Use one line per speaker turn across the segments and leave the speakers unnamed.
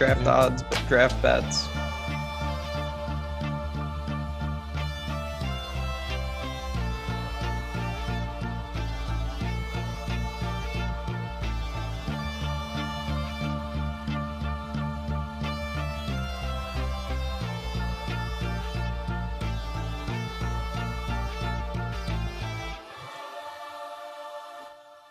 draft odds, draft bets.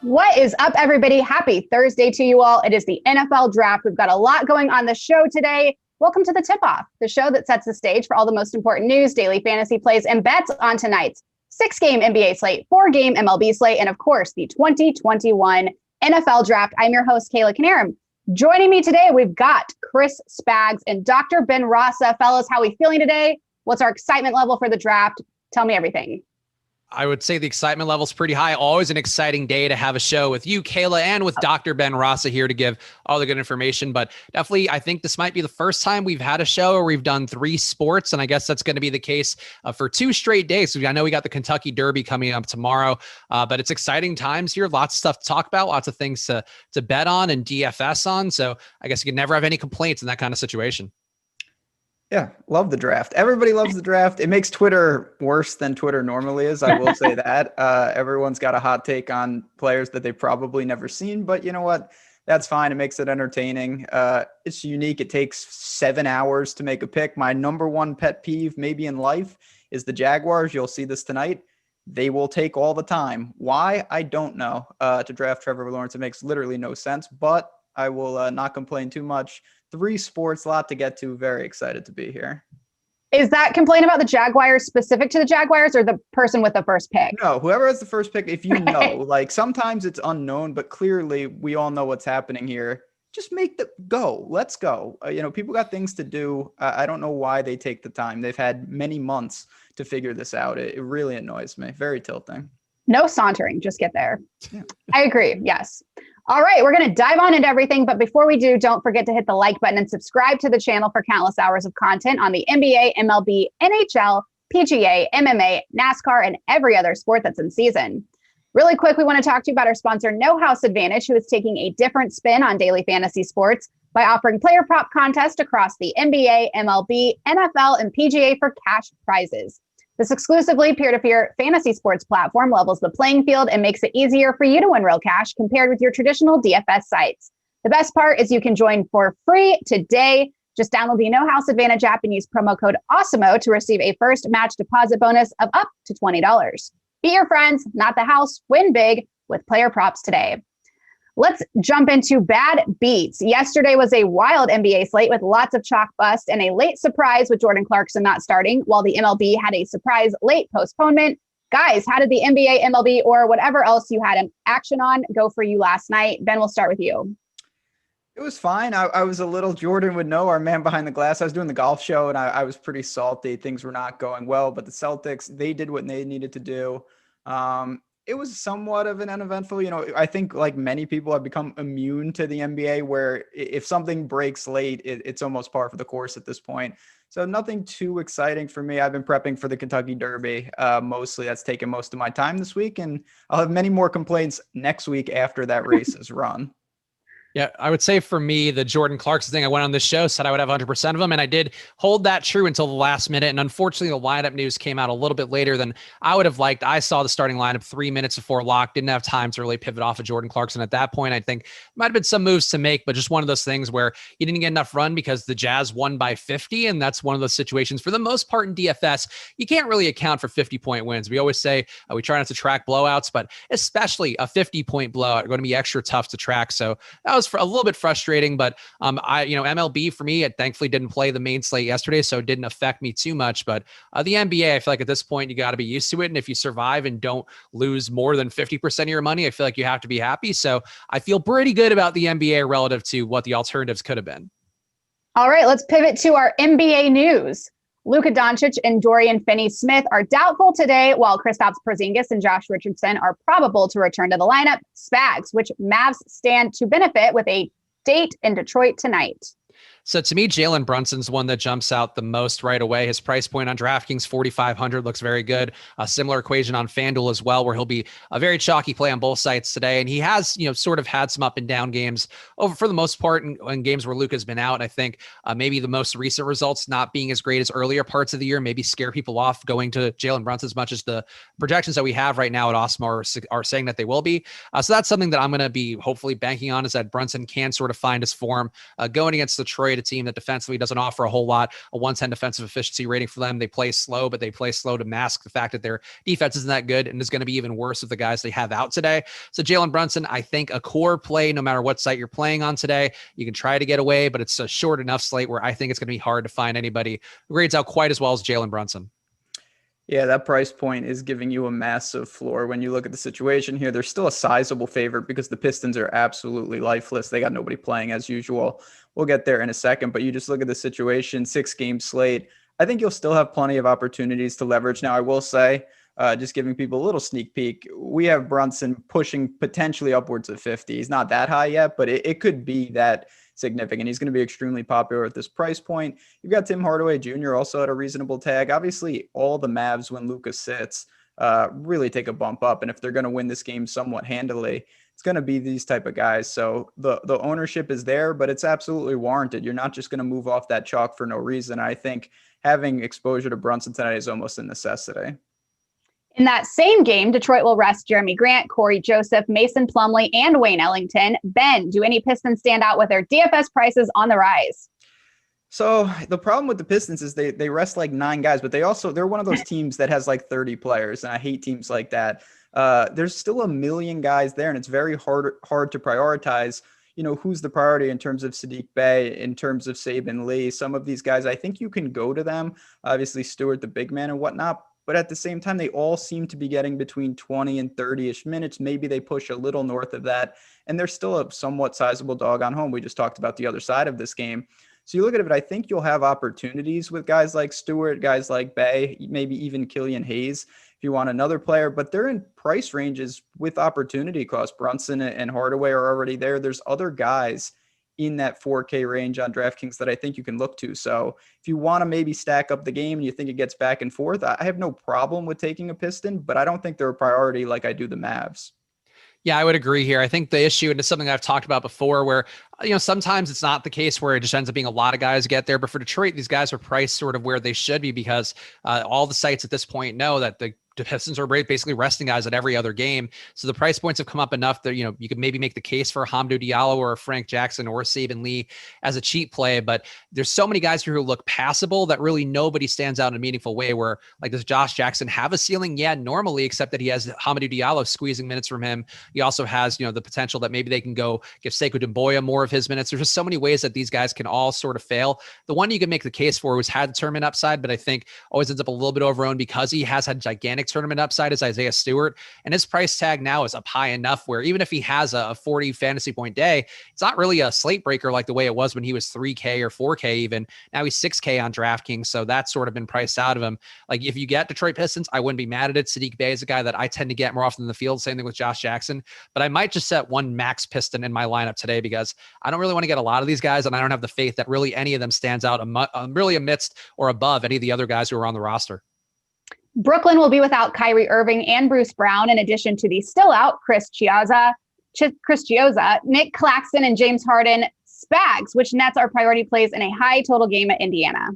What is up, everybody? Happy Thursday to you all. It is the NFL draft. We've got a lot going on the show today. Welcome to the Tip-Off, the show that sets the stage for all the most important news, daily fantasy plays, and bets on tonight's 6-game NBA slate, 4-game MLB slate, and of course, the 2021 NFL draft. I'm your host, Kayla Knierim. Joining me today, we've got Chris Spags and Dr. Ben Rasa. Fellas, how are we feeling today? What's our excitement level for the draft? Tell me everything.
I would say the excitement level is pretty high. Always an exciting day to have a show with you, Kayla, and with Dr. Ben Rasa here to give all the good information. But definitely, I think this might be the first time we've had a show where we've done 3 sports. And I guess that's going to be the case for 2 straight days. So I know we got the Kentucky Derby coming up tomorrow, but it's exciting times here. Lots of stuff to talk about, lots of things to bet on and DFS on. So I guess you can never have any complaints in that kind of situation.
Yeah, love the draft. Everybody loves the draft. It makes Twitter worse than Twitter normally is. I will say that. Everyone's got a hot take on players that they've probably never seen, but you know what? That's fine. It makes it entertaining. It's unique. It takes 7 hours to make a pick. My number one pet peeve maybe in life is the Jaguars. You'll see this tonight. They will take all the time. Why? I don't know. To draft Trevor Lawrence, it makes literally no sense, but I will not complain too much. 3 sports, a lot to get to. Very excited to be here.
Is that complaint about the Jaguars specific to the Jaguars or the person with the first pick?
No, whoever has the first pick, if you know, like sometimes it's unknown, but clearly we all know what's happening here. Just make the go. Let's go. People got things to do. I don't know why they take the time. They've had many months to figure this out. It really annoys me. Very tilting.
No sauntering. Just get there. Yeah. I agree. Yes. All right, we're going to dive on into everything. But before we do, don't forget to hit the like button and subscribe to the channel for countless hours of content on the NBA, MLB, NHL, PGA, MMA, NASCAR, and every other sport that's in season. Really quick, we want to talk to you about our sponsor, No House Advantage, who is taking a different spin on daily fantasy sports by offering player prop contests across the NBA, MLB, NFL, and PGA for cash prizes. This exclusively peer-to-peer fantasy sports platform levels the playing field and makes it easier for you to win real cash compared with your traditional DFS sites. The best part is you can join for free today. Just download the No House Advantage app and use promo code Awesemo to receive a first match deposit bonus of up to $20. Beat your friends, not the house. Win big with player props today. Let's jump into bad beats. Yesterday was a wild NBA slate with lots of chalk bust and a late surprise with Jordan Clarkson not starting, while the MLB had a surprise late postponement. Guys, how did the NBA, MLB, or whatever else you had an action on go for you last night? Ben, we'll start with you.
It was fine. I was a little, Jordan would know, our man behind the glass. I was doing the golf show and I was pretty salty. Things were not going well, but the Celtics, they did what they needed to do. It was somewhat of an uneventful, I think like many people have become immune to the NBA where if something breaks late, it's almost par for the course at this point. So nothing too exciting for me. I've been prepping for the Kentucky Derby. Mostly that's taken most of my time this week, and I'll have many more complaints next week after that race is run.
Yeah, I would say for me, the Jordan Clarkson thing, I went on this show, said I would have 100% of them, and I did hold that true until the last minute. And unfortunately, the lineup news came out a little bit later than I would have liked. I saw the starting lineup 3 minutes before lock, didn't have time to really pivot off of Jordan Clarkson at that point. I think might have been some moves to make, but just one of those things where you didn't get enough run because the Jazz won by 50, and that's one of those situations for the most part in DFS. You can't really account for 50-point wins. We always say we try not to track blowouts, but especially a 50-point blowout are going to be extra tough to track. So that was for a little bit frustrating, but MLB for me, it thankfully didn't play the main slate yesterday, so it didn't affect me too much. But the NBA, I feel like at this point, you got to be used to it. And if you survive and don't lose more than 50% of your money, I feel like you have to be happy. So I feel pretty good about the NBA relative to what the alternatives could have been.
All right, let's pivot to our NBA news. Luka Doncic and Dorian Finney-Smith are doubtful today, while Kristaps Porzingis and Josh Richardson are probable to return to the lineup. Spags, which Mavs stand to benefit with a date in Detroit tonight.
So to me, Jalen Brunson's one that jumps out the most right away. His price point on DraftKings, 4,500, looks very good. A similar equation on Fanduel as well, where he'll be a very chalky play on both sites today. And he has, sort of had some up and down games over for the most part in games where Luka's been out. I think maybe the most recent results not being as great as earlier parts of the year, maybe scare people off going to Jalen Brunson as much as the projections that we have right now at Osmo are saying that they will be. So that's something that I'm going to be hopefully banking on, is that Brunson can sort of find his form going against Detroit, a team that defensively doesn't offer a whole lot. A 110 defensive efficiency rating for them. They play slow, but they play slow to mask the fact that their defense isn't that good and is going to be even worse with the guys they have out today. So Jalen Brunson, I think a core play no matter what site you're playing on today. You can try to get away, but it's a short enough slate where I think it's going to be hard to find anybody who grades out quite as well as Jalen Brunson.
Yeah, that price point is giving you a massive floor. When you look at the situation here, there's still a sizable favorite because the Pistons are absolutely lifeless. They got nobody playing as usual. We'll get there in a second, but you just look at the situation, 6-game slate. I think you'll still have plenty of opportunities to leverage. Now, I will say, just giving people a little sneak peek, we have Brunson pushing potentially upwards of 50. He's not that high yet, but it could be that significant. He's going to be extremely popular at this price point. You've got Tim Hardaway Jr. also at a reasonable tag. Obviously, all the Mavs, when Luka sits, really take a bump up. And if they're going to win this game somewhat handily, it's going to be these type of guys. So the ownership is there, but it's absolutely warranted. You're not just going to move off that chalk for no reason. I think having exposure to Brunson tonight is almost a necessity.
In that same game, Detroit will rest Jeremy Grant, Corey Joseph, Mason Plumlee, and Wayne Ellington. Ben, do any Pistons stand out with their DFS prices on the rise?
So the problem with the Pistons is they rest like 9 guys, but they're one of those teams that has like 30 players, and I hate teams like that. There's still a million guys there, and it's very hard to prioritize, who's the priority in terms of Sadiq Bey, in terms of Saban Lee. Some of these guys, I think you can go to them. Obviously, Stewart, the big man and whatnot. But at the same time, they all seem to be getting between 20 and 30-ish minutes. Maybe they push a little north of that, and they're still a somewhat sizable dog on home. We just talked about the other side of this game. So you look at it, I think you'll have opportunities with guys like Stewart, guys like Bey, maybe even Killian Hayes if you want another player. But they're in price ranges with opportunity cost. Brunson and Hardaway are already there. There's other guys in that 4K range on DraftKings that I think you can look to. So if you want to maybe stack up the game and you think it gets back and forth, I have no problem with taking a Piston, but I don't think they're a priority like I do the Mavs.
Yeah, I would agree here. I think the issue, and it's something I've talked about before, where, sometimes it's not the case where it just ends up being a lot of guys get there. But for Detroit, these guys are priced sort of where they should be because all the sites at this point know that the Pistons are basically resting guys at every other game. So the price points have come up enough that, you could maybe make the case for Hamidou Diallo or Frank Jackson or Saban Lee as a cheap play. But there's so many guys here who look passable that really nobody stands out in a meaningful way where, like, does Josh Jackson have a ceiling? Yeah, normally, except that he has Hamidou Diallo squeezing minutes from him. He also has, the potential that maybe they can go give Sekou Doumbouya more of his minutes. There's just so many ways that these guys can all sort of fail. The one you can make the case for who's had tournament upside, but I think always ends up a little bit overowned because he has had gigantic tournament upside, is Isaiah Stewart. And his price tag now is up high enough where even if he has a 40 fantasy point day, it's not really a slate breaker like the way it was when he was 3K or 4K even. Now he's 6K on DraftKings, so that's sort of been priced out of him. Like, if you get Detroit Pistons, I wouldn't be mad at it. Sadiq Bey is a guy that I tend to get more often in the field. Same thing with Josh Jackson. But I might just set one max Piston in my lineup today because I don't really want to get a lot of these guys, and I don't have the faith that really any of them stands out really amidst or above any of the other guys who are on the roster.
Brooklyn will be without Kyrie Irving and Bruce Brown, in addition to the still out Chris Chiozza, Nick Claxton, and James Harden. Spags, which nets are priority plays in a high total game at Indiana.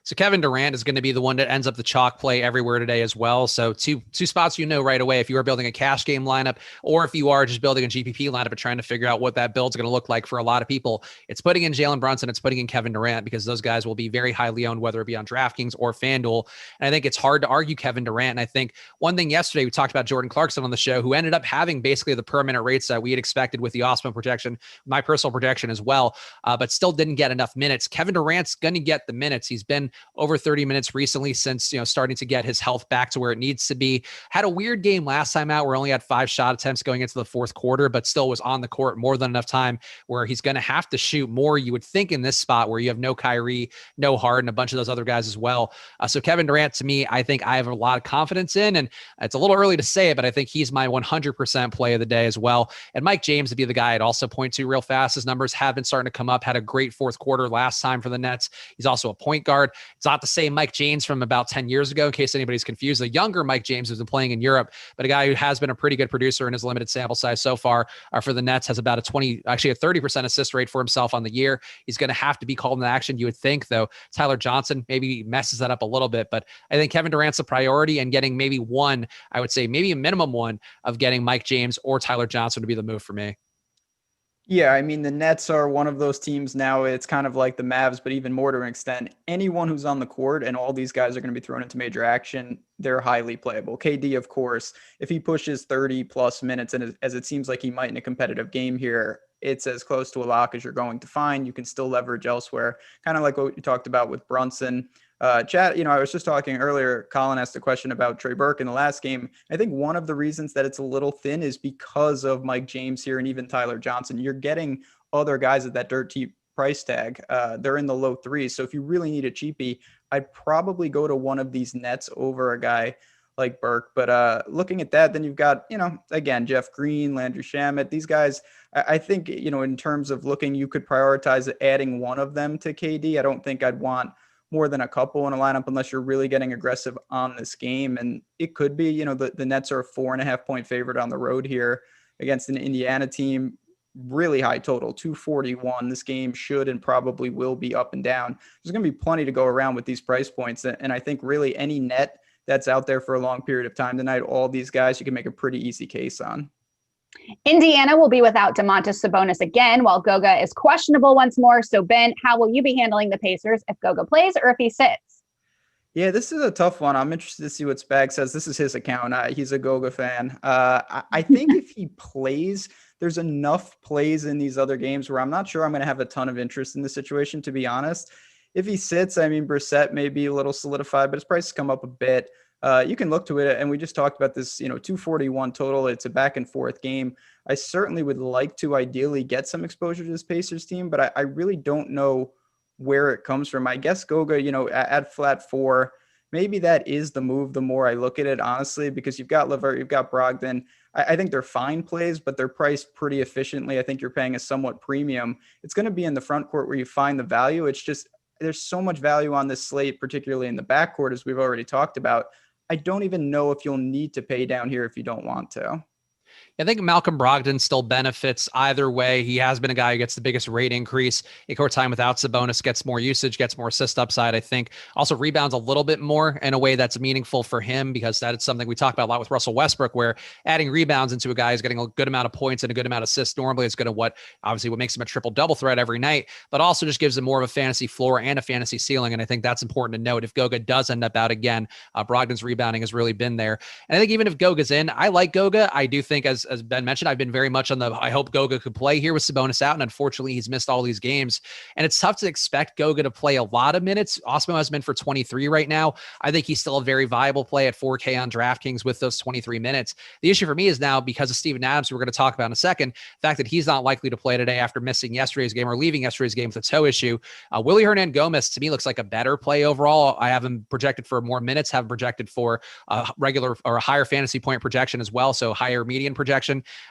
So Kevin Durant is going to be the one that ends up the chalk play everywhere today as well. So two spots right away if you are building a cash game lineup or if you are just building a GPP lineup and trying to figure out what that build's going to look like for a lot of people. It's putting in Jalen Brunson, it's putting in Kevin Durant because those guys will be very highly owned, whether it be on DraftKings or FanDuel. And I think it's hard to argue Kevin Durant. And I think one thing yesterday, we talked about Jordan Clarkson on the show, who ended up having basically the per minute rates that we had expected with the Osmo projection, my personal projection as well, but still didn't get enough minutes. Kevin Durant's going to get the minutes. He's been over 30 minutes recently since, starting to get his health back to where it needs to be. Had a weird game last time out where only had 5 shot attempts going into the fourth quarter, but still was on the court more than enough time where he's going to have to shoot more, you would think, in this spot where you have no Kyrie, no Harden, a bunch of those other guys as well. So Kevin Durant, to me, I think I have a lot of confidence in, and it's a little early to say it, but I think he's my 100% play of the day as well. And Mike James would be the guy I'd also point to real fast. His numbers have been starting to come up, had a great fourth quarter last time for the Nets. He's also a point guard. It's not the same Mike James from about 10 years ago, in case anybody's confused. The younger Mike James who's been playing in Europe, but a guy who has been a pretty good producer in his limited sample size so far for the Nets, has about a 30% assist rate for himself on the year. He's going to have to be called into action, you would think, though. Tyler Johnson maybe messes that up a little bit, but I think Kevin Durant's a priority, and getting maybe one, I would say maybe a minimum one, of getting Mike James or Tyler Johnson to be the move for me.
Yeah, I mean, the Nets are one of those teams now. It's kind of like the Mavs, but even more to an extent. Anyone who's on the court, and all these guys are going to be thrown into major action, they're highly playable. KD, of course, if he pushes 30 plus minutes, and as it seems like he might in a competitive game here, it's as close to a lock as you're going to find. You can still leverage elsewhere, kind of like what you talked about with Brunson. Chad, I was just talking earlier, Colin asked a question about Trey Burke in the last game. I think one of the reasons that it's a little thin is because of Mike James here and even Tyler Johnson. You're getting other guys at that dirt cheap price tag. They're in the low threes. So if you really need a cheapie, I'd probably go to one of these Nets over a guy like Burke. But looking at that, then you've got, again, Jeff Green, Landry Shamet, these guys. I think, in terms of looking, you could prioritize adding one of them to KD. I don't think I'd want more than a couple in a lineup unless you're really getting aggressive on this game. And it could be, the Nets are a 4.5 point favorite on the road here against an Indiana team, really high total, 241. This game should and probably will be up and down. There's going to be plenty to go around with these price points. And I think really any net that's out there for a long period of time tonight, all these guys, you can make a pretty easy case on.
Indiana will be without Domantas Sabonis again, while Goga is questionable once more. So, Ben, how will you be handling the Pacers if Goga plays or if he sits?
Yeah, this is a tough one. I'm interested to see what Spags says. This is his account. He's a Goga fan. I think if he plays, there's enough plays in these other games where I'm not sure I'm going to have a ton of interest in the situation, to be honest. If he sits, I mean, Brissett may be a little solidified, but his price has come up a bit. You can look to it, and we just talked about this, 241 total. It's a back and forth game. I certainly would like to ideally get some exposure to this Pacers team, but I really don't know where it comes from. I guess Goga, at flat 4, maybe that is the move the more I look at it, honestly, because you've got LeVert, you've got Brogdon. I think they're fine plays, but they're priced pretty efficiently. I think you're paying a somewhat premium. It's going to be in the front court where you find the value. It's just there's so much value on this slate, particularly in the backcourt, as we've already talked about. I don't even know if you'll need to pay down here if you don't want to.
I think Malcolm Brogdon still benefits either way. He has been a guy who gets the biggest rate increase. In court time without Sabonis, gets more usage, gets more assist upside, I think. Also rebounds a little bit more in a way that's meaningful for him, because that is something we talk about a lot with Russell Westbrook, where adding rebounds into a guy who's getting a good amount of points and a good amount of assists normally is going to what makes him a triple-double threat every night, but also just gives him more of a fantasy floor and a fantasy ceiling. And I think that's important to note. If Goga does end up out again, Brogdon's rebounding has really been there. And I think even if Goga's in, I like Goga. I do think, as Ben mentioned, I've been very much on I hope Goga could play here with Sabonis out, and unfortunately he's missed all these games, and it's tough to expect Goga to play a lot of minutes. Osmo has been for 23 right now. I think he's still a very viable play at 4K on DraftKings with those 23 minutes. The issue for me is now, because of Steven Adams, who we're going to talk about in a second, the fact that he's not likely to play today after missing yesterday's game or leaving yesterday's game with a toe issue. Willy Hernangomez, to me, looks like a better play overall. I have him projected for more minutes, have him projected for a regular or a higher fantasy point projection as well, so higher median projection.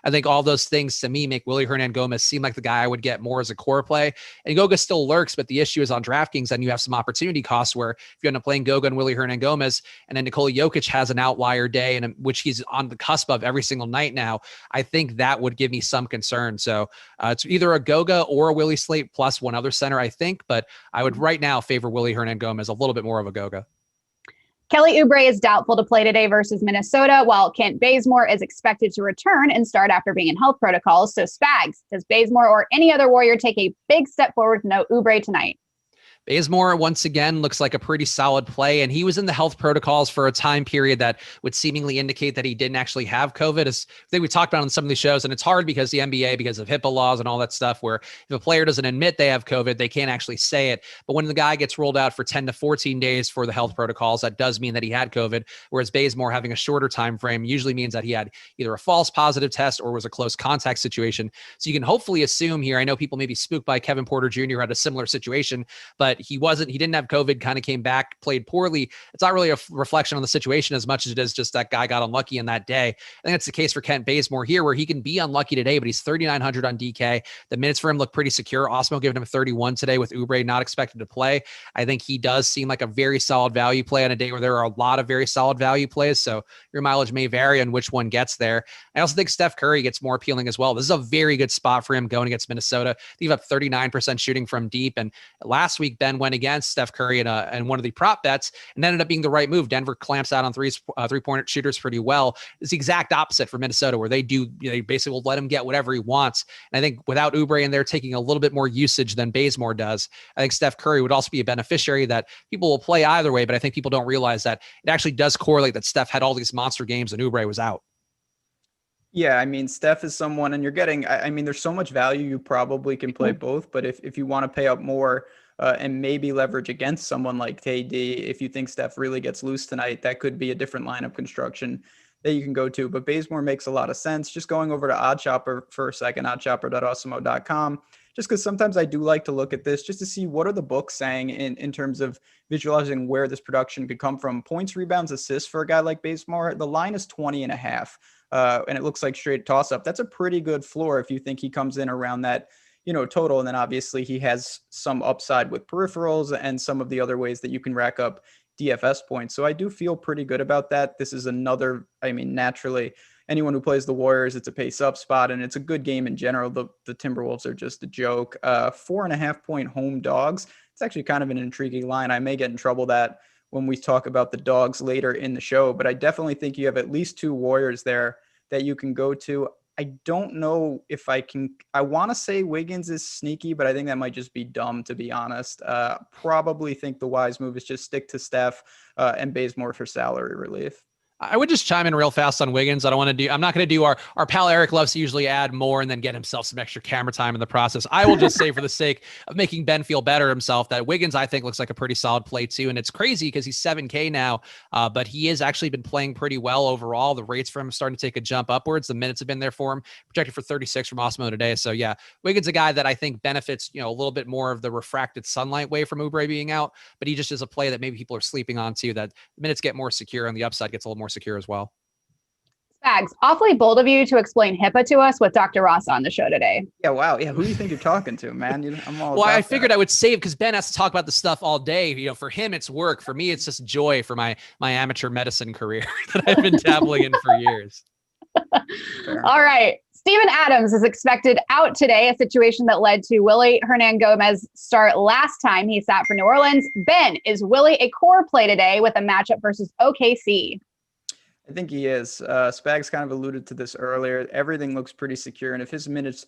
I think all those things to me make Willy Hernangomez seem like the guy I would get more as a core play. And Goga still lurks, but the issue is on DraftKings, and you have some opportunity costs where if you end up playing Goga and Willy Hernangomez, and then Nikola Jokic has an outlier day, and which he's on the cusp of every single night now, I think that would give me some concern. So it's either a Goga or a Willy slate plus one other center, I think, but I would right now favor Willy Hernangomez a little bit more of a Goga.
Kelly Oubre is doubtful to play today versus Minnesota, while Kent Bazemore is expected to return and start after being in health protocols. So Spags, does Bazemore or any other Warrior take a big step forward to no Oubre tonight?
Bazemore, once again, looks like a pretty solid play, and he was in the health protocols for a time period that would seemingly indicate that he didn't actually have COVID. As I think we talked about on some of these shows, and it's hard because the NBA, because of HIPAA laws and all that stuff, where if a player doesn't admit they have COVID, they can't actually say it. But when the guy gets rolled out for 10 to 14 days for the health protocols, that does mean that he had COVID, whereas Bazemore having a shorter time frame usually means that he had either a false positive test or was a close contact situation. So you can hopefully assume here, I know people may be spooked by Kevin Porter Jr., who had a similar situation, but he didn't have COVID, kind of came back, played poorly. It's not really a reflection on the situation as much as it is just that guy got unlucky in that day. I think that's the case for Kent Bazemore here, where he can be unlucky today, but he's 3,900 on DK. The minutes for him look pretty secure. Osmo giving him 31 today with Oubre not expected to play. I think he does seem like a very solid value play on a day where there are a lot of very solid value plays. So your mileage may vary on which one gets there. I also think Steph Curry gets more appealing as well. This is a very good spot for him going against Minnesota. They have 39% shooting from deep. And last week, Ben went against Steph Curry in one of the prop bets and ended up being the right move. Denver clamps out on three-pointer shooters pretty well. It's the exact opposite for Minnesota, where they basically will let him get whatever he wants. And I think without Oubre in there taking a little bit more usage than Bazemore does, I think Steph Curry would also be a beneficiary that people will play either way, but I think people don't realize that it actually does correlate that Steph had all these monster games and Oubre was out.
Yeah, I mean, Steph is someone, and you're getting, I mean, there's so much value, you probably can play both, but if you want to pay up more and maybe leverage against someone like KD, if you think Steph really gets loose tonight, that could be a different lineup construction that you can go to. But Bazemore makes a lot of sense. Just going over to OddChopper for a second, oddchopper.awesemo.com, just because sometimes I do like to look at this just to see what are the books saying in terms of visualizing where this production could come from. Points, rebounds, assists for a guy like Bazemore, the line is 20.5. And it looks like straight toss up. That's a pretty good floor if you think he comes in around that, total. And then obviously he has some upside with peripherals and some of the other ways that you can rack up DFS points. So I do feel pretty good about that. This is another, naturally, anyone who plays the Warriors, it's a pace up spot, and it's a good game in general. The Timberwolves are just a joke. 4.5 point home dogs. It's actually kind of an intriguing line. I may get in trouble when we talk about the dogs later in the show, but I definitely think you have at least two Warriors there that you can go to. I don't know if I want to say Wiggins is sneaky, but I think that might just be dumb, to be honest. Probably think the wise move is just stick to Steph and Bazemore for salary relief.
I would just chime in real fast on Wiggins. I'm not going to do our pal Eric loves to usually add more and then get himself some extra camera time in the process. I will just say, for the sake of making Ben feel better himself, that Wiggins, I think, looks like a pretty solid play too. And it's crazy because he's 7K now, but he has actually been playing pretty well overall. The rates for him are starting to take a jump upwards. The minutes have been there for him, projected for 36 from Osmo today. So yeah, Wiggins, a guy that I think benefits, a little bit more of the refracted sunlight way from Oubre being out, but he just is a play that maybe people are sleeping on too, that the minutes get more secure and the upside gets a little more secure as well.
Spags, awfully bold of you to explain HIPAA to us with Dr. Rasa on the show today.
Yeah, wow. Yeah, who do you think you're talking to, man? I'm all
well, I figured I would save because Ben has to talk about the stuff all day. For him, it's work. For me, it's just joy for my amateur medicine career that I've been dabbling in for years.
All right. Steven Adams is expected out today, a situation that led to Willie Hernangomez start last time he sat for New Orleans. Ben, is Willie a core play today with a matchup versus OKC?
I think he is. Spags kind of alluded to this earlier. Everything looks pretty secure. And if his minutes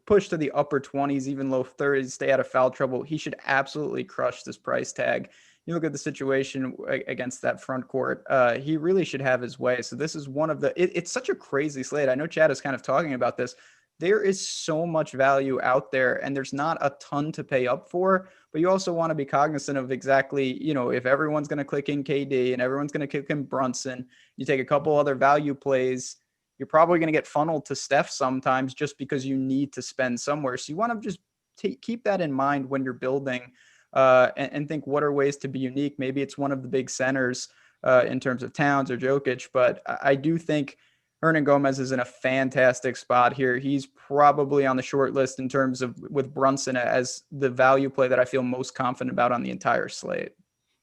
push to the upper 20s, even low 30s, stay out of foul trouble, he should absolutely crush this price tag. You look at the situation against that front court, he really should have his way. So this is one of it's such a crazy slate. I know Chad is kind of talking about this. There is so much value out there and there's not a ton to pay up for, but you also want to be cognizant of exactly, if everyone's going to click in KD and everyone's going to click in Brunson, you take a couple other value plays, you're probably going to get funneled to Steph sometimes just because you need to spend somewhere. So you want to just keep that in mind when you're building and think what are ways to be unique. Maybe it's one of the big centers in terms of Towns or Jokic, but I do think Hernangomez is in a fantastic spot here. He's probably on the short list in terms of with Brunson as the value play that I feel most confident about on the entire slate.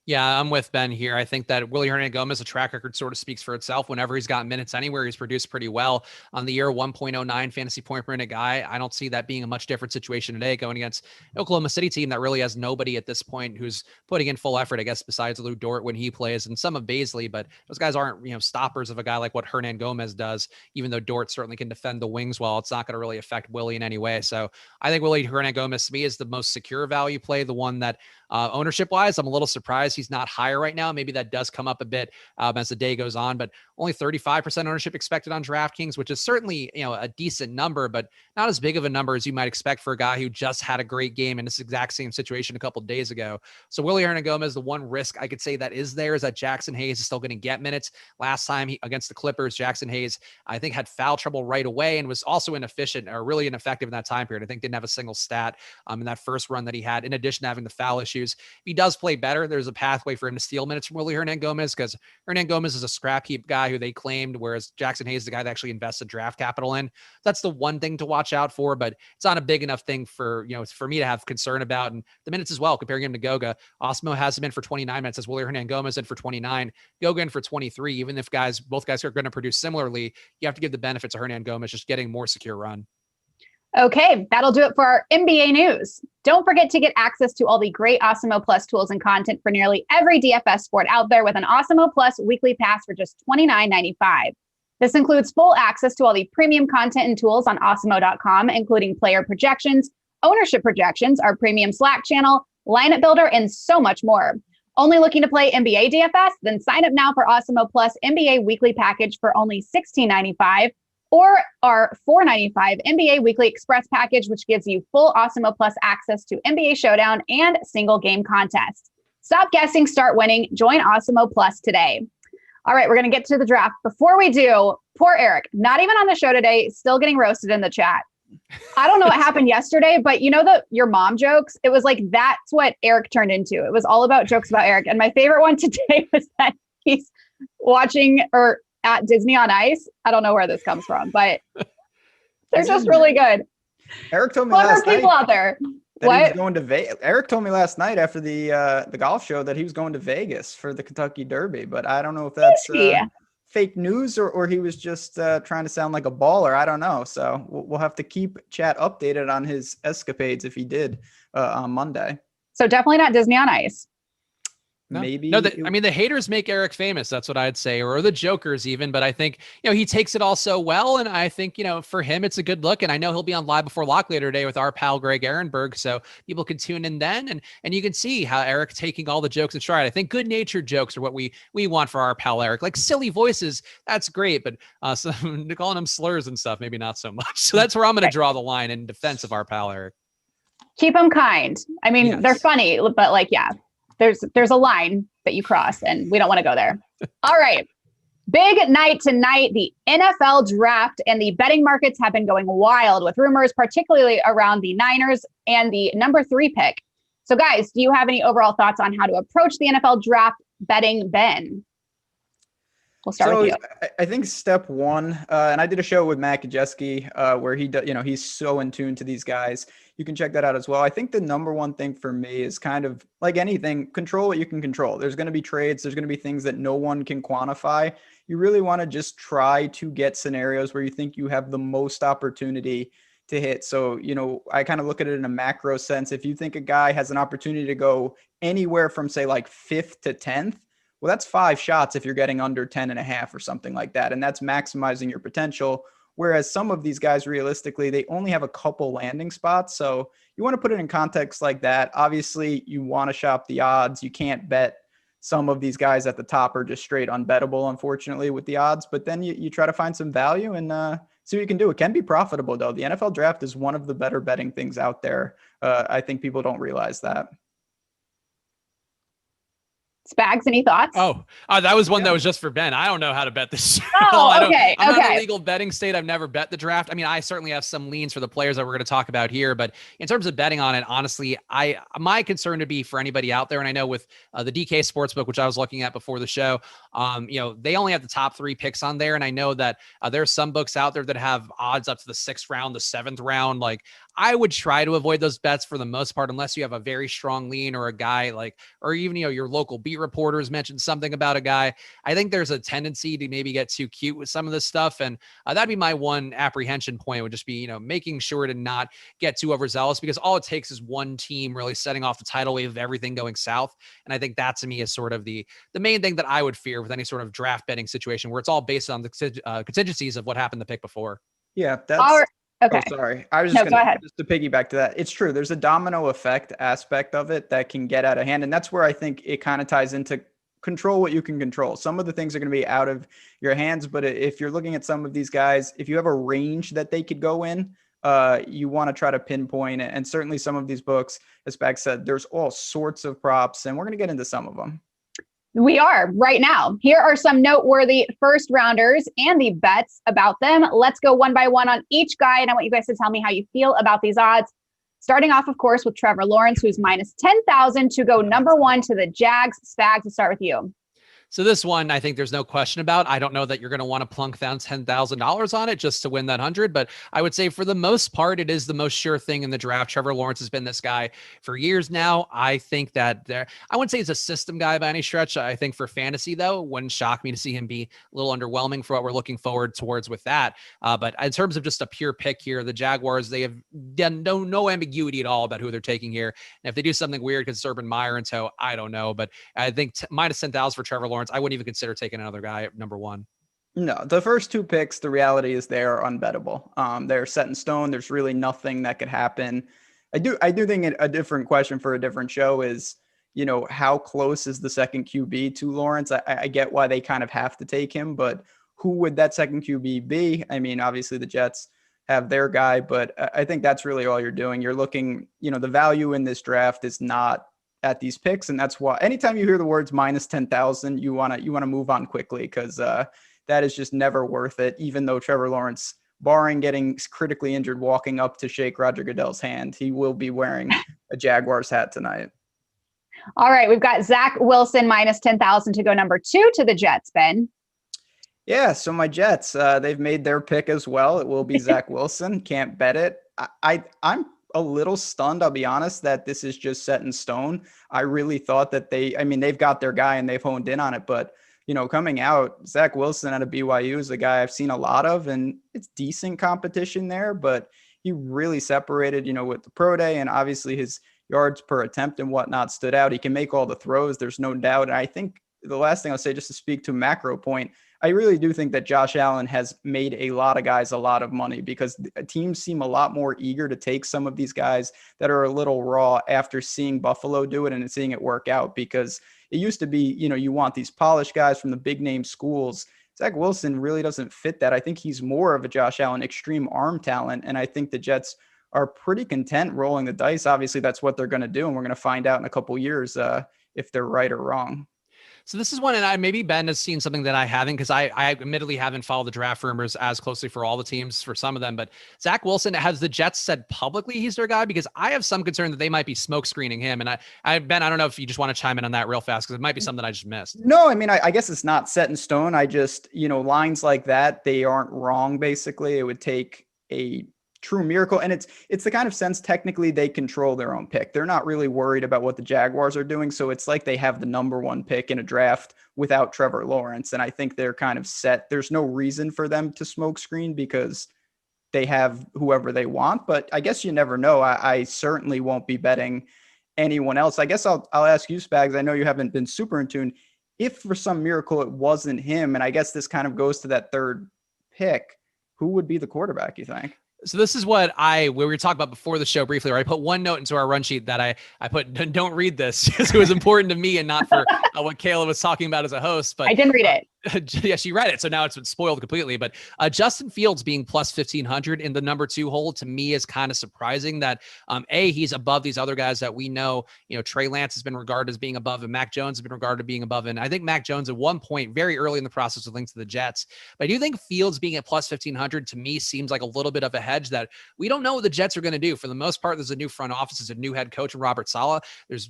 Yeah, I'm with Ben here. I think that Willie Hernangomez, a track record sort of speaks for itself. Whenever he's got minutes anywhere, he's produced pretty well. On the year, 1.09 fantasy point per minute guy. I don't see that being a much different situation today going against Oklahoma City team that really has nobody at this point who's putting in full effort, I guess, besides Lou Dort when he plays and some of Baisley, but those guys aren't, stoppers of a guy like what Hernangomez does, even though Dort certainly can defend the wings well. It's not going to really affect Willie in any way. So I think Willie Hernangomez to me is the most secure value play, the one that Ownership wise, I'm a little surprised he's not higher right now. Maybe that does come up a bit as the day goes on, but only 35% ownership expected on DraftKings, which is certainly, a decent number, but not as big of a number as you might expect for a guy who just had a great game in this exact same situation a couple of days ago. So Willy Hernangomez, the one risk I could say that is there is that Jackson Hayes is still going to get minutes. Last time against the Clippers, Jackson Hayes, I think, had foul trouble right away and was also inefficient or really ineffective in that time period. I think didn't have a single stat in that first run that he had, in addition to having the foul issues. If he does play better, there's a pathway for him to steal minutes from Willy Hernangomez, because Hernangomez is a scrap heap guy who they claimed, whereas Jackson Hayes is the guy that actually invested draft capital in. That's the one thing to watch out for, but it's not a big enough thing for, for me to have concern about. And the minutes as well, comparing him to Goga. Osmo has him in for 29 minutes as Willy Hernangomez in for 29, Goga in for 23. Even if both guys are going to produce similarly, you have to give the benefits of Hernangomez just getting more secure run.
Okay, that'll do it for our NBA news. Don't forget to get access to all the great Awesemo Plus tools and content for nearly every DFS sport out there with an Awesemo Plus weekly pass for just $29.95. This includes full access to all the premium content and tools on Awesemo.com, including player projections, ownership projections, our premium Slack channel, lineup builder, and so much more. Only looking to play NBA DFS? Then sign up now for Awesemo Plus NBA weekly package for only $16.95. Or our $4.95 NBA Weekly Express package, which gives you full Awesemo Plus access to NBA Showdown and single game contests. Stop guessing, start winning. Join Awesemo Plus today. All right, we're going to get to the draft. Before we do, poor Eric, not even on the show today, still getting roasted in the chat. I don't know what happened yesterday, but your mom jokes, it was like, that's what Eric turned into. It was all about jokes about Eric. And my favorite one today was that he's watching or at Disney on Ice. I don't know where this comes from, but they're just really good.
Eric told me last night
people out there.
that he was going to Vegas. Eric told me last night after the golf show that he was going to Vegas for the Kentucky Derby, but I don't know if that's fake news or he was just trying to sound like a baller. I don't know. So we'll have to keep chat updated on his escapades if he did on Monday.
So definitely not Disney on Ice.
No.
Maybe.
No, the haters make Eric famous. That's what I'd say, or the jokers even. But I think, he takes it all so well. And I think, for him, it's a good look. And I know he'll be on Live Before Lock later today with our pal, Greg Ehrenberg. So people can tune in then. And you can see how Eric taking all the jokes in stride. I think good natured jokes are what we want for our pal, Eric. Like silly voices, that's great. But calling him slurs and stuff, maybe not so much. So that's where I'm going to draw the line in defense of our pal, Eric.
Keep them kind. I mean,
Yes.
They're funny, but there's a line that you cross and we don't want to go there. All right. Big night tonight, the NFL draft, and the betting markets have been going wild with rumors, particularly around the Niners and the number 3 pick. So guys, do you have any overall thoughts on how to approach the NFL draft betting, Ben? We'll start with you.
I think step one, and I did a show with Matt Kajeski where he does, he's so in tune to these guys. You can check that out as well. I think the number one thing for me is kind of like anything, control what you can control. There's going to be trades. There's going to be things that no one can quantify. You really want to just try to get scenarios where you think you have the most opportunity to hit. So, I kind of look at it in a macro sense. If you think a guy has an opportunity to go anywhere from say like 5th to 10th, well, that's 5 shots if you're getting under 10.5 or something like that. And that's maximizing your potential. Whereas some of these guys, realistically, they only have a couple landing spots. So you want to put it in context like that. Obviously, you want to shop the odds. You can't bet some of these guys at the top are just straight unbettable, unfortunately, with the odds. But then you try to find some value and see what you can do. It can be profitable, though. The NFL draft is one of the better betting things out there. I think people don't realize that.
Spags, any thoughts?
That was one that was just for Ben. I don't know how to bet this.
Okay.
I'm not in a legal betting state. I've never bet the draft. I mean, I certainly have some leans for the players that we're going to talk about here, but in terms of betting on it, honestly, my concern would be for anybody out there. And I know with the DK Sportsbook, which I was looking at before the show, they only have the top 3 picks on there. And I know that there's some books out there that have odds up to the 6th round, the 7th round. Like, I would try to avoid those bets for the most part, unless you have a very strong lean or a guy or even, your local beat reporters mentioned something about a guy. I think there's a tendency to maybe get too cute with some of this stuff. And that'd be my one apprehension point, would just be, making sure to not get too overzealous, because all it takes is one team really setting off the tidal wave of everything going south. And I think that to me is sort of the main thing that I would fear with any sort of draft betting situation where it's all based on the contingencies of what happened the pick before.
Yeah, that's
Okay.
Oh, sorry. I was just
go
going
ahead.
just to piggyback to that. It's true. There's a domino effect aspect of it that can get out of hand. And that's where I think it kind of ties into control what you can control. Some of the things are going to be out of your hands, but if you're looking at some of these guys, if you have a range that they could go in, you want to try to pinpoint it. And certainly some of these books, as Spags said, there's all sorts of props, and we're going to get into some of them.
We are right now. Here are some noteworthy first rounders and the bets about them. Let's go one by one on each guy, and I want you guys to tell me how you feel about these odds. Starting off, of course, with Trevor Lawrence, who's minus 10,000 to go number one to the Jags. Spags, to start with you.
So this one, I think there's no question about. I don't know that you're going to want to plunk down $10,000 on it just to win that 100, but I would say for the most part, it is the most sure thing in the draft. Trevor Lawrence has been this guy for years now. I think that I wouldn't say he's a system guy by any stretch. I think for fantasy, though, wouldn't shock me to see him be a little underwhelming for what we're looking forward towards with that. But in terms of just a pure pick here, the Jaguars, they have done no ambiguity at all about who they're taking here. And if they do something weird because it's Urban Meyer and so, I don't know. But I think minus 10,000 for Trevor Lawrence, I wouldn't even consider taking another guy at number one.
No, the first two picks, the reality is they are unbettable. They're set in stone. There's really nothing that could happen. I do think a different question for a different show is, how close is the second QB to Lawrence? I get why they kind of have to take him, but who would that second QB be? I mean, obviously the Jets have their guy, but I think that's really all you're doing. You're looking, the value in this draft is not at these picks. And that's why anytime you hear the words minus 10,000, you want to move on quickly, because that is just never worth it. Even though Trevor Lawrence, barring getting critically injured, walking up to shake Roger Goodell's hand, he will be wearing a Jaguars hat tonight.
All right. We've got Zach Wilson minus 10,000 to go number two to the Jets, Ben.
Yeah. So my Jets, they've made their pick as well. It will be Zach Wilson. Can't bet it. I'm a little stunned, I'll be honest, that this is just set in stone. I really thought that they've got their guy and they've honed in on it, but coming out, Zach Wilson out of BYU is a guy I've seen a lot of, and it's decent competition there, but he really separated, with the pro day, and obviously his yards per attempt and whatnot stood out. He can make all the throws. There's no doubt. And I think the last thing I'll say, just to speak to a macro point, I really do think that Josh Allen has made a lot of guys a lot of money, because teams seem a lot more eager to take some of these guys that are a little raw after seeing Buffalo do it and seeing it work out, because it used to be, you want these polished guys from the big name schools. Zach Wilson really doesn't fit that. I think he's more of a Josh Allen extreme arm talent. And I think the Jets are pretty content rolling the dice. Obviously that's what they're going to do. And we're going to find out in a couple years if they're right or wrong.
So this is one, and maybe Ben has seen something that I haven't, because I admittedly haven't followed the draft rumors as closely for all the teams, for some of them. But Zach Wilson, has the Jets said publicly he's their guy? Because I have some concern that they might be smoke screening him. And Ben, I don't know if you just want to chime in on that real fast, because it might be something I just missed.
No, I mean, I guess it's not set in stone. I just, lines like that, they aren't wrong. Basically, it would take a true miracle. And it's the kind of sense technically they control their own pick. They're not really worried about what the Jaguars are doing. So it's like they have the number one pick in a draft without Trevor Lawrence. And I think they're kind of set. There's no reason for them to smoke screen, because they have whoever they want. But I guess you never know. I certainly won't be betting anyone else. I guess I'll ask you, Spags. I know you haven't been super in tune. If for some miracle it wasn't him, and I guess this kind of goes to that third pick, who would be the quarterback, you think?
So this is what we were talking about before the show briefly, where I put one note into our run sheet that I put, don't read this, because it was important to me and not for what Kayla was talking about as a host. But
I didn't read it.
Yeah, she read it. So now it's been spoiled completely. But Justin Fields being plus 1,500 in the number two hole, to me, is kind of surprising that he's above these other guys that we know. Trey Lance has been regarded as being above, and Mac Jones has been regarded as being above. And I think Mac Jones at one point, very early in the process, was linked to the Jets. But I do think Fields being at plus 1,500 to me seems like a little bit of a hedge that we don't know what the Jets are going to do. For the most part, there's a new front office, there's a new head coach in Robert Saleh. There's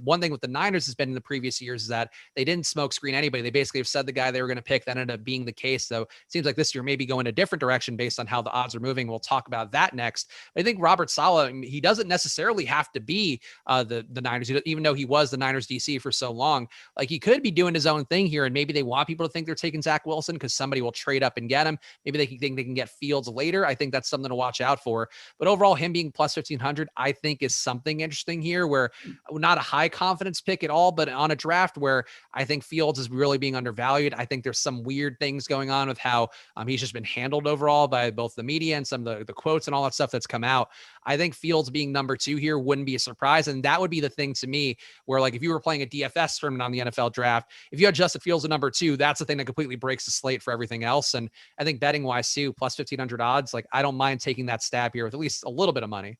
one thing with the Niners has been in the previous years is that they didn't smoke screen anybody. They basically have said the guy they were going to pick. That ended up being the case. So it seems like this year maybe going a different direction based on how the odds are moving. We'll talk about that next. But I think Robert Saleh, he doesn't necessarily have to be the Niners, even though he was the Niners DC for so long. Like, he could be doing his own thing here, and maybe they want people to think they're taking Zach Wilson because somebody will trade up and get him. Maybe they think they can get Fields later. I think that's something to watch out for. But overall, him being plus 1,500, I think is something interesting here, where not a high confidence pick at all, but on a draft where I think Fields is really being undervalued. I I think there's some weird things going on with how he's just been handled overall by both the media and some of the quotes and all that stuff that's come out. I think Fields being number 2 here wouldn't be a surprise. And that would be the thing to me where, like, if you were playing a DFS tournament on the NFL draft, if you had Justin Fields at number 2, that's the thing that completely breaks the slate for everything else. And I think betting wise too, plus 1,500 odds, like, I don't mind taking that stab here with at least a little bit of money.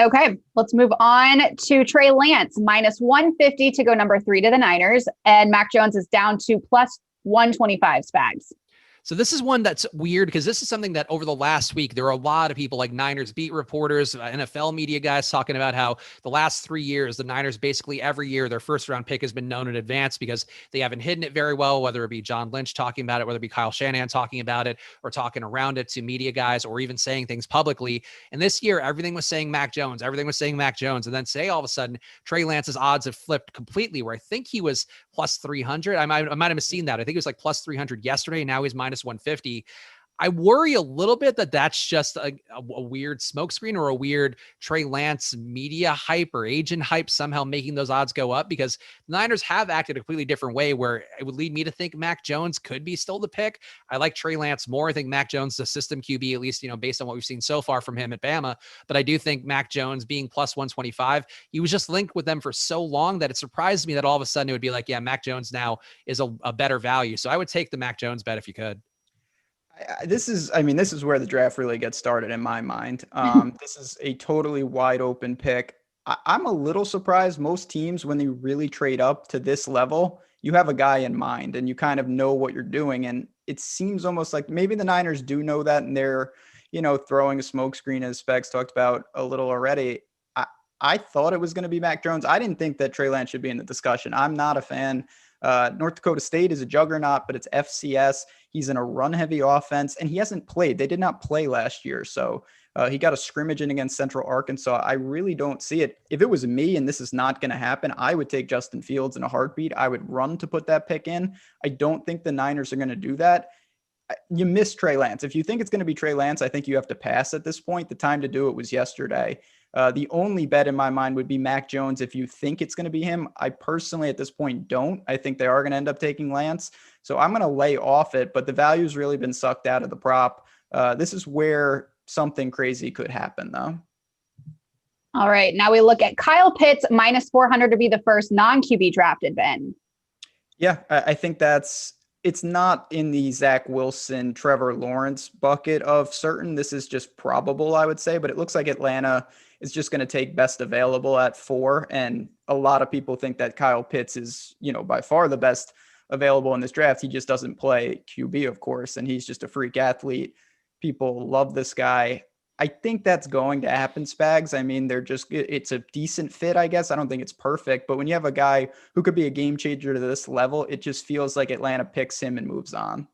Okay, let's move on to Trey Lance, minus 150 to go number 3 to the Niners. And Mac Jones is down to plus 125 Spags.
So this is one that's weird because this is something that over the last week, there are a lot of people like Niners beat reporters, NFL media guys talking about how the last 3 years, the Niners basically every year, their first round pick has been known in advance because they haven't hidden it very well, whether it be John Lynch talking about it, whether it be Kyle Shanahan talking about it or talking around it to media guys or even saying things publicly. And this year, everything was saying Mac Jones, everything was saying Mac Jones. And then today, all of a sudden, Trey Lance's odds have flipped completely where I think he was plus 300. I might have seen that. I think it was like plus 300 yesterday. Now he's minus 150. I worry a little bit that that's just a weird smokescreen or a weird Trey Lance media hype or agent hype somehow making those odds go up, because the Niners have acted a completely different way where it would lead me to think Mac Jones could be still the pick. I like Trey Lance more. I think Mac Jones is a system QB, at least, based on what we've seen so far from him at Bama. But I do think Mac Jones being plus 125, he was just linked with them for so long that it surprised me that all of a sudden it would be like, yeah, Mac Jones now is a better value. So I would take the Mac Jones bet if you could.
This is where the draft really gets started in my mind. This is a totally wide open pick. I'm a little surprised. Most teams, when they really trade up to this level, you have a guy in mind and you kind of know what you're doing. And it seems almost like maybe the Niners do know that, and they're, throwing a smokescreen, as Specs talked about a little already. I thought it was going to be Mac Jones. I didn't think that Trey Lance should be in the discussion. I'm not a fan. North Dakota State is a juggernaut, but it's FCS. He's in a run-heavy offense, and he hasn't played. They did not play last year, so he got a scrimmage in against Central Arkansas. I really don't see it. If it was me and this is not going to happen, I would take Justin Fields in a heartbeat. I would run to put that pick in. I don't think the Niners are going to do that. You miss Trey Lance. If you think it's going to be Trey Lance, I think you have to pass at this point. The time to do it was yesterday. The only bet in my mind would be Mac Jones if you think it's going to be him. I personally, at this point, don't. I think they are going to end up taking Lance. So I'm going to lay off it, but the value's really been sucked out of the prop. This is where something crazy could happen, though.
All right. Now we look at Kyle Pitts, minus 400 to be the first non-QB drafted, Ben.
Yeah, I think it's not in the Zach Wilson, Trevor Lawrence bucket of certain. This is just probable, I would say, but it looks like Atlanta is just going to take best available at 4. And a lot of people think that Kyle Pitts is, by far the best available in this draft. He just doesn't play QB, of course, and he's just a freak athlete. People love this guy. I think that's going to happen, Spags. I mean, it's a decent fit, I guess. I don't think it's perfect, but when you have a guy who could be a game changer to this level, it just feels like Atlanta picks him and moves on.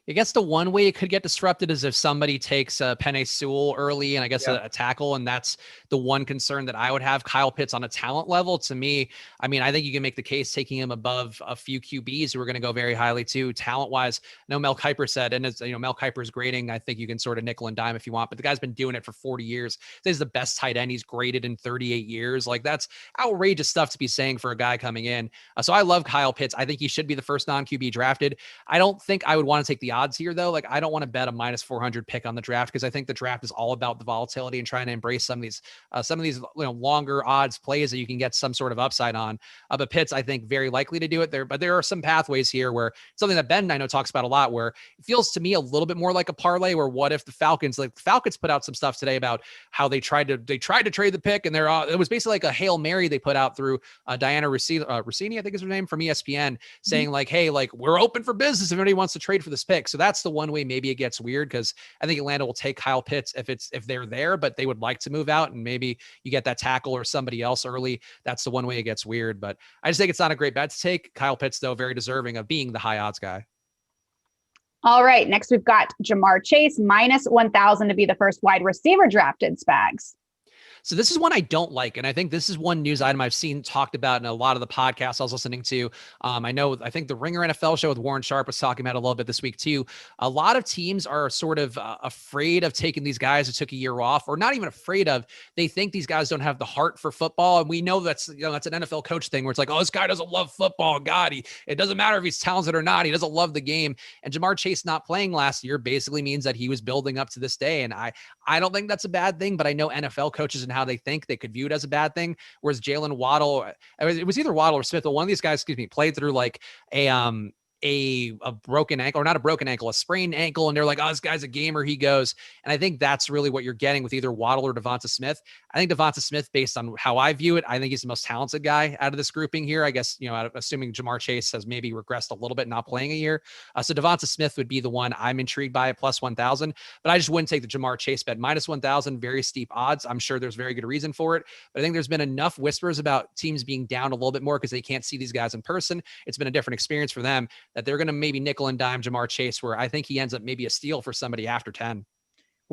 I guess the one way it could get disrupted is if somebody takes Penei Sewell early and I guess a tackle. And that's the one concern that I would have. Kyle Pitts on a talent level, to me, I mean, I think you can make the case taking him above a few QBs who are going to go very highly too, talent wise. I know Mel Kiper said, and it's, Mel Kiper's grading, I think you can sort of nickel and dime if you want, but the guy's been doing it for 40 years. This is the best tight end he's graded in 38 years. Like, that's outrageous stuff to be saying for a guy coming in. So I love Kyle Pitts. I think he should be the first non-QB drafted. I don't think I would want to take the odds here though. Like, I don't want to bet a minus 400 pick on the draft because I think the draft is all about the volatility and trying to embrace some of these longer odds plays that you can get some sort of upside on. But Pitts, I think, very likely to do it there. But there are some pathways here where something that Ben, I know, talks about a lot, where it feels to me a little bit more like a parlay. Where what if the Falcons put out some stuff today about how they tried to trade the pick, and it was basically like a Hail Mary they put out through Diana Rossini, I think is her name, from ESPN, saying like, hey, like, we're open for business if anybody wants to trade for this pick. So that's the one way maybe it gets weird, because I think Atlanta will take Kyle Pitts if they're there, but they would like to move out, and maybe you get that tackle or somebody else early. That's the one way it gets weird, but I just think it's not a great bet to take. Kyle Pitts, though, very deserving of being the high odds guy.
All right. Next, we've got Jamar Chase, minus 1,000 to be the first wide receiver drafted, Spags.
So this is one I don't like. And I think this is one news item I've seen talked about in a lot of the podcasts I was listening to. I think the Ringer NFL show with Warren Sharp was talking about it a little bit this week too. A lot of teams are sort of afraid of taking these guys who took a year off, or not even afraid of. They think these guys don't have the heart for football. And we know that's an NFL coach thing where it's like, oh, this guy doesn't love football. God, it doesn't matter if he's talented or not. He doesn't love the game. And Jamar Chase not playing last year basically means that he was building up to this day. And I don't think that's a bad thing, but I know NFL coaches and how they think they could view it as a bad thing. Whereas Jalen Waddle, it was either Waddle or Smith, but one of these guys, played through like a broken ankle, or not a broken ankle, a sprained ankle. And they're like, oh, this guy's a gamer. He goes. And I think that's really what you're getting with either Waddle or Devonta Smith. I think Devonta Smith, based on how I view it, I think he's the most talented guy out of this grouping here. I guess, assuming Jamar Chase has maybe regressed a little bit, not playing a year. So Devonta Smith would be the one I'm intrigued by at plus 1,000, but I just wouldn't take the Jamar Chase bet. Minus 1,000, very steep odds. I'm sure there's very good reason for it, but I think there's been enough whispers about teams being down a little bit more because they can't see these guys in person. It's been a different experience for them that they're going to maybe nickel and dime Jamar Chase, where I think he ends up maybe a steal for somebody after 10.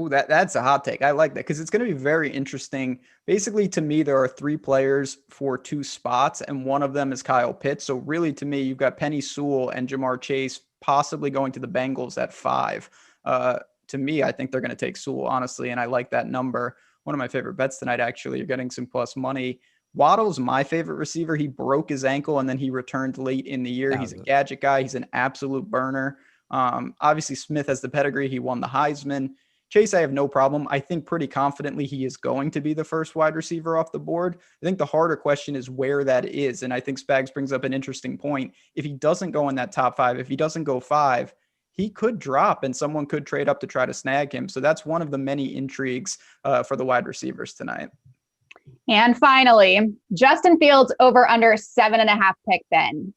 Ooh, that's a hot take. I like that because it's going to be very interesting. Basically, to me, there are 3 players for 2 spots, and one of them is Kyle Pitts. So really, to me, you've got Penny Sewell and Jamar Chase possibly going to the Bengals at 5. To me, I think they're going to take Sewell, honestly, and I like that number. One of my favorite bets tonight, actually. You're getting some plus money. Waddle's my favorite receiver. He broke his ankle, and then he returned late in the year. He's a gadget guy. He's an absolute burner. Obviously, Smith has the pedigree. He won the Heisman. Chase, I have no problem. I think pretty confidently he is going to be the first wide receiver off the board. I think the harder question is where that is. And I think Spags brings up an interesting point. If he doesn't go in that top 5, if he doesn't go 5, he could drop and someone could trade up to try to snag him. So that's one of the many intrigues for the wide receivers tonight.
And finally, Justin Fields over under 7.5 pick, Ben.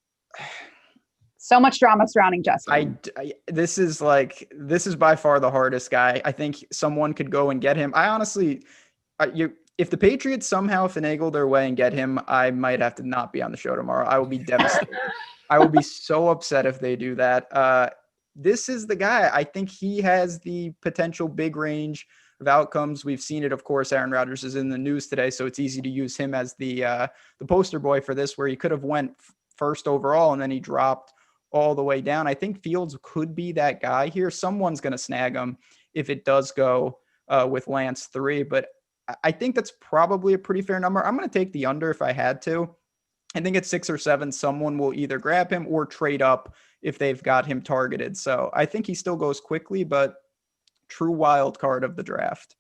So much drama surrounding Justin.
This is by far the hardest guy. I think someone could go and get him. I honestly, if the Patriots somehow finagle their way and get him, I might have to not be on the show tomorrow. I will be devastated. I will be so upset if they do that. This is the guy. I think he has the potential big range of outcomes. We've seen it, of course. Aaron Rodgers is in the news today, so it's easy to use him as the poster boy for this, where he could have went first overall and then he dropped all the way down. I think Fields could be that guy here. Someone's going to snag him if it does go with Lance 3, but I think that's probably a pretty fair number. I'm going to take the under if I had to. I think at 6 or 7, someone will either grab him or trade up if they've got him targeted. So I think he still goes quickly, but true wild card of the draft.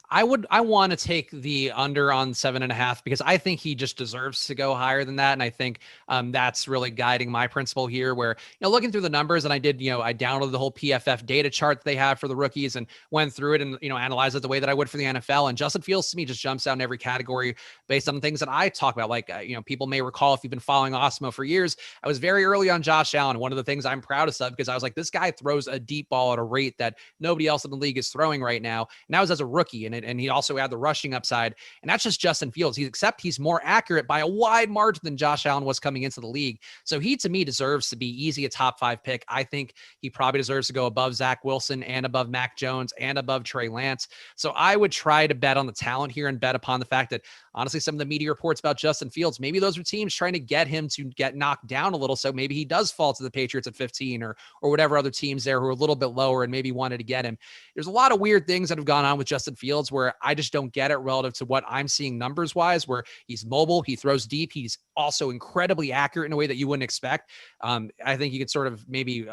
I want to take the under on 7.5 because I think he just deserves to go higher than that. And I think that's really guiding my principle here where, looking through the numbers, and I did, I downloaded the whole PFF data chart that they have for the rookies and went through it and, analyzed it the way that I would for the NFL. And Justin Fields to me just jumps out in every category based on the things that I talk about. Like, people may recall if you've been following Osmo for years, I was very early on Josh Allen. One of the things I'm proudest of because I was like, this guy throws a deep ball at a rate that nobody else in the league is throwing right now. And that was as a rookie. And he also had the rushing upside. And that's just Justin Fields. He's more accurate by a wide margin than Josh Allen was coming into the league. So he, to me, deserves to be easy a top 5 pick. I think he probably deserves to go above Zach Wilson and above Mac Jones and above Trey Lance. So I would try to bet on the talent here and bet upon the fact that, honestly, some of the media reports about Justin Fields, maybe those are teams trying to get him to get knocked down a little. So maybe he does fall to the Patriots at 15 or whatever other teams there who are a little bit lower and maybe wanted to get him. There's a lot of weird things that have gone on with Justin Fields where I just don't get it relative to what I'm seeing numbers wise, where he's mobile, he throws deep. He's also incredibly accurate in a way that you wouldn't expect. I think you could sort of maybe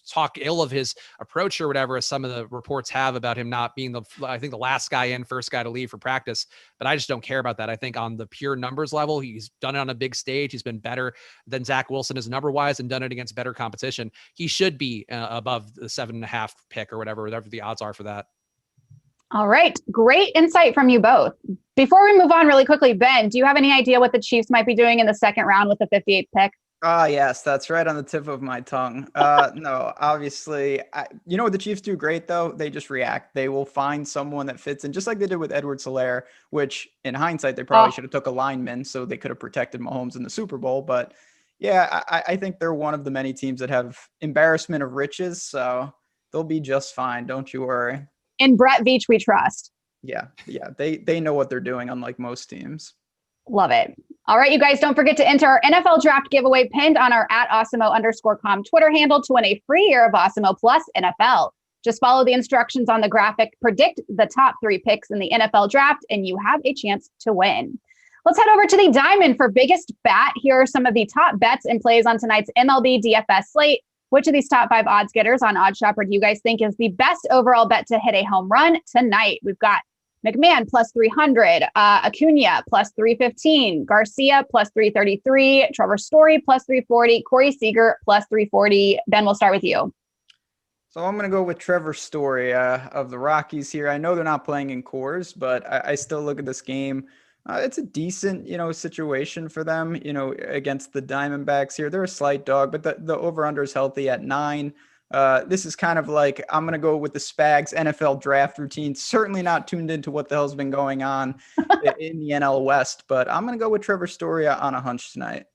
talk ill of his approach or whatever, as some of the reports have about him not being the last guy in, first guy to leave for practice. But I just don't care about that. I think on the pure numbers level, he's done it on a big stage. He's been better than Zach Wilson is number wise and done it against better competition. He should be above the 7.5 pick or whatever the odds are for that.
All right. Great insight from you both. Before we move on really quickly, Ben, do you have any idea what the Chiefs might be doing in the second round with the 58th pick?
Yes, that's right on the tip of my tongue. No, obviously, you know what the Chiefs do great, though? They just react. They will find someone that fits in, just like they did with Edwards-Helaire, which in hindsight, they probably should have took a lineman so they could have protected Mahomes in the Super Bowl. But yeah, I think they're one of the many teams that have embarrassment of riches, so they'll be just fine. Don't you worry.
In Brett Veach, we trust.
Yeah. They know what they're doing, unlike most teams.
Love it. All right, you guys, don't forget to enter our NFL draft giveaway pinned on our @Awesemo_com Twitter handle to win a free year of Awesemo Plus NFL. Just follow the instructions on the graphic, predict the top 3 picks in the NFL draft, and you have a chance to win. Let's head over to the Diamond for biggest bat. Here are some of the top bets and plays on tonight's MLB DFS slate. Which of these top 5 odds getters on OddsShopper do you guys think is the best overall bet to hit a home run tonight? We've got McMahon plus 300, Acuna plus 315, Garcia plus 333, Trevor Story plus 340, Corey Seager plus 340. Ben, we'll start with you.
So I'm going to go with Trevor Story of the Rockies here. I know they're not playing in Coors, but I still look at this game. It's a decent, situation for them, against the Diamondbacks here. They're a slight dog, but the over-under is healthy at 9. This is kind of like, I'm going to go with the Spags NFL draft routine. Certainly not tuned into what the hell's been going on in the NL West, but I'm going to go with Trevor Story on a hunch tonight.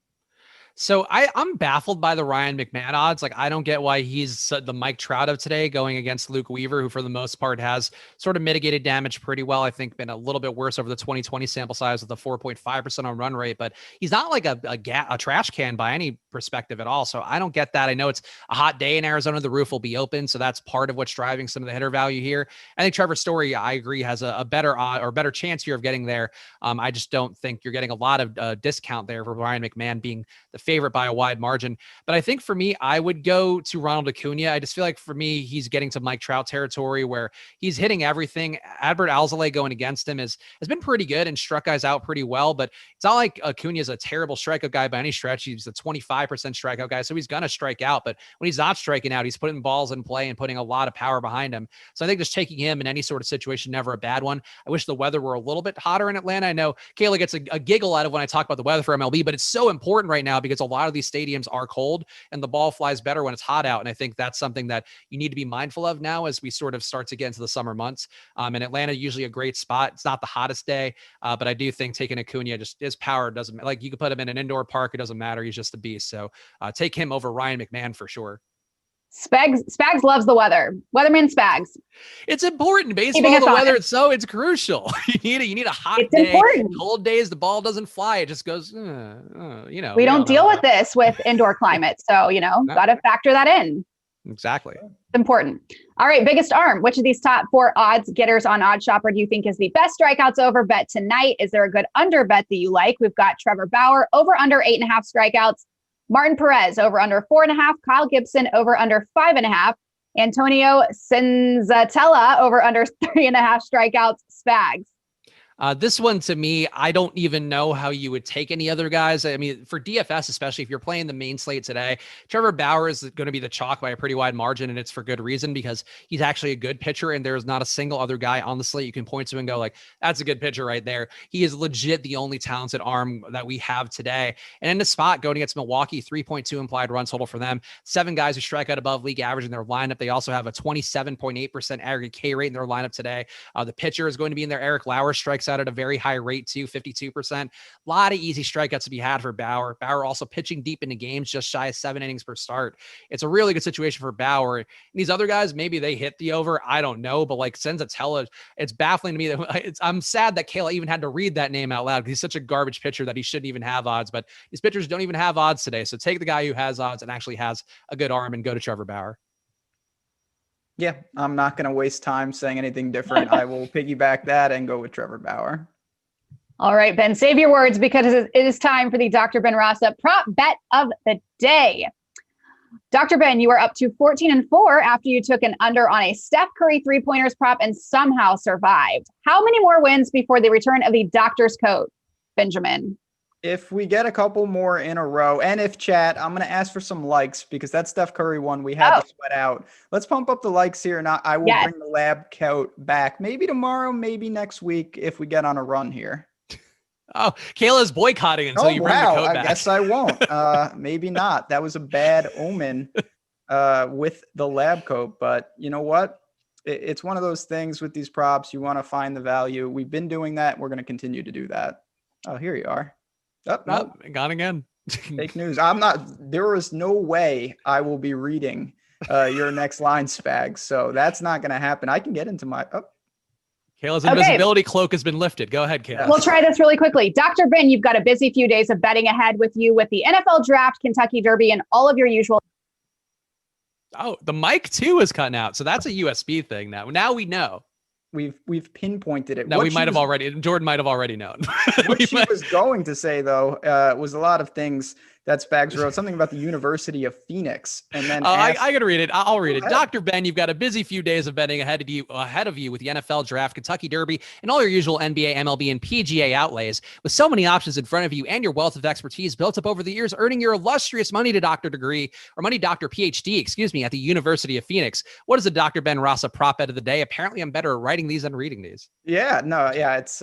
So I'm baffled by the Ryan McMahon odds. Like, I don't get why he's the Mike Trout of today going against Luke Weaver, who for the most part has sort of mitigated damage pretty well. I think been a little bit worse over the 2020 sample size with the 4.5% on run rate, but he's not like a trash can by any perspective at all. So I don't get that. I know it's a hot day in Arizona. The roof will be open. So that's part of what's driving some of the hitter value here. I think Trevor Story, I agree, has a better odd or better chance here of getting there. I just don't think you're getting a lot of discount there for Ryan McMahon being the favorite by a wide margin. But I think for me, I would go to Ronald Acuna. I just feel like for me, he's getting to Mike Trout territory where he's hitting everything. Adbert Alzolay going against him has been pretty good and struck guys out pretty well, but it's not like Acuna is a terrible strikeout guy by any stretch. He's a 25% strikeout guy, so he's going to strike out. But when he's not striking out, he's putting balls in play and putting a lot of power behind him. So I think just taking him in any sort of situation, never a bad one. I wish the weather were a little bit hotter in Atlanta. I know Kayla gets a giggle out of when I talk about the weather for MLB, but it's so important right now because a lot of these stadiums are cold and the ball flies better when it's hot out. And I think that's something that you need to be mindful of now as we sort of start to get into the summer months. And Atlanta, usually a great spot. It's not the hottest day, but I do think taking Acuna, just his power doesn't, like, you could put him in an indoor park. It doesn't matter. He's just a beast. So take him over Ryan McMahon for sure.
Spags loves the weather. Weatherman Spags.
It's important. Baseball, the weather, it's crucial. You need a hot day. Important. Cold days, the ball doesn't fly. It just goes,
We don't deal with this with indoor climate. So, got to factor that in.
Exactly.
It's important. All right, biggest arm. Which of these top 4 odds getters on OddsShopper do you think is the best strikeouts over bet tonight? Is there a good under bet that you like? We've got Trevor Bauer over under 8.5 strikeouts. Martin Perez over under 4.5, Kyle Gibson over under 5.5, Antonio Senzatella over under 3.5 strikeouts. Spags.
This one, to me, I don't even know how you would take any other guys. I mean, for DFS, especially if you're playing the main slate today, Trevor Bauer is going to be the chalk by a pretty wide margin, and it's for good reason because he's actually a good pitcher, and there's not a single other guy on the slate you can point to and go like, that's a good pitcher right there. He is legit the only talented arm that we have today. And in the spot going against Milwaukee, 3.2 implied run total for them. 7 guys who strike out above league average in their lineup. They also have a 27.8% aggregate K rate in their lineup today. The pitcher is going to be in there. Eric Lauer strikes out at a very high rate too, 52%. A lot of easy strikeouts to be had for Bauer. Bauer also pitching deep into games, just shy of 7 innings per start. It's a really good situation for Bauer. And these other guys, maybe they hit the over. I don't know, but like Senzatella, it's baffling to me that I'm sad that Kayla even had to read that name out loud because he's such a garbage pitcher that he shouldn't even have odds, but these pitchers don't even have odds today. So take the guy who has odds and actually has a good arm and go to Trevor Bauer.
Yeah, I'm not going to waste time saying anything different. I will piggyback that and go with Trevor Bauer.
All right, Ben, save your words because it is time for the Dr. Ben Rasa prop bet of the day. Dr. Ben, you are up to 14-4 after you took an under on a Steph Curry 3-pointers prop and somehow survived. How many more wins before the return of the doctor's coat, Benjamin?
If we get a couple more in a row, and if chat, I'm going to ask for some likes because that Steph Curry one we had to sweat out. Let's pump up the likes here, and I will bring the lab coat back. Maybe tomorrow, maybe next week if we get on a run here.
Oh, Kayla's boycotting until you bring the coat back.
I guess I won't. Maybe not. That was a bad omen with the lab coat. But you know what? It's one of those things with these props. You want to find the value. We've been doing that. We're going to continue to do that. Oh, here you are. Oh, no.
Gone again.
Fake news. There is no way I will be reading your next line, Spags. So that's not going to happen. I can get into my.
Kayla's invisibility cloak has been lifted. Go ahead, Kayla.
We'll try this really quickly. Dr. Ben, you've got a busy few days of betting ahead with you with the NFL Draft, Kentucky Derby, and all of your usual.
Oh, the mic too is cutting out. So that's a USB thing now. Now we know.
We've pinpointed it.
No, we might have already. Jordan might have already known.
What she was going to say, though, was a lot of things that Spags wrote. Something about the University of Phoenix, and then
I got to read it. I'll read it.
Ahead.
Dr. Ben, you've got a busy few days of betting ahead of you with the NFL Draft, Kentucky Derby, and all your usual NBA, MLB, and PGA outlays. With so many options in front of you and your wealth of expertise built up over the years, earning your illustrious money doctor PhD, at the University of Phoenix. What is the Dr. Ben Rasa prop bet of the day? Apparently, I'm better at writing these than reading these.
It's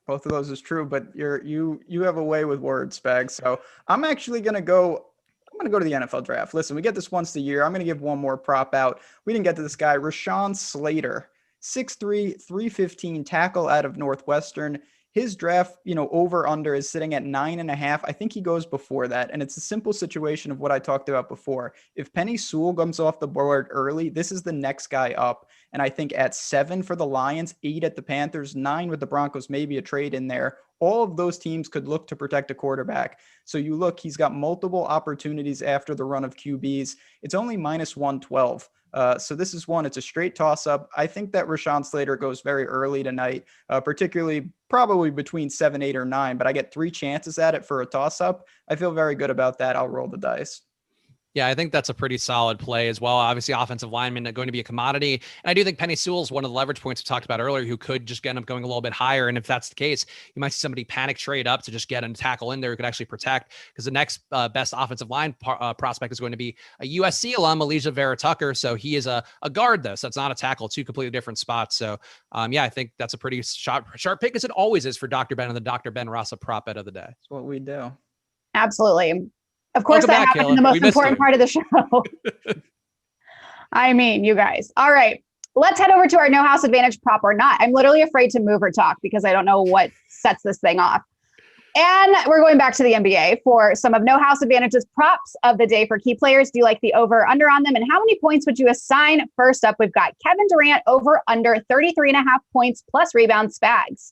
both of those is true, but you have a way with words, Spags. So I'm actually going to go to the NFL Draft. Listen, we get this once a year. I'm going to give one more prop out. We didn't get to this guy, Rashawn Slater, 6'3", 315 tackle out of Northwestern. His draft, over under is sitting at 9.5. I think he goes before that. And it's a simple situation of what I talked about before. If Penny Sewell comes off the board early, this is the next guy up. And I think at 7 for the Lions, 8 at the Panthers, 9 with the Broncos, maybe a trade in there. All of those teams could look to protect a quarterback. So you look, he's got multiple opportunities after the run of QBs. It's only minus 112. So this is one, it's a straight toss up. I think that Rashawn Slater goes very early tonight, particularly probably between 7, 8, or 9, but I get 3 chances at it for a toss up. I feel very good about that. I'll roll the dice.
Yeah, I think that's a pretty solid play as well. Obviously, offensive linemen are going to be a commodity. And I do think Penny Sewell is one of the leverage points we talked about earlier who could just end up going a little bit higher. And if that's the case, you might see somebody panic trade up to just get a tackle in there who could actually protect, because the next best offensive line prospect is going to be a USC alum, Elijah Vera Tucker. So he is a guard, though. So it's not a tackle, 2 completely different spots. So, I think that's a pretty sharp pick, as it always is for Dr. Ben and the Dr. Ben Rasa prop bet of the day.
That's what we do.
Absolutely. Of course,
Welcome
that
back,
happened
Kayla.
in the most important part of the show. I mean, you guys. All right. Let's head over to our no house advantage prop or not. I'm literally afraid to move or talk because I don't know what sets this thing off. And we're going back to the NBA for some of no house advantages props of the day for key players. Do you like the over or under on them? And how many points would you assign? First up, we've got Kevin Durant over under 33.5 points plus rebounds. Spags.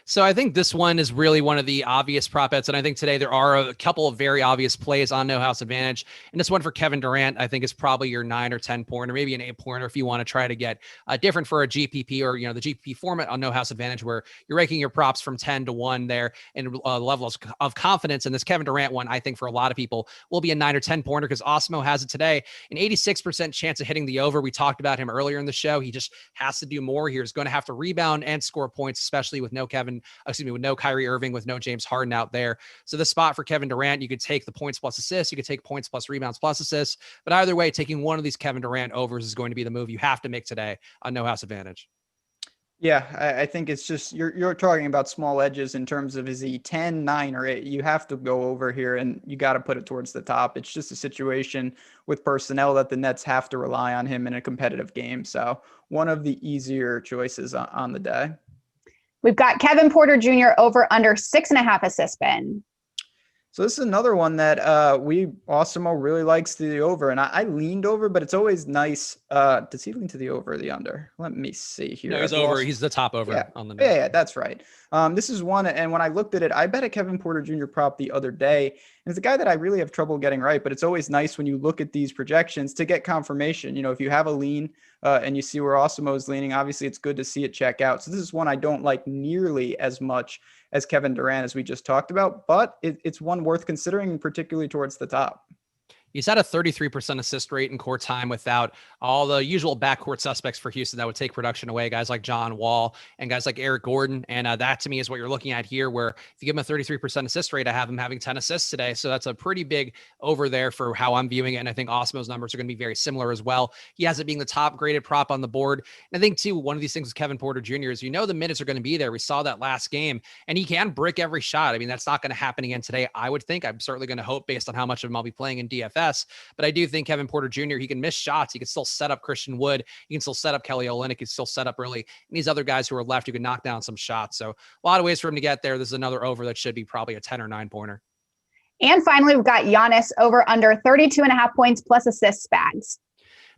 So I think this one is really one of the obvious prop bets. And I think today there are a couple of very obvious plays on no house advantage. And this one for Kevin Durant, I think is probably your 9 or 10 pointer, maybe an 8 pointer if you want to try to get different for a GPP or, the GPP format on no house advantage, where you're ranking your props from 10 to 1 there and levels of confidence. And this Kevin Durant one, I think for a lot of people will be a 9 or 10 pointer because Osmo has it today. An 86% chance of hitting the over. We talked about him earlier in the show. He just has to do more here. He's going to have to rebound and score points, especially with no Kyrie Irving, with no James Harden out there. So the spot for Kevin Durant, you could take the points plus assists, you could take points plus rebounds plus assists, but either way, taking one of these Kevin Durant overs is going to be the move you have to make today on no house advantage.
Yeah, I think it's just, you're talking about small edges in terms of, is he 10, 9, or 8? You have to go over here and you got to put it towards the top. It's just a situation with personnel that the Nets have to rely on him in a competitive game. So one of the easier choices on the day.
We've got Kevin Porter Jr. over under 6.5 assists, Ben.
So this is another one that Awesemo really likes the over, and I leaned over, but it's always nice. Does he lean to the over or the under? Let me see here.
No, he's over. He's the top over on the
night. Yeah, that's right. This is one, and when I looked at it, I bet a Kevin Porter Jr. prop the other day, and it's a guy that I really have trouble getting right, but it's always nice when you look at these projections to get confirmation. If you have a lean and you see where Awesemo is leaning, obviously it's good to see it check out. So this is one I don't like nearly as much as Kevin Durant, as we just talked about, but it's one worth considering, particularly towards the top.
He's had a 33% assist rate in court time without all the usual backcourt suspects for Houston that would take production away, guys like John Wall and guys like Eric Gordon. And that to me is what you're looking at here, where if you give him a 33% assist rate, I have him having 10 assists today. So that's a pretty big over there for how I'm viewing it. And I think Osmo's numbers are going to be very similar as well. He has it being the top graded prop on the board. And I think too, one of these things with Kevin Porter Jr. is, the minutes are going to be there. We saw that last game and he can brick every shot. I mean, that's not going to happen again today, I would think. I'm certainly going to hope, based on how much of him I'll be playing in DFS. But I do think Kevin Porter Jr., he can miss shots. He can still set up Christian Wood. He can still set up Kelly Olynyk. He can still set up really these other guys who are left who can knock down some shots. So a lot of ways for him to get there. This is another over that should be probably a 10 or 9 pointer.
And finally, we've got Giannis over under 32.5 points plus assists. Spags.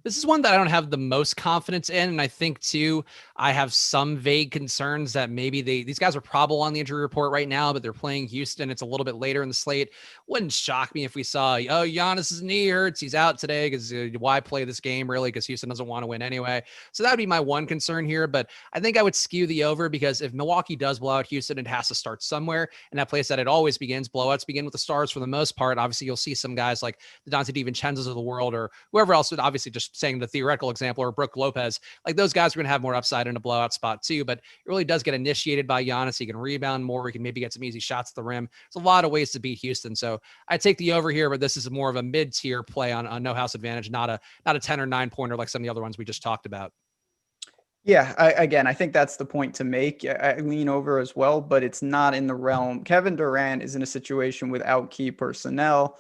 This is one that I don't have the most confidence in. And I think too, I have some vague concerns that maybe these guys are probable on the injury report right now, but they're playing Houston. It's a little bit later in the slate. Wouldn't shock me if we saw, oh, Giannis's knee hurts. He's out today because why play this game really? Because Houston doesn't want to win anyway. So that would be my one concern here. But I think I would skew the over because if Milwaukee does blow out Houston, it has to start somewhere. And that place that it always begins, blowouts begin with the stars for the most part. Obviously, you'll see some guys like the Dante DiVincenzo's of the world or whoever else would obviously just saying the theoretical example or Brooke Lopez. Like those guys are going to have more upside in a blowout spot too, but it really does get initiated by Giannis. He can rebound more. He can maybe get some easy shots at the rim. There's a lot of ways to beat Houston. So I take the over here, but this is more of a mid-tier play on no house advantage, not a 10 or 9 pointer like some of the other ones we just talked about.
Yeah, I think that's the point to make. I lean over as well, but it's not in the realm. Kevin Durant is in a situation without key personnel.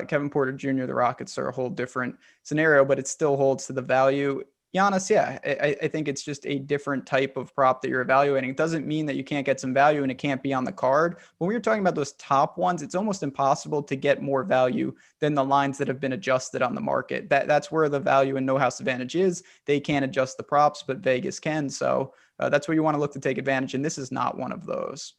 Kevin Porter Jr., the Rockets are a whole different scenario, but it still holds to the value. Giannis, yeah, I think it's just a different type of prop that you're evaluating. It doesn't mean that you can't get some value and it can't be on the card. When we're talking about those top ones, it's almost impossible to get more value than the lines that have been adjusted on the market. That's where the value and no house advantage is. They can't adjust the props, but Vegas can. So that's where you want to look to take advantage. And this is not one of those.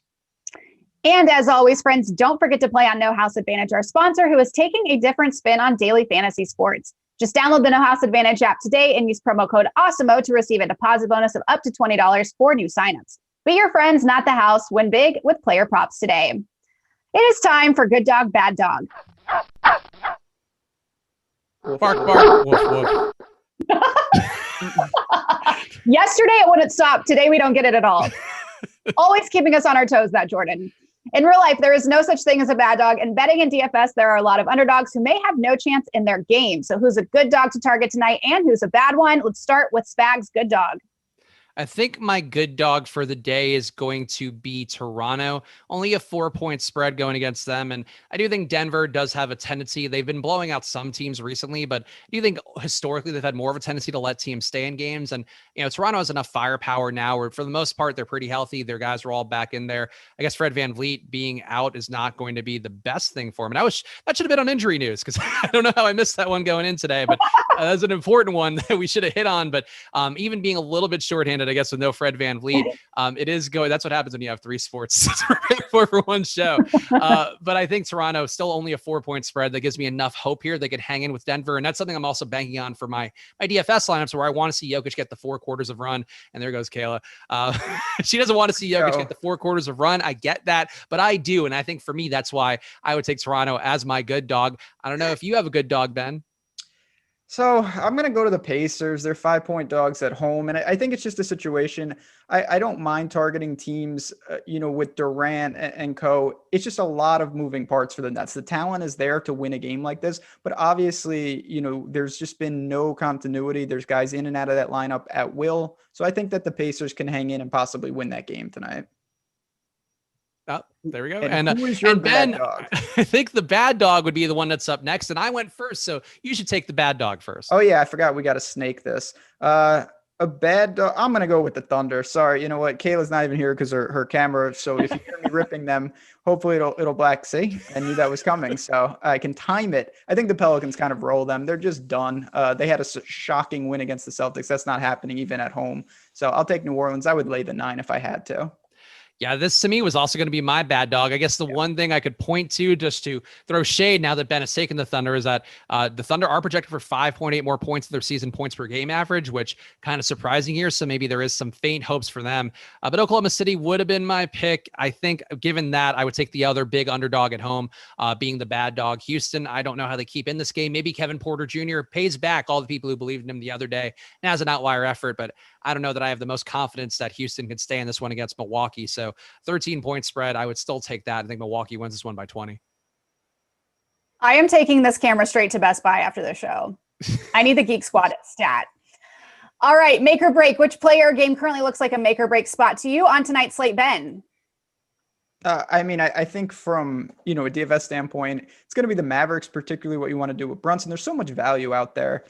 And as always, friends, don't forget to play on No House Advantage, our sponsor, who is taking a different spin on daily fantasy sports. Just download the No House Advantage app today and use promo code Awesemo to receive a deposit bonus of up to $20 for new signups. Be your friends, not the house. Win big with player props today. It is time for Good Dog, Bad Dog.
Bark, bark, woof, woof.
Yesterday it wouldn't stop. Today we don't get it at all. Always keeping us on our toes, that Jordan. In real life, there is no such thing as a bad dog. And betting in DFS, there are a lot of underdogs who may have no chance in their game. So who's a good dog to target tonight and who's a bad one? Let's start with Spags' good dog.
I think my good dog for the day is going to be Toronto. Only a 4-point spread going against them. And I do think Denver does have a tendency. They've been blowing out some teams recently, but I do think historically they've had more of a tendency to let teams stay in games. And, Toronto has enough firepower now where for the most part, they're pretty healthy. Their guys are all back in there. I guess Fred VanVleet being out is not going to be the best thing for him. And that should have been on injury news because I don't know how I missed that one going in today, but that's an important one that we should have hit on. But even being a little bit shorthanded, I guess, with no Fred VanVleet, it is going. That's what happens when you have 3 sports for one show. But I think Toronto still only a 4-point spread. That gives me enough hope here. They could hang in with Denver. And that's something I'm also banking on for my DFS lineups where I want to see Jokic get the 4 quarters of run. And there goes Kayla. She doesn't want to see Jokic get the 4 quarters of run. I get that, but I do. And I think for me, that's why I would take Toronto as my good dog. I don't know if you have a good dog, Ben.
So I'm going to go to the Pacers. They're 5-point dogs at home. And I think it's just a situation. I don't mind targeting teams, with Durant and co. It's just a lot of moving parts for the Nets. The talent is there to win a game like this. But obviously, there's just been no continuity. There's guys in and out of that lineup at will. So I think that the Pacers can hang in and possibly win that game tonight.
Oh, there we go.
And who is your
Ben,
bad dog?
I think the bad dog would be the one that's up next. And I went first, so you should take the bad dog first.
Oh, yeah. I forgot we got to snake this. A bad dog. I'm going to go with the Thunder. Sorry. You know what? Kayla's not even here because her camera. So if you hear me ripping them, hopefully it'll black. See, I knew that was coming. So I can time it. I think the Pelicans kind of roll them. They're just done. They had a shocking win against the Celtics. That's not happening even at home. So I'll take New Orleans. I would lay the 9 if I had to.
Yeah, this to me was also going to be my bad dog. I guess the one thing I could point to just to throw shade now that Ben has taken the Thunder is that the Thunder are projected for 5.8 more points of their season points per game average, which kind of surprising here. So maybe there is some faint hopes for them. But Oklahoma City would have been my pick. I think given that, I would take the other big underdog at home, being the bad dog. Houston, I don't know how they keep in this game. Maybe Kevin Porter Jr. pays back all the people who believed in him the other day and has an outlier effort, but I don't know that I have the most confidence that Houston can stay in this one against Milwaukee. So 13-point spread, I would still take that. I think Milwaukee wins this one by 20.
I am taking this camera straight to Best Buy after the show. I need the Geek Squad stat. All right, make or break. Which player or game currently looks like a make or break spot to you on tonight's slate, Ben?
I think from, a DFS standpoint, it's going to be the Mavericks, particularly what you want to do with Brunson. There's so much value out there.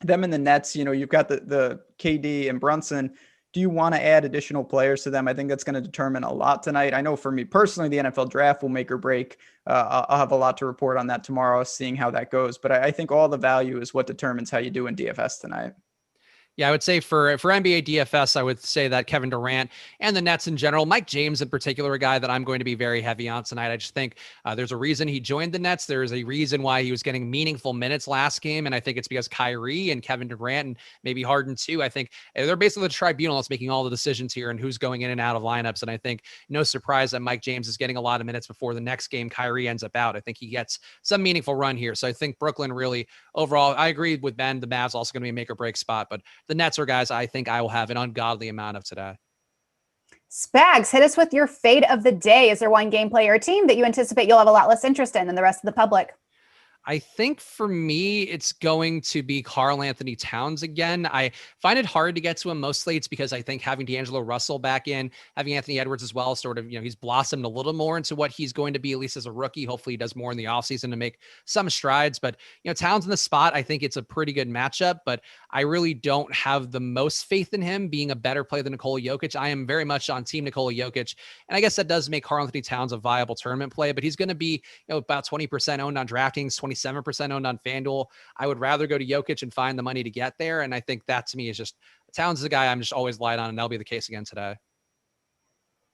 Them and the Nets, you've got the KD and Brunson. Do you want to add additional players to them? I think that's going to determine a lot tonight. I know for me personally, the NFL draft will make or break. I'll have a lot to report on that tomorrow, seeing how that goes. But I think all the value is what determines how you do in DFS tonight.
Yeah, I would say for NBA DFS, I would say that Kevin Durant and the Nets in general, Mike James in particular, a guy that I'm going to be very heavy on tonight. I just think there's a reason he joined the Nets. There's a reason why he was getting meaningful minutes last game, and I think it's because Kyrie and Kevin Durant and maybe Harden too. I think they're basically the tribunal that's making all the decisions here and who's going in and out of lineups. And I think no surprise that Mike James is getting a lot of minutes before the next game Kyrie ends up out. I think he gets some meaningful run here. So I think Brooklyn really overall, I agree with Ben. The Mavs also going to be a make or break spot, but the Nets are guys I think I will have an ungodly amount of today.
Spags, hit us with your fade of the day. Is there one game, player, or team that you anticipate you'll have a lot less interest in than the rest of the public?
I think for me, it's going to be Karl Anthony Towns again. I find it hard to get to him most slates because I think having D'Angelo Russell back in, having Anthony Edwards as well, sort of, he's blossomed a little more into what he's going to be, at least as a rookie. Hopefully he does more in the offseason to make some strides. But, Towns in the spot, I think it's a pretty good matchup, but I really don't have the most faith in him being a better player than Nikola Jokic. I am very much on team Nikola Jokic. And I guess that does make Karl Anthony Towns a viable tournament play, but he's going to be, about 20% owned on DraftKings, 27% owned on Fanduel. I would rather go to Jokic and find the money to get there. And I think that to me is just Towns is a guy I'm just always light on, and that'll be the case again today.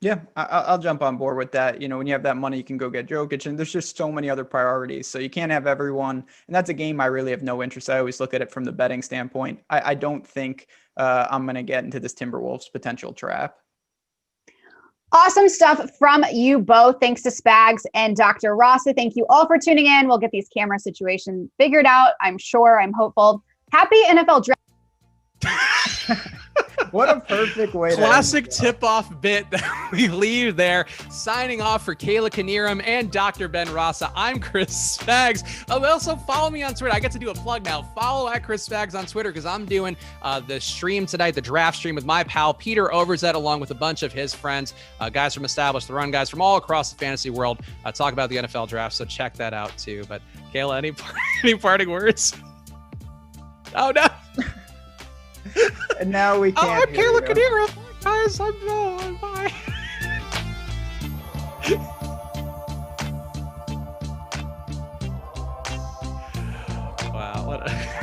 Yeah, I'll jump on board with that. When you have that money, you can go get Jokic, and there's just so many other priorities. So you can't have everyone. And that's a game I really have no interest. I always look at it from the betting standpoint. I don't think I'm going to get into this Timberwolves potential trap.
Awesome stuff from you both. Thanks to Spags and Dr. Rasa. Thank you all for tuning in. We'll get these camera situations figured out. I'm sure. I'm hopeful. Happy NFL draft.
What a perfect way.
Classic tip-off bit that we leave there. Signing off for Kayla Knierim and Dr. Ben Rasa. I'm Chris Spags. Also follow me on Twitter. I get to do a plug now. Follow at Chris Spags on Twitter because I'm doing the stream tonight, the draft stream with my pal Peter Overzet, along with a bunch of his friends, guys from Establish the Run, guys from all across the fantasy world. Talk about the NFL draft, so check that out too. But Kayla, any parting words? Oh no.
And now we can't.
I'm Kayla Knierim. Guys, I'm bye. Wow, what a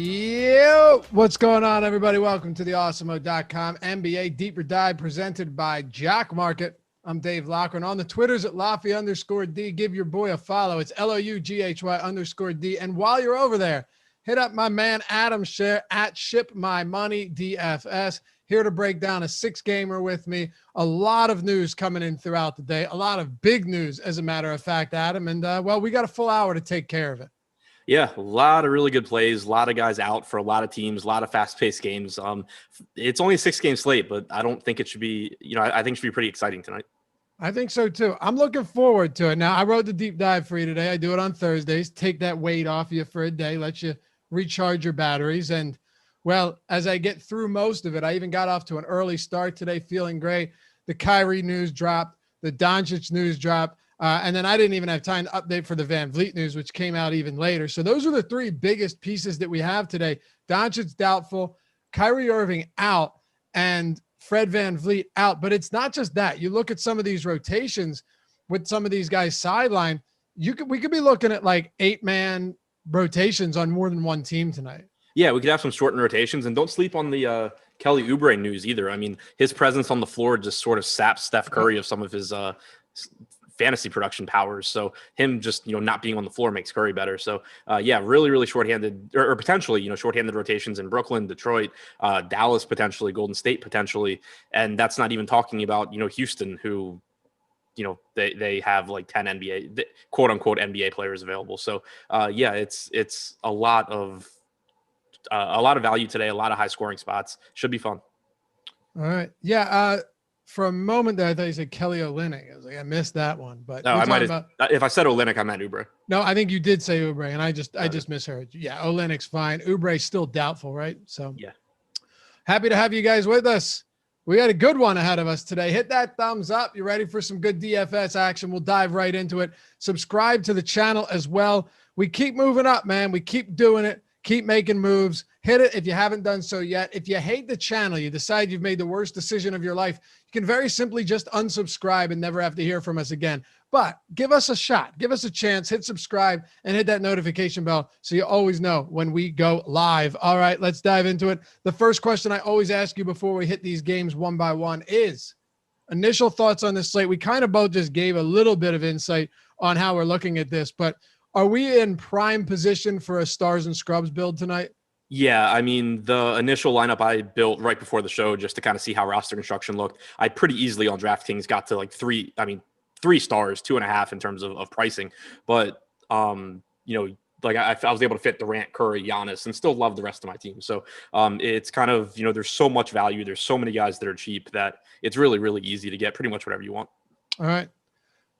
Yo, what's going on, everybody? Welcome to the Awesemo.com NBA Deeper Dive presented by Jock Market. I'm Dave Loughran. On the Twitters at Laffy_D. Give your boy a follow. It's LOUGHY_D. And while you're over there, hit up my man Adam Scherer at ShipMyMoney DFS. Here to break down a 6-gamer with me. A lot of news coming in throughout the day. A lot of big news, as a matter of fact, Adam. And, well, we got a full hour to take care of it.
Yeah, a lot of really good plays, a lot of guys out for a lot of teams, a lot of fast-paced games. It's only a 6-game slate, but I don't think it should be, I think it should be pretty exciting tonight.
I think so too. I'm looking forward to it. Now, I wrote the deep dive for you today. I do it on Thursdays. Take that weight off you for a day, let you recharge your batteries. And, well, as I get through most of it, I even got off to an early start today, feeling great. The Kyrie news dropped. The Doncic news dropped. And then I didn't even have time to update for the Van Vliet news, which came out even later. So those are the 3 biggest pieces that we have today. Doncic doubtful, Kyrie Irving out, and Fred Van Vliet out. But it's not just that. You look at some of these rotations with some of these guys sidelined, we could be looking at like 8-man rotations on more than one team tonight.
Yeah, we could have some shortened rotations, and don't sleep on the Kelly Oubre news either. I mean, his presence on the floor just sort of saps Steph Curry of some of his fantasy production powers. So him just, not being on the floor makes Curry better. So yeah, really, really shorthanded or potentially, shorthanded rotations in Brooklyn, Detroit, Dallas, potentially Golden State, potentially. And that's not even talking about, Houston, who, they have like 10 NBA, quote unquote NBA players available. So yeah, it's a lot of value today, a lot of high scoring spots. Should be fun.
All right. Yeah. For a moment there, I thought you said Kelly Olynyk. I was like, I missed that one. But
no, I might have. If I said Olynyk, I meant Oubre.
No, I think you did say Oubre, and I just misheard. Yeah, Olynyk's fine. Oubre's still doubtful, right? So
yeah,
happy to have you guys with us. We got a good one ahead of us today. Hit that thumbs up. You ready for some good DFS action? We'll dive right into it. Subscribe to the channel as well. We keep moving up, man. We keep doing it. Keep making moves. Hit it if you haven't done so yet. If you hate the channel, you decide you've made the worst decision of your life, you can very simply just unsubscribe and never have to hear from us again. But give us a shot. Give us a chance. Hit subscribe and hit that notification bell so you always know when we go live. All right, let's dive into it. The first question I always ask you before we hit these games one by one is initial thoughts on this slate. We kind of both just gave a little bit of insight on how we're looking at this, but are we in prime position for a stars and scrubs build tonight?
Yeah, I mean, the initial lineup I built right before the show just to kind of see how roster construction looked, I pretty easily on DraftKings got to like 3 stars, 2.5 in terms of pricing. But, like I was able to fit Durant, Curry, Giannis, and still love the rest of my team. So it's kind of, there's so much value. There's so many guys that are cheap that it's really, really easy to get pretty much whatever you want.
All right.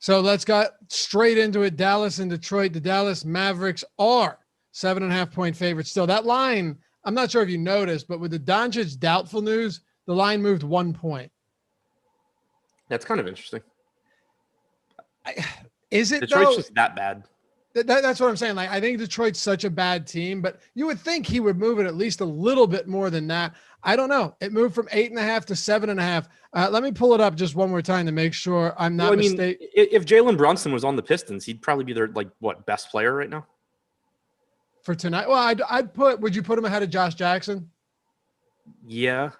So let's get straight into it. Dallas and Detroit. The Dallas Mavericks are 7.5-point favorites. Still, that line, I'm not sure if you noticed, but with the Doncic doubtful news, the line moved 1 point.
That's kind of interesting.
Is it
Detroit's
though?
just that bad?
That's what I'm saying. Like, I think Detroit's such a bad team, but you would think he would move it at least a little bit more than that. I don't know. It moved from 8.5 to 7.5. Let me pull it up just one more time to make sure I'm not mistaken.
If Jalen Brunson was on the Pistons, he'd probably be their best player right now
for tonight. Well, would you put him ahead of Josh Jackson?
Yeah.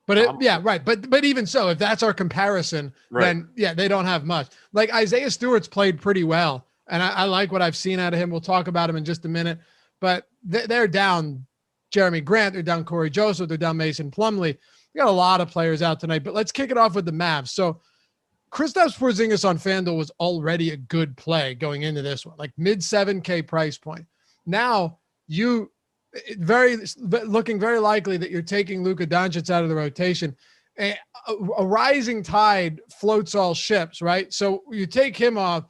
But yeah, right. But even so, if that's our comparison, then yeah, they don't have much. Like Isaiah Stewart's played pretty well. And I like what I've seen out of him. We'll talk about him in just a minute. But they're down Jeremy Grant. They're down Corey Joseph. They're down Mason Plumlee. We got a lot of players out tonight. But let's kick it off with the Mavs. So Kristaps Porzingis on Fanduel was already a good play going into this one, like mid 7K price point. Now looking very likely that you're taking Luka Doncic out of the rotation. A rising tide floats all ships, right? So you take him off.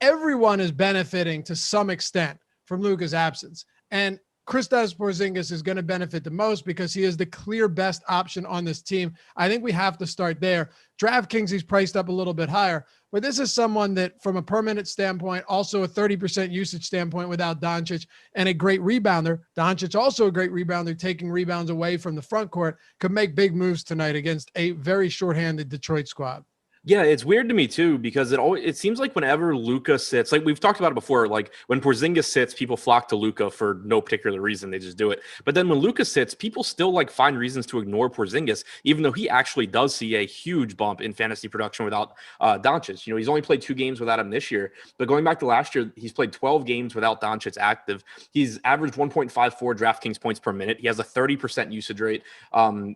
Everyone is benefiting to some extent from Luka's absence. And Kristaps Porzingis is going to benefit the most because he is the clear best option on this team. I think we have to start there. DraftKings, he's priced up a little bit higher, but this is someone that from a per minute standpoint, also a 30% usage standpoint without Doncic, and a great rebounder. Doncic also a great rebounder, taking rebounds away from the front court, could make big moves tonight against a very shorthanded Detroit squad.
Yeah, it's weird to me too, because it seems like whenever Luka sits, like we've talked about it before, like when Porzingis sits, people flock to Luka for no particular reason. They just do it. But then when Luka sits, people still like find reasons to ignore Porzingis, even though he actually does see a huge bump in fantasy production without Doncic. You know, he's only played 2 games without him this year, but going back to last year, he's played 12 games without Doncic active. He's averaged 1.54 DraftKings points per minute. He has a 30% usage rate.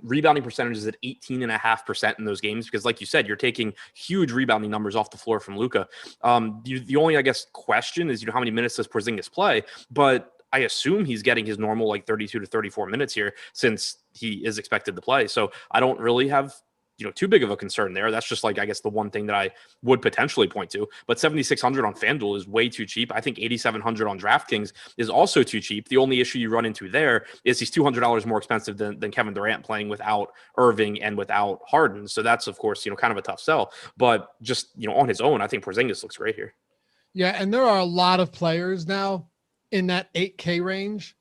Rebounding percentage is at 18.5% in those games, because like you said, you're taking huge rebounding numbers off the floor from Luka. The only, I guess, question is, how many minutes does Porzingis play? But I assume he's getting his normal like 32 to 34 minutes here, since he is expected to play. So I don't really have too big of a concern there. That's just like, I guess, the one thing that I would potentially point to. But 7,600 on Fanduel is way too cheap. I think 8,700 on DraftKings is also too cheap. The only issue you run into there is he's $200 more expensive than Kevin Durant playing without Irving and without Harden. So that's, of course, kind of a tough sell. But just, on his own, I think Porzingis looks great here.
Yeah, and there are a lot of players now in that 8K range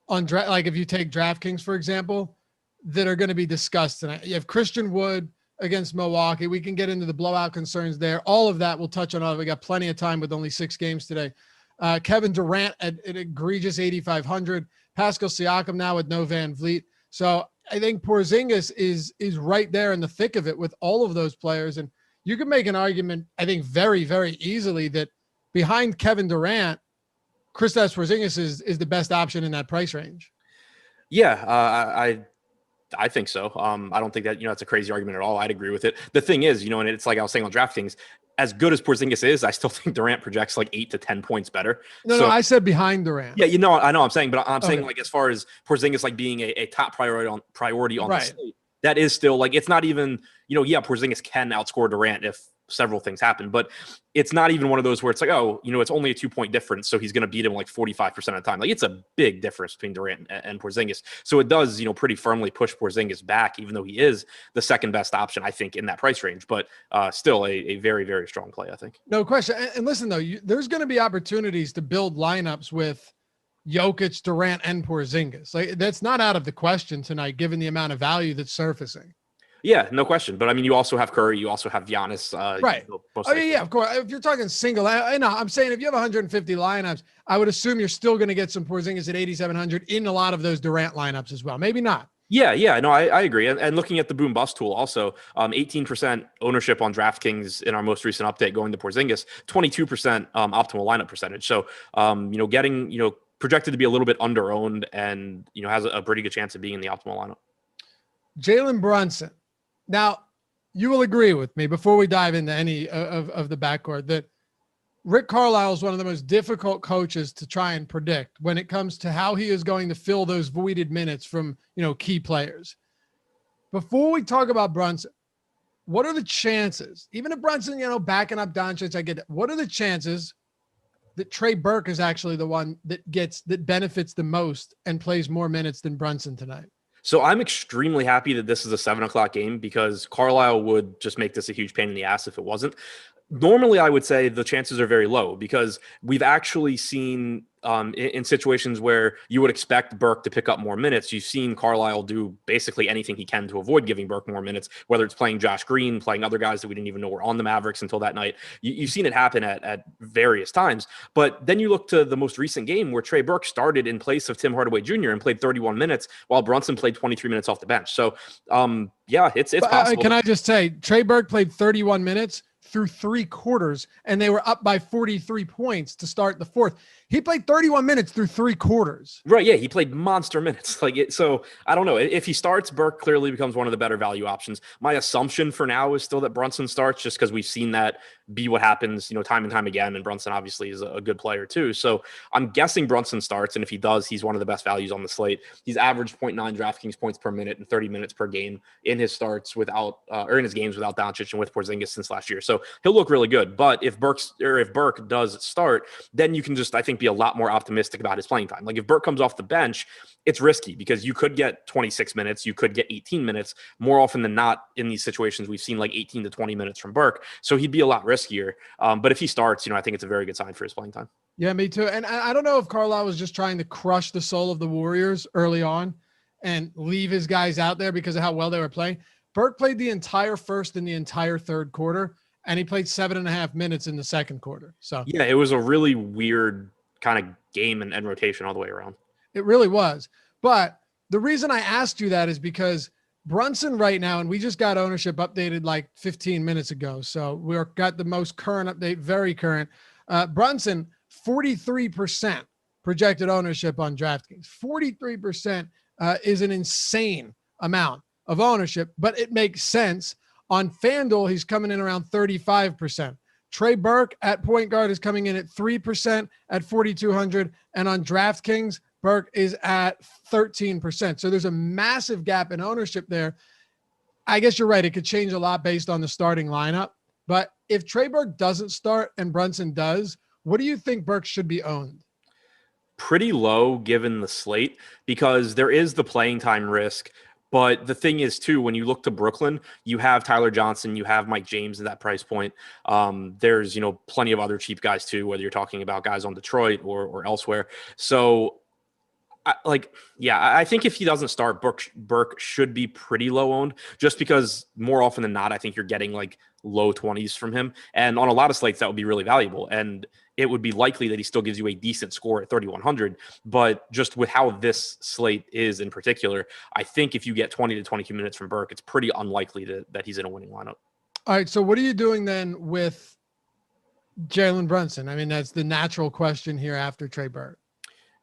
on like if you take DraftKings, for example, that are going to be discussed tonight. You have Christian Wood against Milwaukee. We can get into the blowout concerns there. All of that we'll touch on. We got plenty of time with only 6 games today. Kevin Durant at an egregious 8,500. Pascal Siakam now with no Van Vliet. So I think Porzingis is right there in the thick of it with all of those players. And you can make an argument, I think, very, very easily that behind Kevin Durant, Kristaps Porzingis is the best option in that price range.
Yeah, I think so. I don't think that, that's a crazy argument at all. I'd agree with it. The thing is, and it's like I was saying on DraftKings, as good as Porzingis is, I still think Durant projects like 8 to 10 points better.
No, I said behind Durant.
Yeah, I know I'm saying, but I'm saying like as far as Porzingis like being a top priority on the slate, that is still like, it's not even, Porzingis can outscore Durant if several things happen, but it's not even one of those where it's like, it's only a 2-point difference, so he's going to beat him like 45% of the time. Like, it's a big difference between Durant and Porzingis. So it does, pretty firmly push Porzingis back, even though he is the second best option, I think, in that price range. But still a very, very strong play, I think.
No question. And listen, though, there's going to be opportunities to build lineups with Jokic, Durant, and Porzingis. Like, that's not out of the question tonight, given the amount of value that's surfacing.
Yeah, no question. But I mean, you also have Curry, you also have Giannis.
Right. Yeah, of course. If you're talking single, I'm saying if you have 150 lineups, I would assume you're still going to get some Porzingis at 8,700 in a lot of those Durant lineups as well. Maybe not.
Yeah, no, I agree. And looking at the boom bust tool also, 18% ownership on DraftKings in our most recent update going to Porzingis, 22% optimal lineup percentage. So, getting, projected to be a little bit under owned and, has a pretty good chance of being in the optimal lineup.
Jalen Brunson. Now, you will agree with me before we dive into any of the backcourt that Rick Carlisle is one of the most difficult coaches to try and predict when it comes to how he is going to fill those voided minutes from, key players. Before we talk about Brunson, what are the chances, even if Brunson, backing up Doncic, I get it. What are the chances that Trey Burke is actually the one that benefits the most and plays more minutes than Brunson tonight?
So I'm extremely happy that this is a 7:00 game, because Carlisle would just make this a huge pain in the ass if it wasn't. Normally, I would say the chances are very low, because we've actually seen in situations where you would expect Burke to pick up more minutes, you've seen Carlisle do basically anything he can to avoid giving Burke more minutes, whether it's playing Josh Green, playing other guys that we didn't even know were on the Mavericks until that night. You've seen it happen at various times. But then you look to the most recent game where Trey Burke started in place of Tim Hardaway Jr. and played 31 minutes while Brunson played 23 minutes off the bench. So, it's possible.
Can I just say, Trey Burke played 31 minutes through 3 quarters, and they were up by 43 points to start the fourth. He played 31 minutes through 3 quarters.
Right, yeah, he played monster minutes. So I don't know. If he starts, Burke clearly becomes one of the better value options. My assumption for now is still that Brunson starts, just because we've seen that be what happens, time and time again, and Brunson obviously is a good player too. So I'm guessing Brunson starts, and if he does, he's one of the best values on the slate. He's averaged 0.9 DraftKings points per minute and 30 minutes per game in his starts or in his games without Doncic and with Porzingis since last year. So he'll look really good. But if Burke does start, then you can just, I think, be a lot more optimistic about his playing time. Like, if Burke comes off the bench, it's risky, because you could get 26 minutes, you could get 18 minutes. More often than not, in these situations, we've seen like 18 to 20 minutes from Burke. So he'd be a lot riskier. But if he starts, I think it's a very good sign for his playing time.
Yeah, me too. And I don't know if Carlisle was just trying to crush the soul of the Warriors early on and leave his guys out there because of how well they were playing. Burke played the entire first and the entire third quarter, and he played 7.5 minutes in the second quarter. So
yeah, it was a really weird kind of game and rotation all the way around.
It really was. But the reason I asked you that is because Brunson right now, and we just got ownership updated like 15 minutes ago. So we're got the most current update, very current. Brunson, 43% projected ownership on DraftKings. 43% is an insane amount of ownership, but it makes sense. On FanDuel, he's coming in around 35%. Trey Burke at point guard is coming in at 3% at 4,200. And on DraftKings, Burke is at 13%. So there's a massive gap in ownership there. I guess you're right. It could change a lot based on the starting lineup. But if Trey Burke doesn't start and Brunson does, what do you think Burke should be owned?
Pretty low given the slate, because there is the playing time risk. But the thing is, too, when you look to Brooklyn, you have Tyler Johnson, you have Mike James at that price point. There's, plenty of other cheap guys, too, whether you're talking about guys on Detroit or elsewhere. So, I think if he doesn't start, Burke should be pretty low owned, just because more often than not, I think you're getting like low 20s from him. And on a lot of slates, that would be really valuable. And it would be likely that he still gives you a decent score at 3,100. But just with how this slate is in particular, I think if you get 20 to 22 minutes from Burke, it's pretty unlikely that he's in a winning lineup.
All right. So what are you doing then with Jalen Brunson? I mean, that's the natural question here after Trey Burke.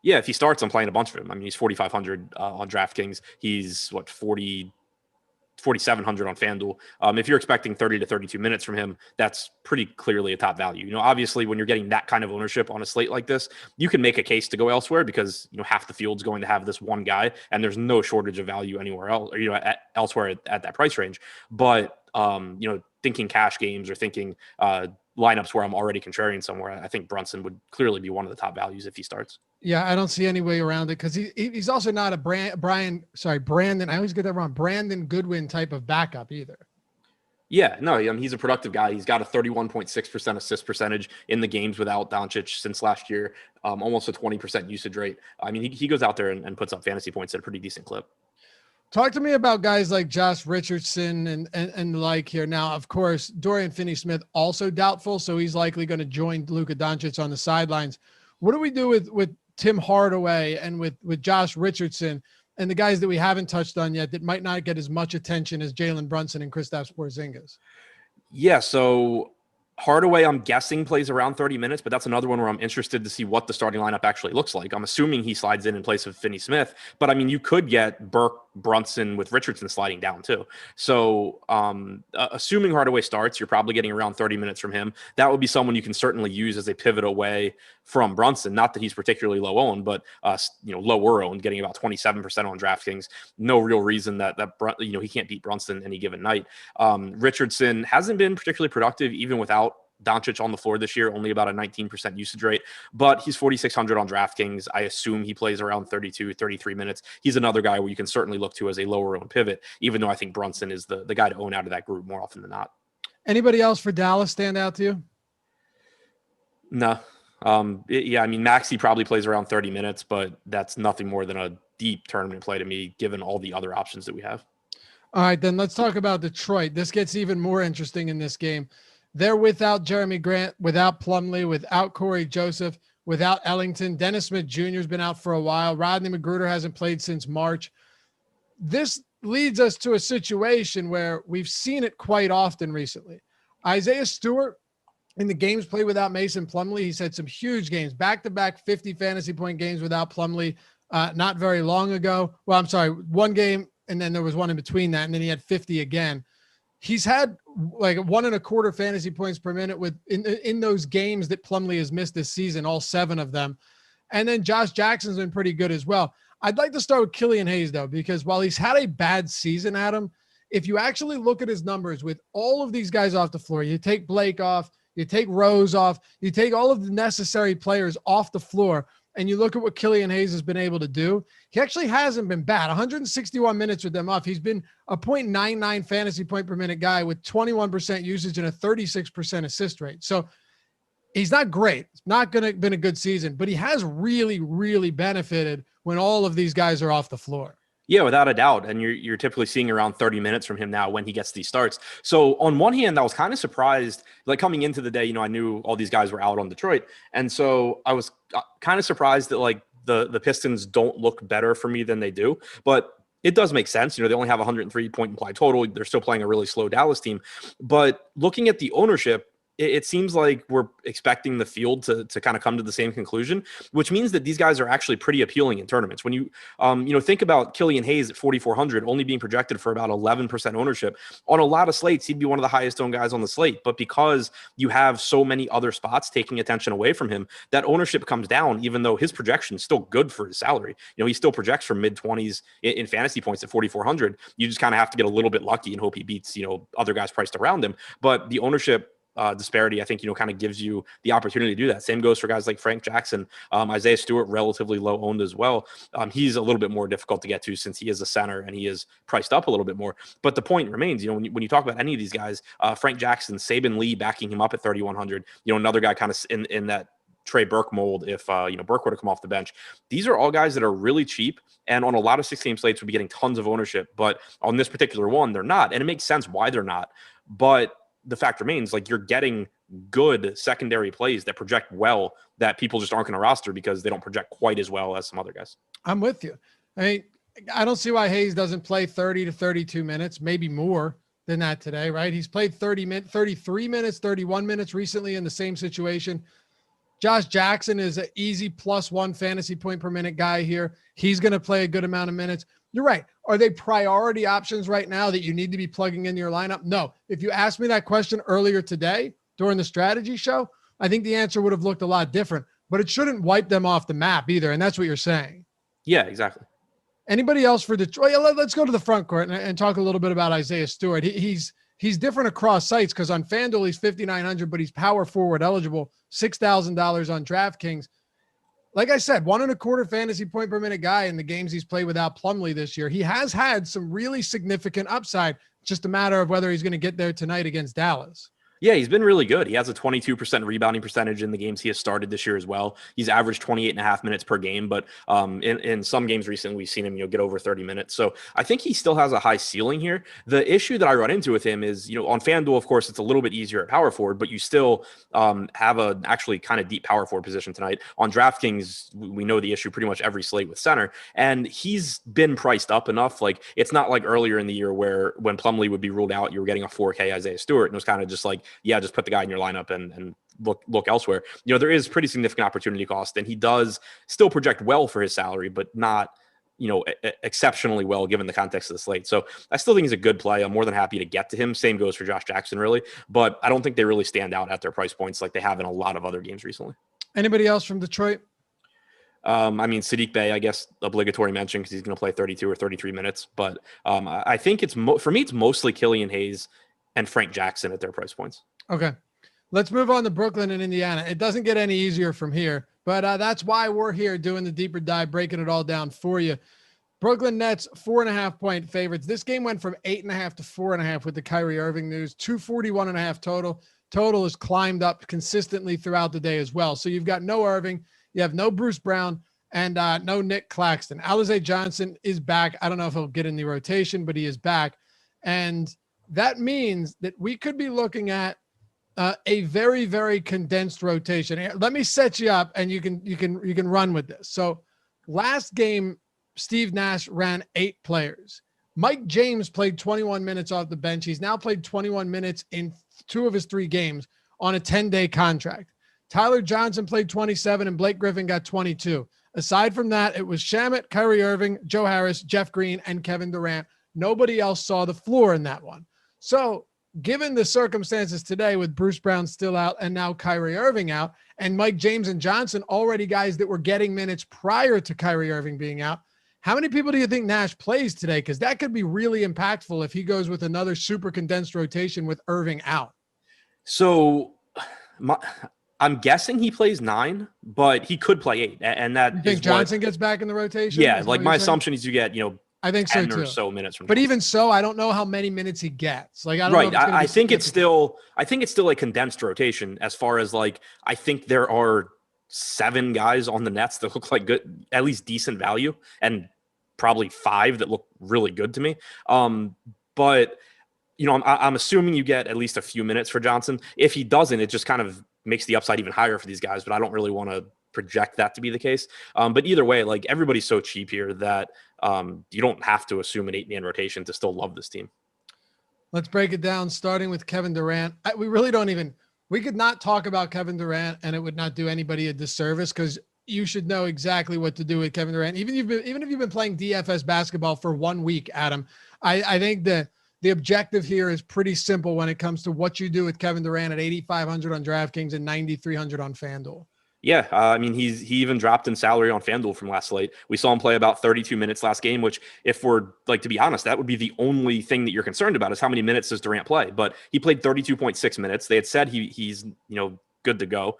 Yeah, if he starts, I'm playing a bunch of him. I mean, he's 4,500 on DraftKings. He's 4,700 on FanDuel. If you're expecting 30 to 32 minutes from him, that's pretty clearly a top value. Obviously, when you're getting that kind of ownership on a slate like this, you can make a case to go elsewhere because half the field's going to have this one guy, and there's no shortage of value anywhere else, or elsewhere at that price range. But thinking cash games or thinking lineups where I'm already contrarian somewhere, I think Brunson would clearly be one of the top values if he starts.
Yeah, I don't see any way around it because he's also not a Brandon. I always get that wrong. Brandon Goodwin type of backup either.
Yeah, no, he's a productive guy. He's got a 31.6% assist percentage in the games without Doncic since last year, almost a 20% usage rate. I mean, he goes out there and puts up fantasy points at a pretty decent clip.
Talk to me about guys like Josh Richardson and like here. Now, of course, Dorian Finney-Smith also doubtful, so he's likely going to join Luka Doncic on the sidelines. What do we do with Tim Hardaway and with Josh Richardson and the guys that we haven't touched on yet that might not get as much attention as Jalen Brunson and Kristaps Porzingis? Yeah,
so Hardaway, I'm guessing, plays around 30 minutes, but that's another one where I'm interested to see what the starting lineup actually looks like. I'm assuming he slides in place of Finney-Smith, but I mean, you could get Burke, Brunson with Richardson sliding down too. So assuming Hardaway starts, you're probably getting around 30 minutes from him. That would be someone you can certainly use as a pivot away from Brunson. Not that he's particularly low owned, but lower owned, getting about 27% on DraftKings. No real reason that he can't beat Brunson any given night. Richardson hasn't been particularly productive even without Doncic on the floor this year, only about a 19% usage rate, but he's 4,600 on DraftKings. I assume he plays around 32, 33 minutes. He's another guy where you can certainly look to as a lower owned pivot, even though I think Brunson is the guy to own out of that group more often than not.
Anybody else for Dallas stand out to you?
No. I mean, Maxey probably plays around 30 minutes, but that's nothing more than a deep tournament play to me, given all the other options that we have.
All right, then let's talk about Detroit. This gets even more interesting in this game. They're without Jeremy Grant, without Plumlee, without Corey Joseph, without Ellington. Dennis Smith Jr. has been out for a while. Rodney McGruder hasn't played since March. This leads us to a situation where we've seen it quite often recently. Isaiah Stewart, in the games played without Mason Plumlee, he's had some huge games, back-to-back 50 fantasy point games without Plumlee not very long ago. Well, I'm sorry, one game, and then there was one in between that, and then he had 50 again. He's had like 1.25 fantasy points per minute in those games that Plumlee has missed this season, all 7 of them. And then Josh Jackson's been pretty good as well. I'd like to start with Killian Hayes, though, because while he's had a bad season, Adam, if you actually look at his numbers with all of these guys off the floor, you take Blake off, you take Rose off, you take all of the necessary players off the floor, and you look at what Killian Hayes has been able to do, he actually hasn't been bad. 161 minutes with them off. He's been a 0.99 fantasy point per minute guy with 21% usage and a 36% assist rate. So he's not great. It's not going to been a good season, but he has really, really benefited when all of these guys are off the floor.
Yeah, without a doubt. And you're typically seeing around 30 minutes from him now when he gets these starts. So on one hand, I was kind of surprised, like coming into the day, I knew all these guys were out on Detroit. And so I was kind of surprised that like the Pistons don't look better for me than they do. But it does make sense. They only have 103 point implied total. They're still playing a really slow Dallas team. But looking at the ownership, it seems like we're expecting the field to kind of come to the same conclusion, which means that these guys are actually pretty appealing in tournaments. When you, think about Killian Hayes at 4,400 only being projected for about 11% ownership on a lot of slates, he'd be one of the highest owned guys on the slate. But because you have so many other spots taking attention away from him, that ownership comes down, even though his projection is still good for his salary. He still projects for mid 20s in fantasy points at 4,400. You just kind of have to get a little bit lucky and hope he beats, other guys priced around him. But the ownership disparity, I think, kind of gives you the opportunity to do that. Same goes for guys like Frank Jackson, Isaiah Stewart, relatively low owned as well. He's a little bit more difficult to get to since he is a center and he is priced up a little bit more. But the point remains, when you talk about any of these guys, Frank Jackson, Saban Lee backing him up at 3,100, another guy kind of in that Trey Burke mold if Burke were to come off the bench. These are all guys that are really cheap and on a lot of 6-game slates would be getting tons of ownership, but on this particular one, they're not. And it makes sense why they're not. But the fact remains, like, you're getting good secondary plays that project well that people just aren't going to roster because they don't project quite as well as some other guys.
I'm with you. I don't see why Hayes doesn't play 30 to 32 minutes, maybe more than that today, right? He's played 33 minutes, 31 minutes recently in the same situation. Josh Jackson is an easy +1 fantasy point per minute guy here. He's going to play a good amount of minutes. You're right. Are they priority options right now that you need to be plugging into your lineup? No. If you asked me that question earlier today during the strategy show, I think the answer would have looked a lot different, but it shouldn't wipe them off the map either. And that's what you're saying.
Yeah, exactly.
Anybody else for Detroit? Let's go to the front court and talk a little bit about Isaiah Stewart. He's different across sites because on FanDuel, he's 5,900, but he's power forward eligible, $6,000 on DraftKings. Like I said, 1.25 fantasy point per minute guy in the games he's played without Plumlee this year. He has had some really significant upside. Just a matter of whether he's going to get there tonight against Dallas.
Yeah, he's been really good. He has a 22% rebounding percentage in the games he has started this year as well. He's averaged 28.5 minutes per game, but in some games recently, we've seen him get over 30 minutes. So I think he still has a high ceiling here. The issue that I run into with him is, on FanDuel, of course, it's a little bit easier at power forward, but you still have a actually kind of deep power forward position tonight. On DraftKings, we know the issue pretty much every slate with center, and he's been priced up enough. Like, it's not like earlier in the year where when Plumlee would be ruled out, you were getting a 4K Isaiah Stewart, and it was kind of just like, yeah, just put the guy in your lineup and look elsewhere. There is pretty significant opportunity cost, and he does still project well for his salary, but not, exceptionally well given the context of the slate. So I still think he's a good play. I'm more than happy to get to him. Same goes for Josh Jackson, really, but I don't think they really stand out at their price points like they have in a lot of other games recently.
Anybody else from Detroit?
Sadiq Bey, I guess, obligatory mention because he's going to play 32 or 33 minutes. But I think for me, it's mostly Killian Hayes and Frank Jackson at their price points.
Okay. Let's move on to Brooklyn and Indiana. It doesn't get any easier from here, but that's why we're here doing the deeper dive, breaking it all down for you. Brooklyn Nets, 4.5 point favorites. This game went from 8.5 to 4.5 with the Kyrie Irving news, 241.5 total. Total has climbed up consistently throughout the day as well. So you've got no Irving, you have no Bruce Brown, and no Nick Claxton. Alize Johnson is back. I don't know if he'll get in the rotation, but he is back. And that means that we could be looking at a very, very condensed rotation. Let me set you up, and you can run with this. So last game, Steve Nash ran 8 players. Mike James played 21 minutes off the bench. He's now played 21 minutes in 2 of his 3 games on a 10-day contract. Tyler Johnson played 27, and Blake Griffin got 22. Aside from that, it was Shamet, Kyrie Irving, Joe Harris, Jeff Green, and Kevin Durant. Nobody else saw the floor in that one. So given the circumstances today with Bruce Brown still out and now Kyrie Irving out and Mike James and Johnson already guys that were getting minutes prior to Kyrie Irving being out, how many people do you think Nash plays today? Because that could be really impactful if he goes with another super condensed rotation with Irving out.
So I'm guessing he plays 9, but he could play 8. And that
you think Johnson gets back in the rotation?
Yeah, like my assumption is you get,
I think so
10
too.
Or so minutes from.
But
Johnson.
Even so, I don't know how many minutes he gets. Like I don't
right.
know.
I think it's still a condensed rotation as far as like I think there are 7 guys on the Nets that look like good, at least decent value, and probably 5 that look really good to me. But I'm assuming you get at least a few minutes for Johnson. If he doesn't, it just kind of makes the upside even higher for these guys, but I don't really want to project that to be the case. But either way, like, everybody's so cheap here that you don't have to assume an 8-man rotation to still love this team.
Let's break it down, starting with Kevin Durant. We could not talk about Kevin Durant and it would not do anybody a disservice, because you should know exactly what to do with Kevin Durant. Even if you've been playing DFS basketball for 1 week, Adam, I think the objective here is pretty simple when it comes to what you do with Kevin Durant at 8,500 on DraftKings and 9,300 on FanDuel.
Yeah, I mean, he even dropped in salary on FanDuel from last slate. We saw him play about 32 minutes last game, which, if we're like, to be honest, that would be the only thing that you're concerned about, is how many minutes does Durant play. But he played 32.6 minutes. They had said he's good to go.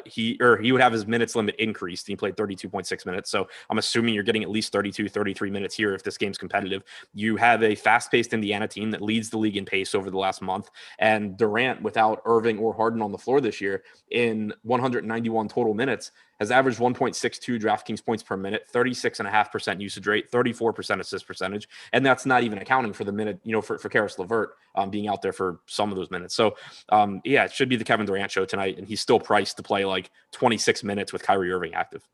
He would have his minutes limit increased. He played 32.6 minutes. So I'm assuming you're getting at least 32, 33 minutes here if this game's competitive. You have a fast-paced Indiana team that leads the league in pace over the last month. And Durant, without Irving or Harden on the floor this year, in 191 total minutes, has averaged 1.62 DraftKings points per minute, 36.5% usage rate, 34% assist percentage. And that's not even accounting for the minute, for Karis LeVert being out there for some of those minutes. So it should be the Kevin Durant show tonight. And he's still priced to play like 26 minutes with Kyrie Irving active.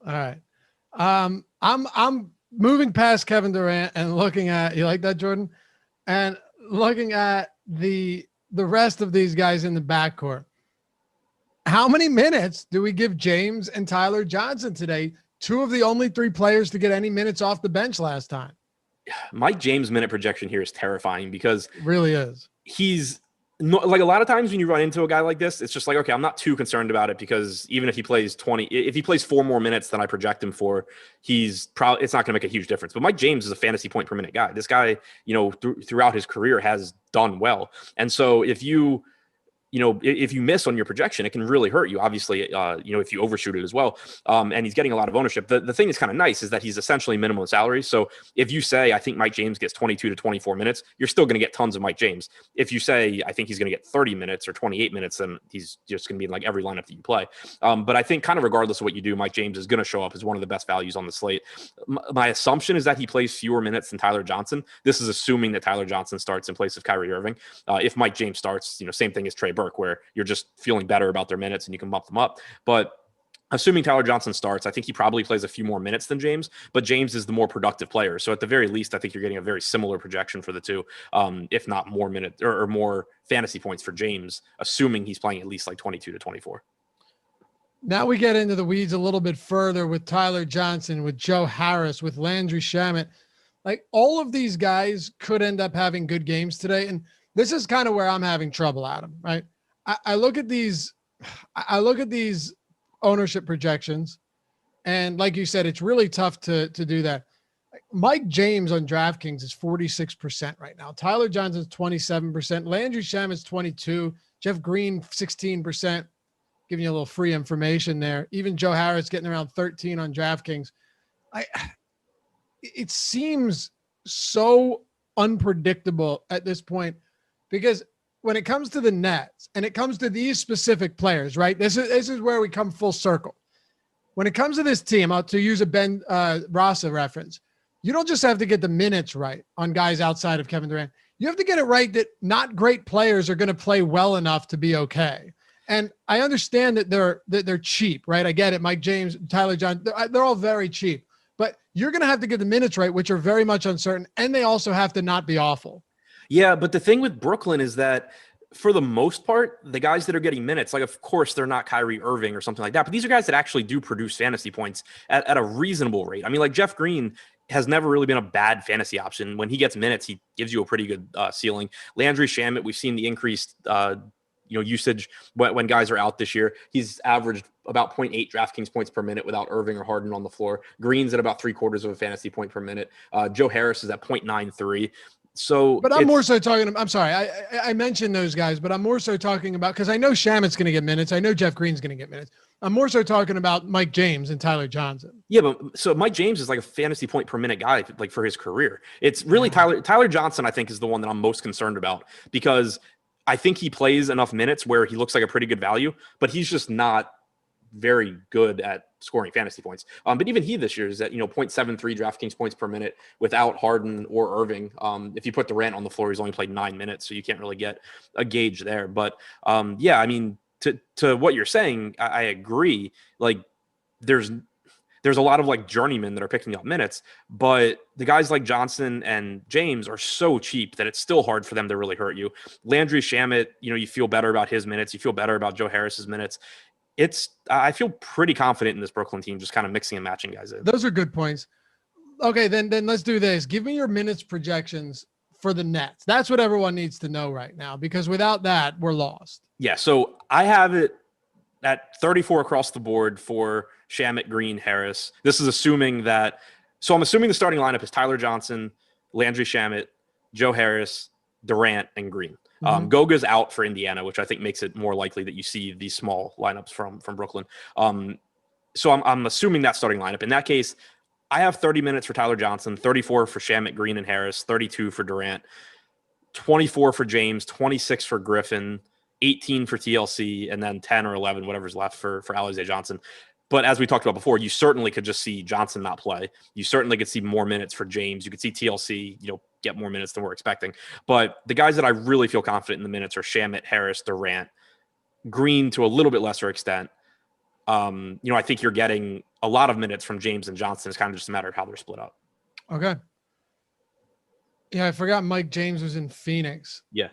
All right. I'm moving past Kevin Durant and looking at, you like that, Jordan? And looking at the rest of these guys in the backcourt. How many minutes do we give James and Tyler Johnson today? 2 of the only 3 players to get any minutes off the bench last time.
Mike James' minute projection here is terrifying, because
it really is.
He's like, a lot of times when you run into a guy like this, it's just like, okay, I'm not too concerned about it, because even if he plays 4 more minutes than I project him for, it's not going to make a huge difference. But Mike James is a fantasy point per minute guy. This guy, throughout his career has done well. And so if you miss on your projection, it can really hurt you. Obviously, if you overshoot it as well. And he's getting a lot of ownership. The thing that's kind of nice is that he's essentially minimum salary. So if you say, I think Mike James gets 22 to 24 minutes, you're still going to get tons of Mike James. If you say, I think he's going to get 30 minutes or 28 minutes, then he's just going to be in like every lineup that you play. But I think, kind of regardless of what you do, Mike James is going to show up as one of the best values on the slate. My assumption is that he plays fewer minutes than Tyler Johnson. This is assuming that Tyler Johnson starts in place of Kyrie Irving. If Mike James starts, same thing as Trey Burke, where you're just feeling better about their minutes and you can bump them up. But assuming Tyler Johnson starts, I think he probably plays a few more minutes than James, but James is the more productive player. So at the very least, I think you're getting a very similar projection for the two, if not more minutes or more fantasy points for James, assuming he's playing at least like 22 to 24.
Now we get into the weeds a little bit further with Tyler Johnson, with Joe Harris, with Landry Shamet. Like, all of these guys could end up having good games today. And this is kind of where I'm having trouble, Adam, right? I look at these ownership projections, and like you said, it's really tough to do that. Mike James on DraftKings is 46% right now. Tyler Johnson's 27%. Landry Shamet's 22%. Jeff Green 16%. Giving you a little free information there. Even Joe Harris getting around 13 on DraftKings. It seems so unpredictable at this point, because when it comes to the Nets and it comes to these specific players, right? This is where we come full circle. When it comes to this team, to use a Ben Rasa reference, you don't just have to get the minutes right on guys outside of Kevin Durant. You have to get it right that not great players are going to play well enough to be okay. And I understand that they're cheap, right? I get it. Mike James, Tyler Johnson, they're all very cheap. But you're going to have to get the minutes right, which are very much uncertain, and they also have to not be awful.
Yeah, but the thing with Brooklyn is that, for the most part, the guys that are getting minutes, like, of course, they're not Kyrie Irving or something like that, but these are guys that actually do produce fantasy points at a reasonable rate. I mean, like, Jeff Green has never really been a bad fantasy option. When he gets minutes, he gives you a pretty good ceiling. Landry Shamet, we've seen the increased usage when guys are out this year. He's averaged about 0.8 DraftKings points per minute without Irving or Harden on the floor. Green's at about 3/4 of a fantasy point per minute. Joe Harris is at 0.93. So,
but I'm more so talking. I'm sorry, I mentioned those guys, but I'm more so talking about, because I know Shamet's going to get minutes. I know Jeff Green's going to get minutes. I'm more so talking about Mike James and Tyler Johnson.
Yeah, but so Mike James is like a fantasy point per minute guy, like, for his career. It's really Tyler Johnson, I think, is the one that I'm most concerned about, because I think he plays enough minutes where he looks like a pretty good value, but he's just not very good at scoring fantasy points. But even he this year is at 0.73 DraftKings points per minute without Harden or Irving. If you put Durant on the floor, he's only played 9 minutes, so you can't really get a gauge there. But yeah, I mean, to what you're saying, I agree. Like there's a lot of like journeymen that are picking up minutes, but the guys like Johnson and James are so cheap that it's still hard for them to really hurt you. Landry Shamet, you feel better about his minutes. You feel better about Joe Harris's minutes. I feel pretty confident in this Brooklyn team, just kind of mixing and matching guys in.
Those are good points. Okay, then let's do this. Give me your minutes projections for the Nets. That's what everyone needs to know right now, because without that, we're lost. Yeah.
So I have it at 34 across the board for Shamet, Green, Harris. This is assuming that. So I'm assuming the starting lineup is Tyler Johnson, Landry Shamet, Joe Harris, Durant, and Green. Goga's out for Indiana, which I think makes it more likely that you see these small lineups from Brooklyn. So I'm assuming that starting lineup. In that case, I have 30 minutes for Tyler Johnson, 34 for Shamet, Green, and Harris, 32 for Durant, 24 for James, 26 for Griffin, 18 for TLC, and then 10 or 11, whatever's left for Alize Johnson. But as we talked about before, you certainly could just see Johnson not play. You certainly could see more minutes for James. You could see TLC, get more minutes than we're expecting. But the guys that I really feel confident in the minutes are Shamet, Harris, Durant, Green to a little bit lesser extent. I think you're getting a lot of minutes from James and Johnson. It's kind of just a matter of how they're split up.
Okay. Yeah, I forgot Mike James was in Phoenix.
Yeah.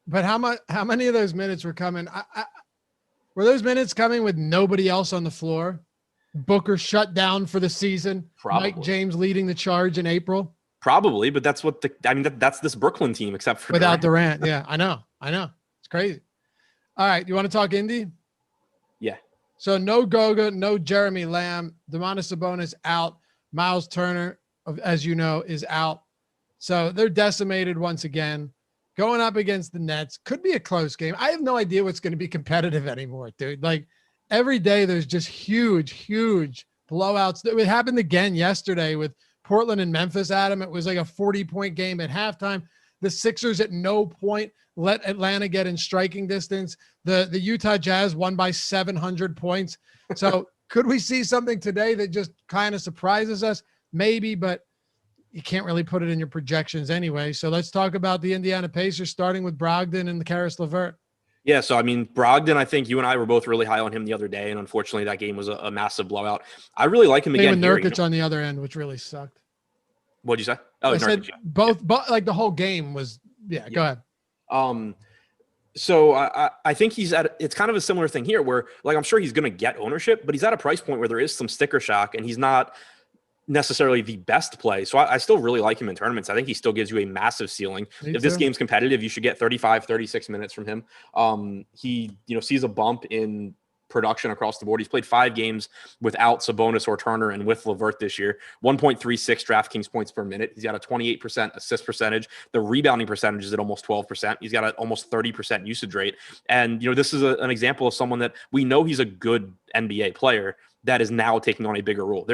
But how many of those minutes were coming? Were those minutes coming with nobody else on the floor? Booker shut down for the season.
Probably.
Mike James leading the charge in April.
Probably, but that's what that's this Brooklyn team, except for
without Durant. Yeah, I know. It's crazy. All right, you want to talk Indy?
Yeah.
So no Goga, no Jeremy Lamb. Domantas Sabonis out. Miles Turner, as you know, is out. So they're decimated once again. Going up against the Nets could be a close game. I have no idea what's going to be competitive anymore, dude. Like every day there's just huge blowouts. It happened again yesterday with Portland and Memphis, Adam. It was like a 40-point game at halftime. The Sixers at no point let Atlanta get in striking distance. The Utah Jazz won by 700 points. So could we see something today that just kind of surprises us? Maybe, but you can't really put it in your projections anyway. So let's talk about the Indiana Pacers, starting with Brogdon and the Karis LeVert.
Yeah, so I mean, Brogdon, I think you and I were both really high on him the other day, and unfortunately that game was a massive blowout. I really like him again.
Nurkic on the other end, which really sucked.
What'd you say? Oh,
I said both, but like the whole game was, yeah, go ahead.
So I think it's kind of a similar thing here where, like, I'm sure he's going to get ownership, but he's at a price point where there is some sticker shock, and he's not necessarily the best play. So I still really like him in tournaments. I think he still gives you a massive ceiling. If this game's competitive, you should get 35, 36 minutes from him. He, sees a bump in production across the board. He's played 5 games without Sabonis or Turner and with LeVert this year. 1.36 DraftKings points per minute. He's got a 28% assist percentage. The rebounding percentage is at almost 12%. He's got an almost 30% usage rate. And, this is an example of someone that we know he's a good NBA player that is now taking on a bigger role.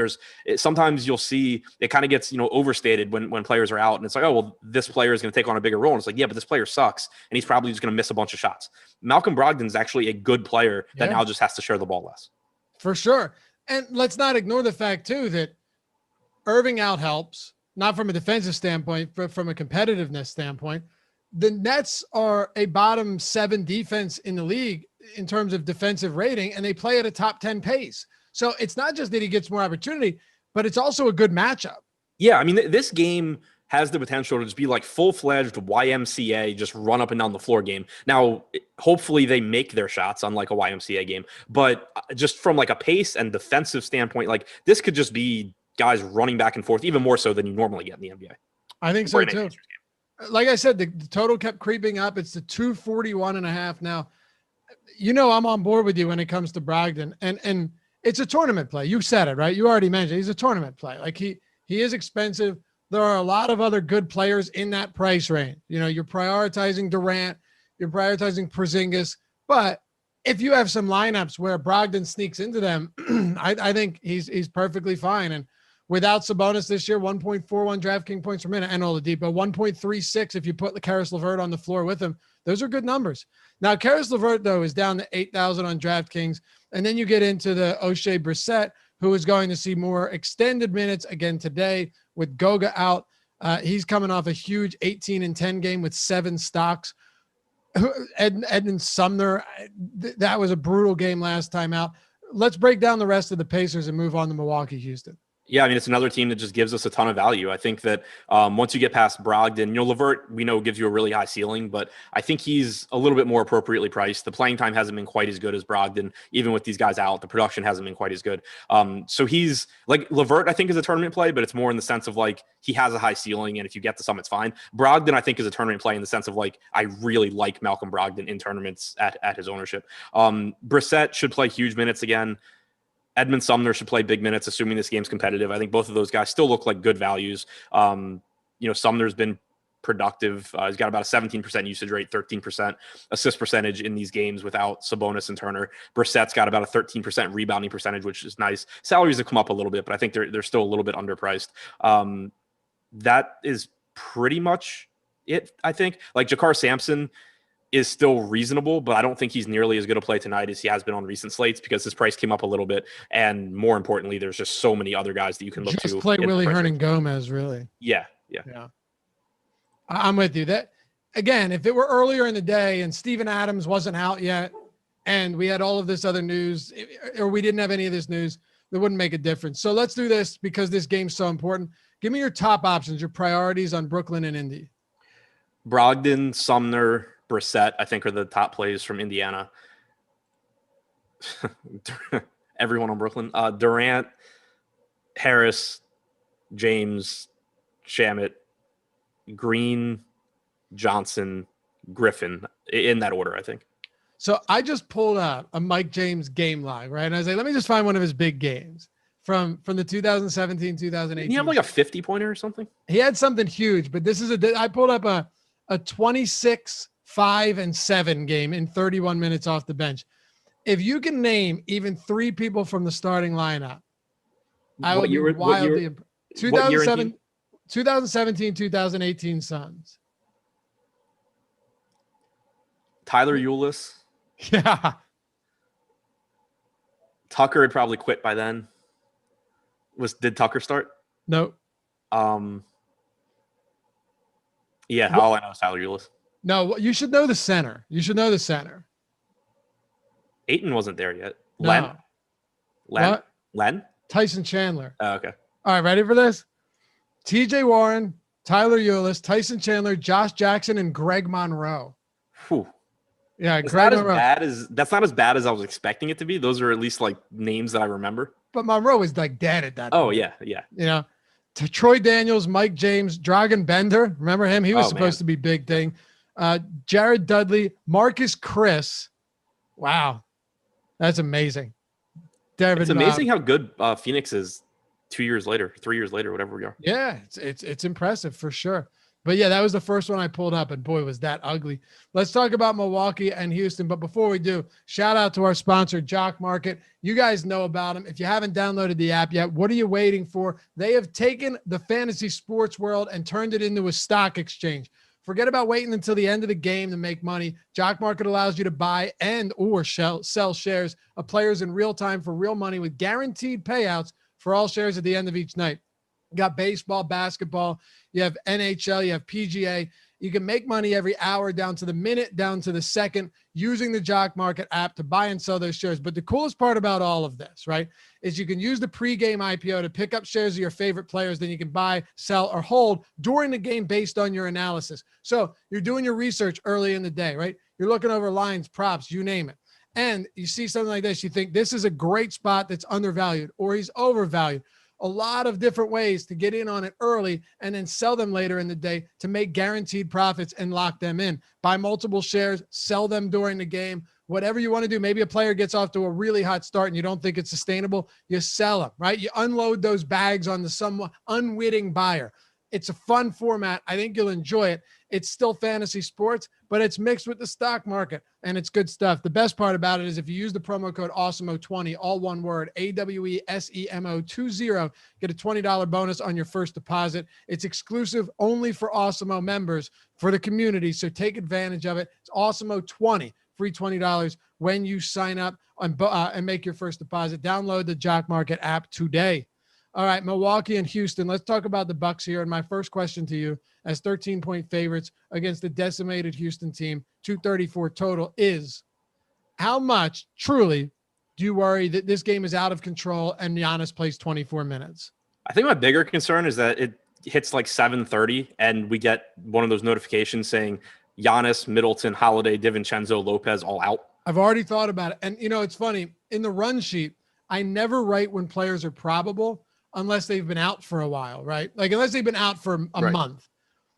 Sometimes you'll see it kind of gets, overstated when players are out, and it's like, oh, well, this player is going to take on a bigger role. And it's like, yeah, but this player sucks, and he's probably just going to miss a bunch of shots. Malcolm Brogdon is actually a good player that now just has to share the ball less.
For sure. And let's not ignore the fact too, that Irving out helps, not from a defensive standpoint, but from a competitiveness standpoint. The Nets are a bottom 7 defense in the league in terms of defensive rating, and they play at a top 10 pace. So it's not just that he gets more opportunity, but it's also a good matchup.
Yeah, I mean, this game has the potential to just be like full-fledged YMCA, just run up and down the floor game. Now, hopefully they make their shots unlike a YMCA game, but just from like a pace and defensive standpoint, like this could just be guys running back and forth, even more so than you normally get in the NBA.
I think so too. Like I said, the total kept creeping up. It's the 241.5 now. I'm on board with you when it comes to Brogdon, and it's a tournament play. You said it, right? You already mentioned he's a tournament play. Like he is expensive. There are a lot of other good players in that price range. You're prioritizing Durant, you're prioritizing Porzingis, but if you have some lineups where Brogdon sneaks into them, I think he's perfectly fine. And without Sabonis this year, 1.41 DraftKings points per minute, and Oladipo, 1.36 if you put the Karis LeVert on the floor with him. Those are good numbers. Now, Karis LeVert, though, is down to 8,000 on DraftKings. And then you get into the O'Shea Brissett, who is going to see more extended minutes again today with Goga out. He's coming off a huge 18-10 game with 7 stocks. Edmund Sumner, that was a brutal game last time out. Let's break down the rest of the Pacers and move on to Milwaukee, Houston.
Yeah, I mean, it's another team that just gives us a ton of value. I think that once you get past Brogdon, LeVert, we know gives you a really high ceiling, but I think he's a little bit more appropriately priced. The playing time hasn't been quite as good as Brogdon, even with these guys out. The production hasn't been quite as good. So he's like LeVert, I think, is a tournament play, but it's more in the sense of like he has a high ceiling, and if you get to some, it's fine. Brogdon, I think, is a tournament play in the sense of like I really like Malcolm Brogdon in tournaments at his ownership. Brissett should play huge minutes again. Edmund Sumner should play big minutes, assuming this game's competitive. I think both of those guys still look like good values. Sumner's been productive. He's got about a 17% usage rate, 13% assist percentage in these games without Sabonis and Turner. Brissett's got about a 13% rebounding percentage, which is nice. Salaries have come up a little bit, but I think they're still a little bit underpriced. That is pretty much it, I think. Like Jakar Sampson is still reasonable, but I don't think he's nearly as good a play tonight as he has been on recent slates because his price came up a little bit. And more importantly, there's just so many other guys that you can look to.
Just play Willie Hernan-Gomez, really.
Yeah.
I'm with you. That again, if it were earlier in the day and Steven Adams wasn't out yet and we had all of this other news, or we didn't have any of this news, that wouldn't make a difference. So let's do this because this game's so important. Give me your top options, your priorities on Brooklyn and Indy.
Brogdon, Sumner, Brissett, I think, are the top plays from Indiana. Everyone on Brooklyn. Durant, Harris, James, Shamet, Green, Johnson, Griffin, in that order, I think.
So I just pulled out a Mike James game log, right? And I was like, let me just find one of his big games from the 2017, 2018.
Didn't he have like a 50-pointer or something?
He had something huge, but this is I pulled up a 26, 5 and 7 game in 31 minutes off the bench. If you can name even 3 people from the starting lineup, I would be wildly impressed. 2017, 2018 Suns.
Tyler Ulis.
Yeah.
Tucker had probably quit by then. Did Tucker start?
No.
Yeah, all I know is Tyler Ulis.
No, you should know the center.
Ayton wasn't there yet.
No.
Len?
Tyson Chandler.
Oh, okay.
All right, ready for this? TJ Warren, Tyler Ulis, Tyson Chandler, Josh Jackson, and Greg Monroe.
Whew.
Yeah,
That's
Greg
not
Monroe.
that's not as bad as I was expecting it to be. Those are at least like names that I remember.
But Monroe was like dead at that
point. Oh,
yeah.
Yeah.
You know, to Troy Daniels, Mike James, Dragan Bender. Remember him? He was supposed to be big thing. Jared Dudley, Marcus Chris. Wow. That's amazing.
It's amazing how good Phoenix is 2 years later, 3 years later, whatever we are.
Yeah, it's impressive for sure. But yeah, that was the first one I pulled up, and boy, was that ugly. Let's talk about Milwaukee and Houston. But before we do, shout out to our sponsor, Jock Market. You guys know about them. If you haven't downloaded the app yet, what are you waiting for? They have taken the fantasy sports world and turned it into a stock exchange. Forget about waiting until the end of the game to make money. Jock Market allows you to buy and or sell shares of players in real time for real money with guaranteed payouts for all shares at the end of each night. You got baseball, basketball, you have NHL, you have PGA. You can make money every hour down to the minute, down to the second, using the Jock Market app to buy and sell those shares. But the coolest part about all of this, right, is you can use the pregame IPO to pick up shares of your favorite players. Then you can buy, sell, or hold during the game based on your analysis. So you're doing your research early in the day, right? You're looking over lines, props, you name it. And you see something like this, you think this is a great spot that's undervalued or he's overvalued. A lot of different ways to get in on it early and then sell them later in the day to make guaranteed profits and lock them in. Buy multiple shares, sell them during the game, whatever you want to do. Maybe a player gets off to a really hot start and you don't think it's sustainable. You sell them, right? You unload those bags on the somewhat unwitting buyer. It's a fun format. I think you'll enjoy it. It's still fantasy sports, but it's mixed with the stock market, and it's good stuff. The best part about it is if you use the promo code Awesemo20, all one word, AWESEMO20, get a $20 bonus on your first deposit. It's exclusive only for Awesemo members for the community, so take advantage of it. It's Awesemo20 free $20 when you sign up and make your first deposit. Download the Jock Market app today. All right, Milwaukee and Houston. Let's talk about the Bucks here. And my first question to you, as 13-point favorites against the decimated Houston team, 234 total, is how much truly do you worry that this game is out of control and Giannis plays 24 minutes?
I think my bigger concern is that it hits like 7:30 and we get one of those notifications saying Giannis, Middleton, Holiday, DiVincenzo, Lopez all out.
I've already thought about it. And, it's funny. In the run sheet, I never write when players are probable unless they've been out for a while, right? Like unless they've been out for a month.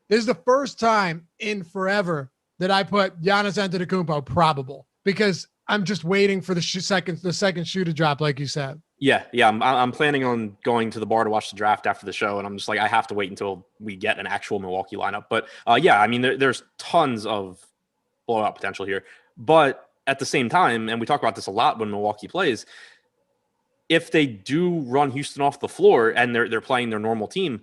This is the first time in forever that I put Giannis Antetokounmpo probable because I'm just waiting for the second shoe to drop, like you said.
Yeah. I'm planning on going to the bar to watch the draft after the show, and I'm just like, I have to wait until we get an actual Milwaukee lineup. But there's tons of blowout potential here. But at the same time, and we talk about this a lot when Milwaukee plays, if they do run Houston off the floor and they're playing their normal team,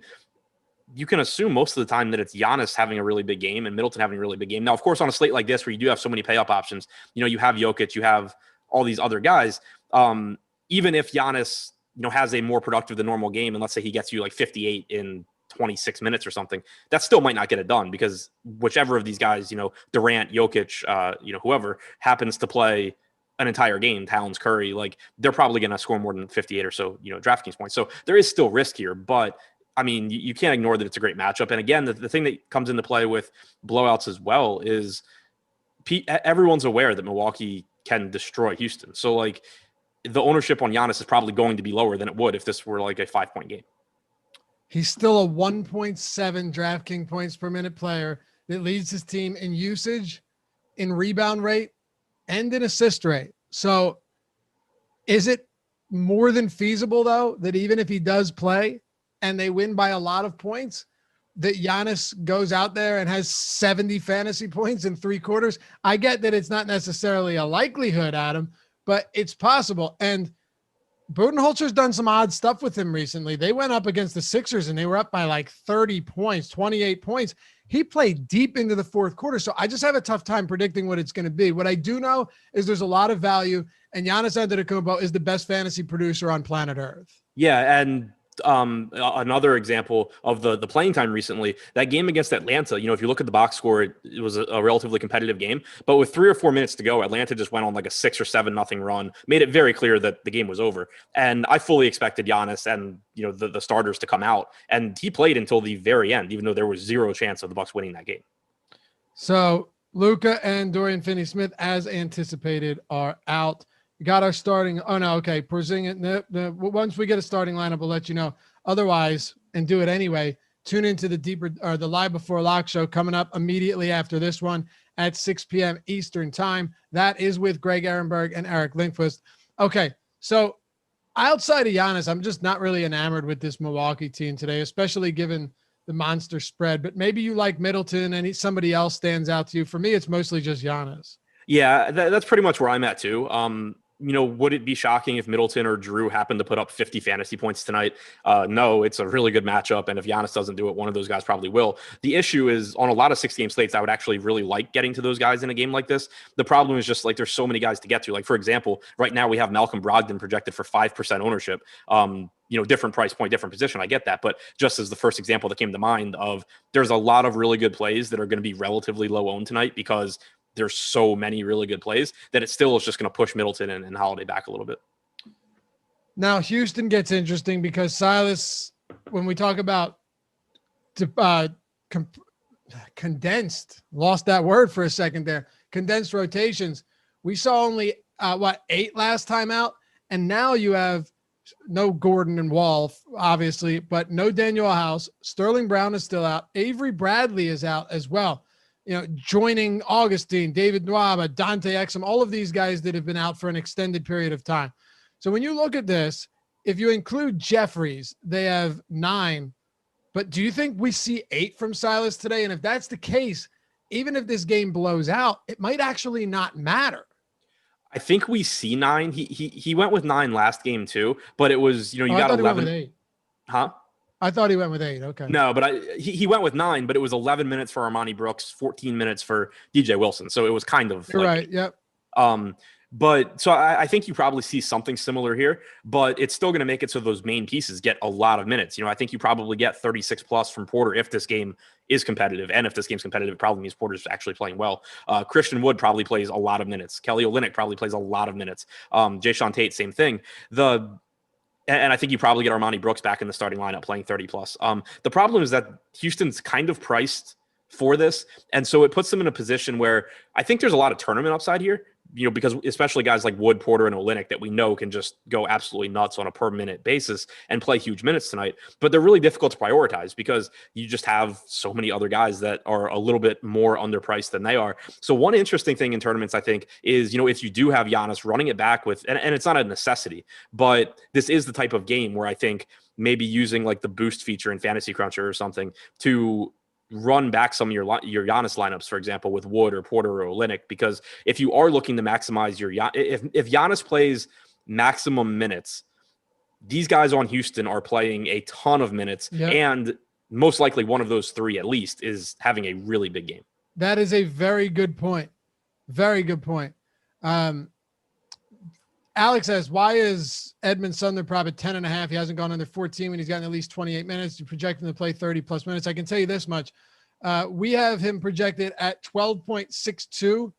you can assume most of the time that it's Giannis having a really big game and Middleton having a really big game. Now, of course, on a slate like this, where you do have so many pay-up options, you have Jokic, you have all these other guys. Even if Giannis, has a more productive than normal game, and let's say he gets you like 58 in 26 minutes or something, that still might not get it done because whichever of these guys, Durant, Jokic, whoever happens to play an entire game, Towns, Curry, like they're probably going to score more than 58 or so, Draftkings points. So there is still risk here, but I mean, you can't ignore that it's a great matchup. And again, the thing that comes into play with blowouts as well is everyone's aware that Milwaukee can destroy Houston. So like the ownership on Giannis is probably going to be lower than it would if this were like a 5-point game.
He's still a 1.7 DraftKings points per minute player that leads his team in usage, in rebound rate, and in assist rate. So is it more than feasible, though, that even if he does play and they win by a lot of points, that Giannis goes out there and has 70 fantasy points in 3 quarters? I get that it's not necessarily a likelihood, Adam, but it's possible. And Budenholzer's done some odd stuff with him recently. They went up against the Sixers and they were up by like 30 points, 28 points. He played deep into the 4th quarter. So I just have a tough time predicting what it's going to be. What I do know is there's a lot of value, and Giannis Antetokounmpo is the best fantasy producer on planet Earth.
Yeah. And another example of the playing time recently, that game against Atlanta, if you look at the box score, it was a relatively competitive game, but with 3 or 4 minutes to go, Atlanta just went on like a 6 or 7-0 run, made it very clear that the game was over. And I fully expected Giannis and, the starters to come out, and he played until the very end, even though there was 0 chance of the Bucks winning that game.
So Luka and Dorian Finney-Smith, as anticipated, are out. We got our starting. Oh no. Okay. Porzingis. Once we get a starting lineup, we'll let you know. Otherwise, and do it anyway, tune into the Live Before Lock show coming up immediately after this one at 6 p.m. Eastern time. That is with Greg Ehrenberg and Eric Lindquist. Okay. So outside of Giannis, I'm just not really enamored with this Milwaukee team today, especially given the monster spread, but maybe you like Middleton and somebody else stands out to you. For me, it's mostly just Giannis.
Yeah, that's pretty much where I'm at too. Would it be shocking if Middleton or Drew happened to put up 50 fantasy points tonight? No, it's a really good matchup. And if Giannis doesn't do it, one of those guys probably will. The issue is on a lot of 6-game slates, I would actually really like getting to those guys in a game like this. The problem is just like, there's so many guys to get to. Like, for example, right now we have Malcolm Brogdon projected for 5% ownership. Different price point, different position. I get that. But just as the first example that came to mind of, there's a lot of really good plays that are going to be relatively low owned tonight because there's so many really good plays that it still is just going to push Middleton and Holiday back a little bit.
Now, Houston gets interesting because Silas, when we talk about condensed, lost that word for a second there, condensed rotations, we saw only, 8 last time out. And now you have no Gordon and Wall, obviously, but no Daniel House. Sterling Brown is still out. Avery Bradley is out as well. Joining Augustine, David Nwaba, Dante Exum, all of these guys that have been out for an extended period of time. So when you look at this, if you include Jeffries, they have 9. But do you think we see 8 from Silas today? And if that's the case, even if this game blows out, it might actually not matter.
I think we see 9. He went with 9 last game too, but it was, you got 11.
He went with 8.
Huh?
I thought he went with 8. Okay.
No, but he went with 9, but it was 11 minutes for Armani Brooks, 14 minutes for DJ Wilson. So it was kind of.
You're right. Yep.
But so I think you probably see something similar here, but it's still going to make it so those main pieces get a lot of minutes. I think you probably get 36 plus from Porter if this game is competitive. And if this game's competitive, it probably means Porter's actually playing well. Christian Wood probably plays a lot of minutes. Kelly Olynyk probably plays a lot of minutes. Jayshawn Tate, same thing. And I think you probably get Armani Brooks back in the starting lineup playing 30 plus. The problem is that Houston's kind of priced for this. And so it puts them in a position where I think there's a lot of tournament upside here, because especially guys like Wood, Porter, and Olynyk that we know can just go absolutely nuts on a per minute basis and play huge minutes tonight. But they're really difficult to prioritize because you just have so many other guys that are a little bit more underpriced than they are. So one interesting thing in tournaments, I think, is, if you do have Giannis running it back with, and it's not a necessity, but this is the type of game where I think maybe using like the boost feature in Fantasy Cruncher or something to run back some of your Giannis lineups, for example, with Wood or Porter or Olynyk, because if you are looking to maximize if Giannis plays maximum minutes, these guys on Houston are playing a ton of minutes, and most likely one of those three at least is having a really big game.
That is a very good point. Very good point. Alex says, why is Edmund Sundler prop at 10.5? He hasn't gone under 14 when he's gotten at least 28 minutes. You project him to play 30 plus minutes. I can tell you this much. We have him projected at 12.62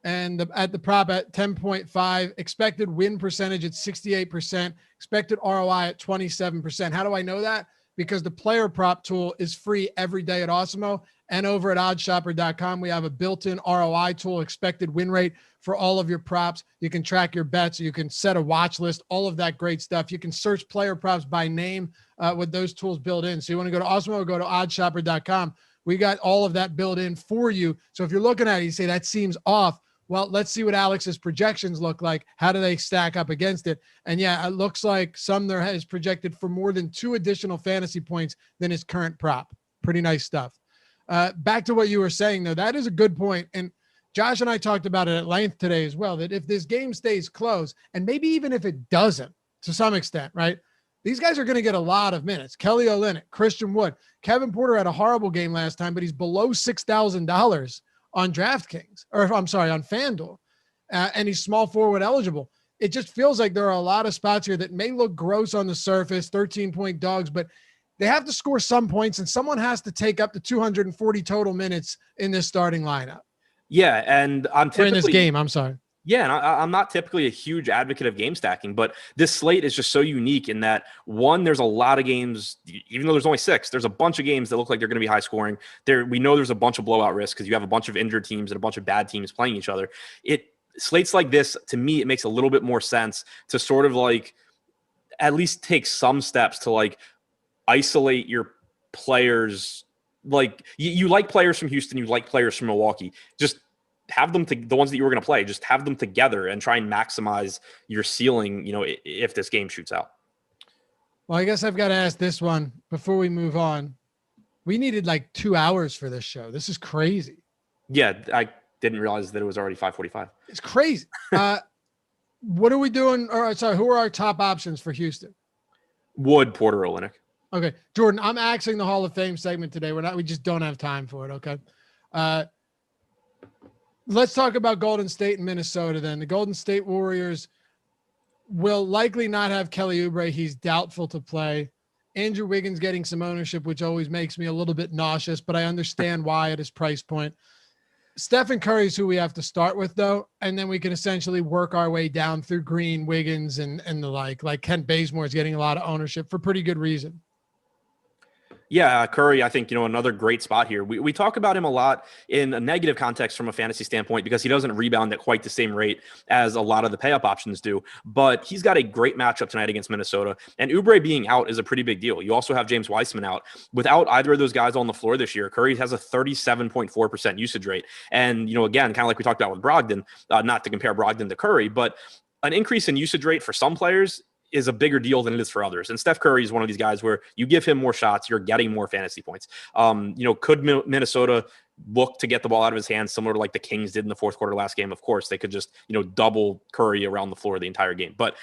and at the prop at 10.5, expected win percentage at 68%, expected ROI at 27%. How do I know that? Because the player prop tool is free every day at Awesemo, and over at oddshopper.com, we have a built-in ROI tool, expected win rate for all of your props. You can track your bets. You can set a watch list, all of that great stuff. You can search player props by name with those tools built in. So you want to go to Osmo or go to oddshopper.com. We got all of that built in for you. So if you're looking at it, you say that seems off. Well, let's see what Alex's projections look like. How do they stack up against it? And yeah, it looks like Sumner has projected for more than 2 additional fantasy points than his current prop. Pretty nice stuff. Back to what you were saying, though, that is a good point. And Josh and I talked about it at length today as well, that if this game stays close, and maybe even if it doesn't to some extent, right? These guys are going to get a lot of minutes. Kelly Olynyk, Christian Wood, Kevin Porter had a horrible game last time, but he's below $6,000 on Draftkings, or I'm sorry, on Fanduel, and he's small forward eligible. It just feels like there are a lot of spots here that may look gross on the surface, 13-point dogs, but they have to score some points, and someone has to take up to 240 total minutes in this starting lineup.
Yeah, and I'm typically
in this game. I'm sorry.
Yeah, and I'm not typically a huge advocate of game stacking, but this slate is just so unique in that, one, there's a lot of games, even though there's only 6, there's a bunch of games that look like they're going to be high scoring. We know there's a bunch of blowout risk because you have a bunch of injured teams and a bunch of bad teams playing each other. Slates like this, to me, it makes a little bit more sense to sort of like at least take some steps to like isolate your players. Like you like players from Houston, you like players from Milwaukee. Just have them the ones that you were going to play, just have them together and try and maximize your ceiling, if this game shoots out.
Well, I guess I've got to ask this one before we move on. We needed like 2 hours for this show. This is crazy.
Yeah, I didn't realize that it was already 5:45.
It's crazy. What are we doing? Or sorry, who are our top options for Houston?
Wood, Porter, Olynyk.
Okay, Jordan, I'm axing the Hall of Fame segment today. We just don't have time for it. Okay. Let's talk about Golden State and Minnesota then. The Golden State Warriors will likely not have Kelly Oubre. He's doubtful to play. Andrew Wiggins getting some ownership, which always makes me a little bit nauseous, but I understand why at his price point. Stephen Curry is who we have to start with, though, and then we can essentially work our way down through Green, Wiggins, and the like Kent Bazemore is getting a lot of ownership for pretty good reason.
Yeah, Curry, I think, another great spot here. We talk about him a lot in a negative context from a fantasy standpoint because he doesn't rebound at quite the same rate as a lot of the pay-up options do. But he's got a great matchup tonight against Minnesota. And Oubre being out is a pretty big deal. You also have James Wiseman out. Without either of those guys on the floor this year, Curry has a 37.4% usage rate. And, again, kind of like we talked about with Brogdon, not to compare Brogdon to Curry, but an increase in usage rate for some players is a bigger deal than it is for others. And Steph Curry is one of these guys where you give him more shots, you're getting more fantasy points. Could Minnesota look to get the ball out of his hands similar to like the Kings did in the fourth quarter last game? Of course, they could just, double Curry around the floor the entire game. But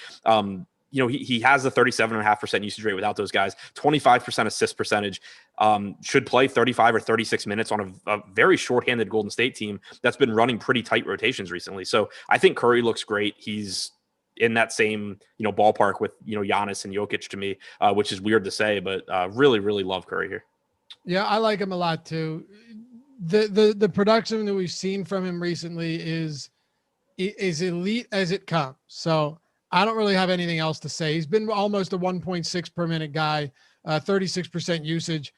he has a 37.5% usage rate without those guys, 25% assist percentage, should play 35 or 36 minutes on a very shorthanded Golden State team that's been running pretty tight rotations recently. So I think Curry looks great. He's in that same, ballpark with, Giannis and Jokic to me, which is weird to say, but really, really love Curry here.
Yeah, I like him a lot too. The production that we've seen from him recently is elite as it comes. So I don't really have anything else to say. He's been almost a 1.6 per minute guy, 36% usage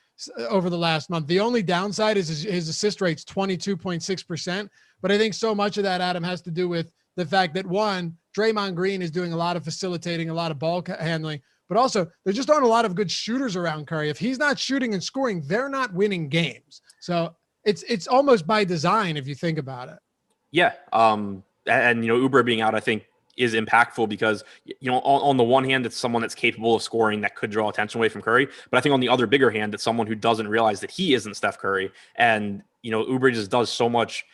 over the last month. The only downside is his assist rate's 22.6%. But I think so much of that, Adam, has to do with the fact that, one, Draymond Green is doing a lot of facilitating, a lot of ball handling, but also there just aren't a lot of good shooters around Curry. If he's not shooting and scoring, they're not winning games. So it's almost by design if you think about it.
Yeah. And Oubre being out, I think, is impactful because, on the one hand, it's someone that's capable of scoring that could draw attention away from Curry. But I think on the other bigger hand, it's someone who doesn't realize that he isn't Steph Curry. And, Oubre just does so much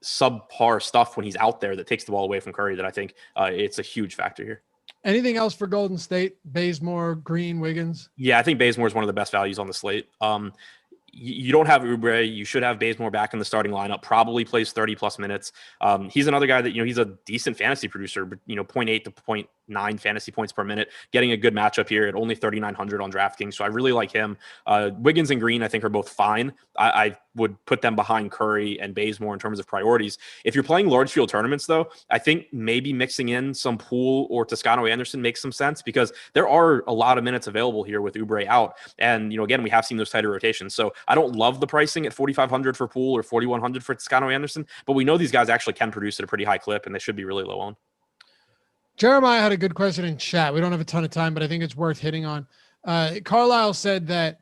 subpar stuff when he's out there that takes the ball away from Curry that I think it's a huge factor here.
Anything else for Golden State? Bazemore, Green, Wiggins?
Yeah, I think Bazemore is one of the best values on the slate. You don't have Oubre. You should have Bazemore back in the starting lineup, probably plays 30 plus minutes. He's another guy that, he's a decent fantasy producer, but, 0.8 to 0.9 fantasy points per minute, getting a good matchup here at only 3,900 on DraftKings. So I really like him. Wiggins and Green, I think, are both fine. I would put them behind Curry and Bazemore in terms of priorities. If you're playing large field tournaments, though, I think maybe mixing in some Poole or Toscano Anderson makes some sense because there are a lot of minutes available here with Oubre out. And, again, we have seen those tighter rotations. So I don't love the pricing at 4,500 for Poole or 4,100 for Toscano Anderson, but we know these guys actually can produce at a pretty high clip and they should be really low on.
Jeremiah had a good question in chat. We don't have a ton of time, but I think it's worth hitting on. Carlisle said that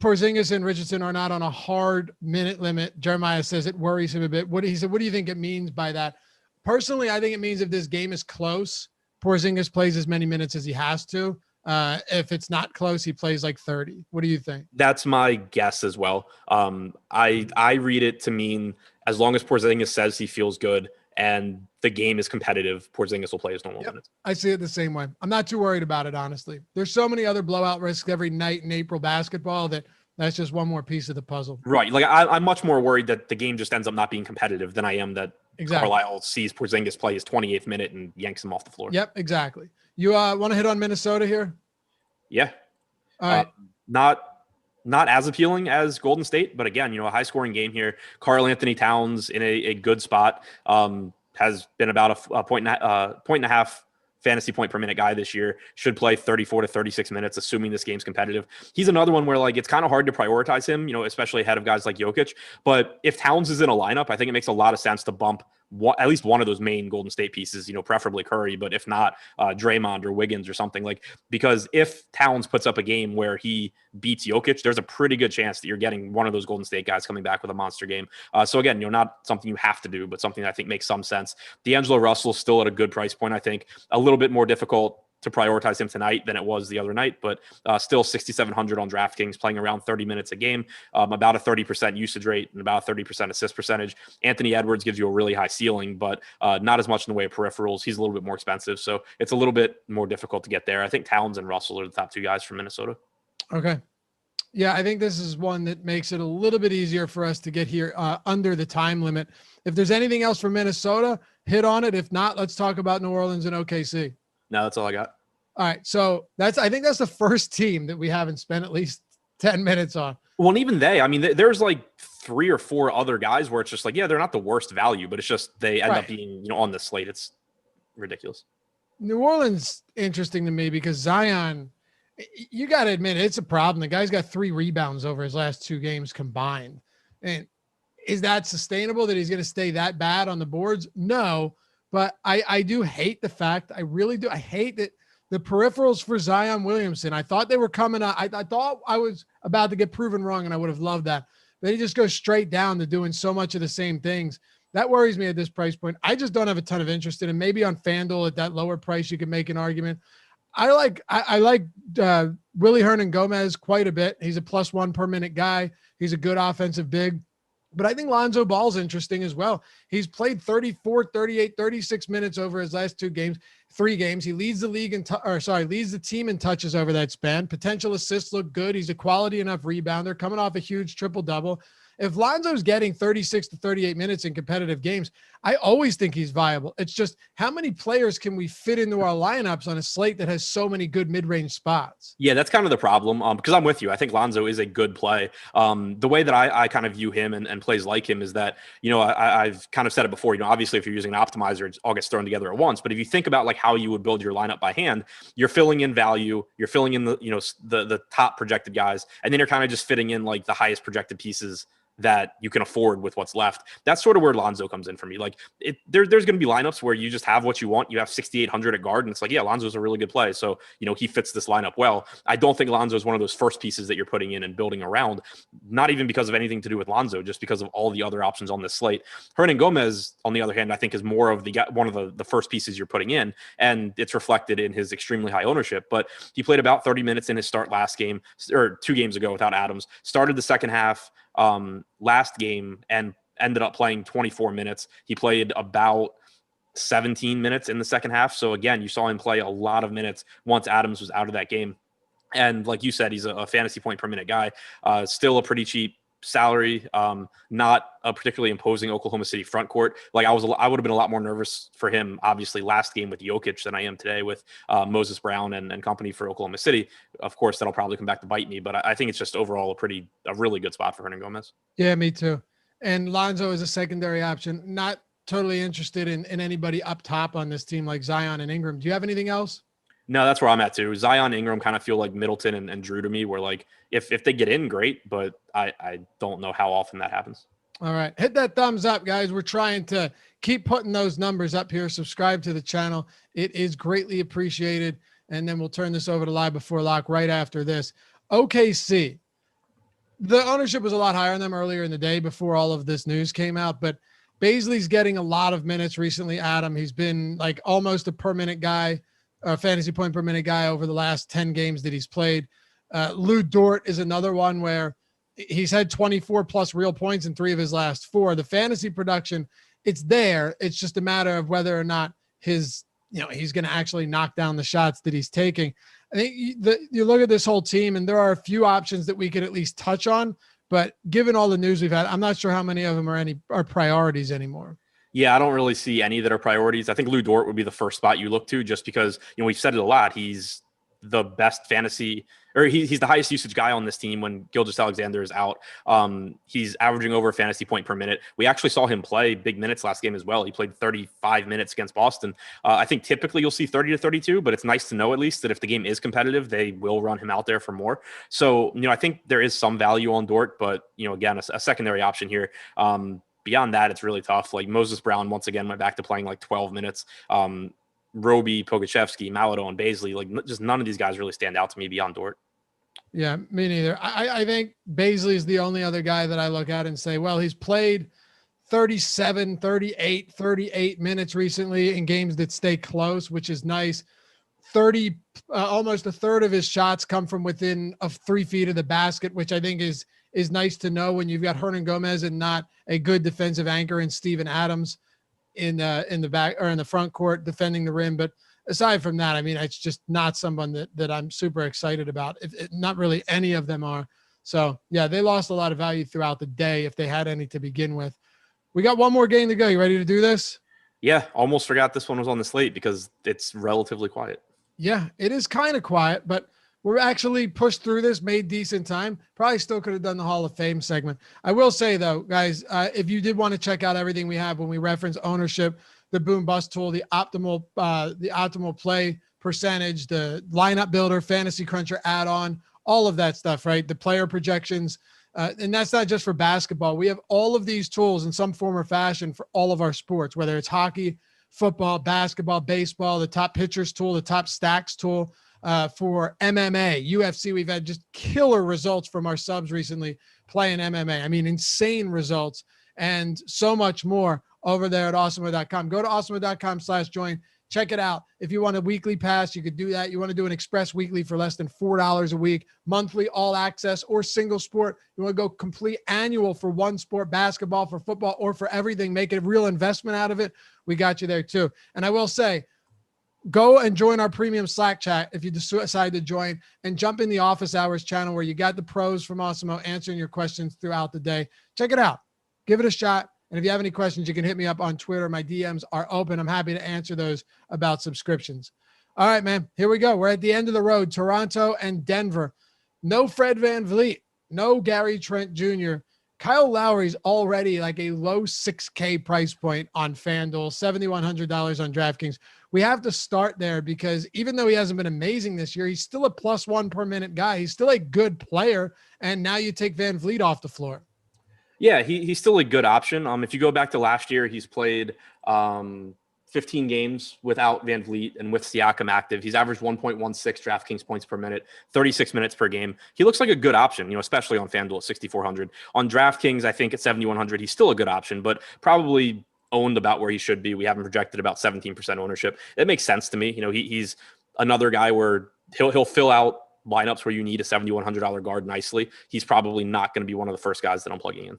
Porzingis and Richardson are not on a hard minute limit. Jeremiah says it worries him a bit. What do you think it means by that? Personally, I think it means if this game is close, Porzingis plays as many minutes as he has to. If it's not close, he plays like 30. What do you think?
That's my guess as well. I read it to mean as long as Porzingis says he feels good and the game is competitive, Porzingis will play his normal minutes.
I see it the same way. I'm not too worried about it, honestly. There's so many other blowout risks every night in April basketball that's just one more piece of the puzzle.
Right. Like I'm much more worried that the game just ends up not being competitive than I am that Carlisle sees Porzingis play his 28th minute and yanks him off the floor.
Yep, exactly. You want to hit on Minnesota here?
Yeah.
All right.
Not as appealing as Golden State, but again, a high scoring game here. Karl Anthony Towns in a good spot, has been about a point and a half fantasy point per minute guy this year, should play 34 to 36 minutes, assuming this game's competitive. He's another one where it's kind of hard to prioritize him, especially ahead of guys like Jokic. But if Towns is in a lineup, I think it makes a lot of sense to bump at least one of those main Golden State pieces, preferably Curry, but if not, Draymond or Wiggins or something because if Towns puts up a game where he beats Jokic, there's a pretty good chance that you're getting one of those Golden State guys coming back with a monster game. So again, not something you have to do, but something that I think makes some sense. D'Angelo Russell still at a good price point. I think a little bit more difficult to prioritize him tonight than it was the other night, but still 6,700 on DraftKings, playing around 30 minutes a game, about a 30% usage rate and about a 30% assist percentage. Anthony Edwards gives you a really high ceiling, but not as much in the way of peripherals. He's a little bit more expensive, so it's a little bit more difficult to get there. I think Towns and Russell are the top two guys from Minnesota.
Okay. Yeah, I think this is one that makes it a little bit easier for us to get here under the time limit. If there's anything else from Minnesota, hit on it. If not, let's talk about New Orleans and OKC.
No, that's all I got.
All right. So I think that's the first team that we haven't spent at least 10 minutes on.
Well, and even there's 3 or 4 other guys where it's just they're not the worst value, but it's just they end up being, on the slate. It's ridiculous.
New Orleans, interesting to me because Zion, you got to admit it's a problem. The guy's got 3 rebounds over his last 2 games combined. And is that sustainable that he's going to stay that bad on the boards? No, but I do hate the fact, I really do. I hate that the peripherals for Zion Williamson, I thought they were coming up. I thought I was about to get proven wrong and I would have loved that. But he just goes straight down to doing so much of the same things. That worries me at this price point. I just don't have a ton of interest in it. Maybe on FanDuel at that lower price, you can make an argument. I like Willie Hernan Gomez quite a bit. He's a +1 per minute guy. He's a good offensive big. But I think Lonzo Ball's interesting as well. He's played 34, 38, 36 minutes over his last 3 games. He leads the league leads the team in touches over that span. Potential assists look good. He's a quality enough rebounder coming off a huge triple-double. If Lonzo's getting 36 to 38 minutes in competitive games, I always think he's viable. It's just how many players can we fit into our lineups on a slate that has so many good mid-range spots?
Yeah, that's kind of the problem. Because I'm with you. I think Lonzo is a good play. The way that I kind of view him and plays like him is that, I've kind of said it before, obviously if you're using an optimizer, it all gets thrown together at once. But if you think about like how you would build your lineup by hand, you're filling in value, you're filling in the top projected guys, and then you're kind of just fitting in like the highest projected pieces that you can afford with what's left. That's sort of where Lonzo comes in for me. Like there's going to be lineups where you just have what you want. You have 6,800 at guard, and it's like, yeah, Lonzo's a really good play. So, he fits this lineup well. I don't think Lonzo is one of those first pieces that you're putting in and building around, not even because of anything to do with Lonzo, just because of all the other options on this slate. Hernangomez, on the other hand, I think is more of one of the first pieces you're putting in, and it's reflected in his extremely high ownership. But he played about 30 minutes in his start last game, or 2 games ago without Adams, started the second half last game and ended up playing 24 minutes. He played about 17 minutes in the second half. So again, you saw him play a lot of minutes once Adams was out of that game. And like you said, he's a fantasy point per minute guy, still a pretty cheap salary, not a particularly imposing Oklahoma City front court. Like I would have been a lot more nervous for him, obviously, last game with Jokic than I am today with Moses Brown and company for Oklahoma City. Of course, that'll probably come back to bite me, but I think it's just overall a really good spot for Hernangomez.
Yeah, me too. And Lonzo is a secondary option. Not totally interested in anybody up top on this team like Zion and Ingram. Do you have anything else?
No, that's where I'm at too. Zion, Ingram kind of feel like Middleton and Drew to me, where like if they get in, great, but I don't know how often that happens.
All right. Hit that thumbs up, guys. We're trying to keep putting those numbers up here. Subscribe to the channel. It is greatly appreciated. And then we'll turn this over to Live Before Lock right after this. OKC. The ownership was a lot higher on them earlier in the day before all of this news came out, but Bazley's getting a lot of minutes recently, Adam. He's been like almost a per minute guy, a fantasy point per minute guy over the last 10 games that he's played. Lou Dort is another one where he's had 24 plus real points in 3 of his last 4. The fantasy production, it's there. It's just a matter of whether or not he's going to actually knock down the shots that he's taking. I think you look at this whole team and there are a few options that we could at least touch on, but given all the news we've had, I'm not sure how many of them are priorities anymore.
Yeah, I don't really see any that are priorities. I think Lou Dort would be the first spot you look to just because, we've said it a lot. He's the best fantasy, or he's the highest usage guy on this team when Gilgeous-Alexander is out. He's averaging over a fantasy point per minute. We actually saw him play big minutes last game as well. He played 35 minutes against Boston. I think typically you'll see 30 to 32, but it's nice to know at least that if the game is competitive, they will run him out there for more. So, I think there is some value on Dort, but, again, a secondary option here. Beyond that, it's really tough. Like Moses Brown, once again, went back to playing like 12 minutes. Roby, Pogačevski, Malado, and Bazley, like just none of these guys really stand out to me beyond Dort.
Yeah, me neither. I think Bazley is the only other guy that I look at and say, well, he's played 37, 38, 38 minutes recently in games that stay close, which is nice. Almost a third of his shots come from within of 3 feet of the basket, which I think is nice to know when you've got Hernangomez and not a good defensive anchor in Steven Adams in the back or in the front court defending the rim. But aside from that, I mean, it's just not someone that I'm super excited about. Not really any of them are. So yeah, they lost a lot of value throughout the day if they had any to begin with. We got one more game to go. You ready to do this?
Yeah, almost forgot this one was on the slate because it's relatively quiet.
Yeah, it is kind of quiet, but we're actually pushed through this, made decent time. Probably still could have done the Hall of Fame segment. I will say though, guys, if you did want to check out everything we have when we reference ownership, the boom bust tool, the optimal play percentage, the lineup builder, fantasy cruncher add-on, all of that stuff, right? The player projections. And that's not just for basketball. We have all of these tools in some form or fashion for all of our sports, whether it's hockey, football, basketball, baseball, the top pitchers tool, the top stacks tool. For MMA, UFC, we've had just killer results from our subs recently playing MMA. I mean, insane results and so much more over there at awesemo.com. Go to awesemo.com/join. Check it out. If you want a weekly pass, you could do that. You want to do an express weekly for less than $4 a week, monthly all access or single sport. You want to go complete annual for one sport, basketball, for football, or for everything. Make a real investment out of it. We got you there too. And I will say, go and join our premium Slack chat if you decide to join, and jump in the office hours channel where you got the pros from Awesemo answering your questions throughout the day. Check it out. Give it a shot. And if you have any questions, you can hit me up on Twitter. My DMs are open. I'm happy to answer those about subscriptions. All right, man, here we go. We're at the end of the road. Toronto and Denver. No Fred VanVleet. No Gary Trent Jr. Kyle Lowry's already like a low 6K price point on FanDuel, $7,100 on DraftKings. We have to start there because even though he hasn't been amazing this year, he's still a +1 per minute guy. He's still a good player. And now you take VanVleet off the floor.
Yeah, he's still a good option. If you go back to last year, he's played 15 games without VanVleet and with Siakam active. He's averaged 1.16 DraftKings points per minute, 36 minutes per game. He looks like a good option, especially on FanDuel at 6,400. On DraftKings, I think at 7,100, he's still a good option, but probably owned about where he should be. We haven't projected about 17% ownership. It makes sense to me. He's another guy where he'll fill out lineups where you need a $7,100 guard nicely. He's probably not going to be one of the first guys that I'm plugging in.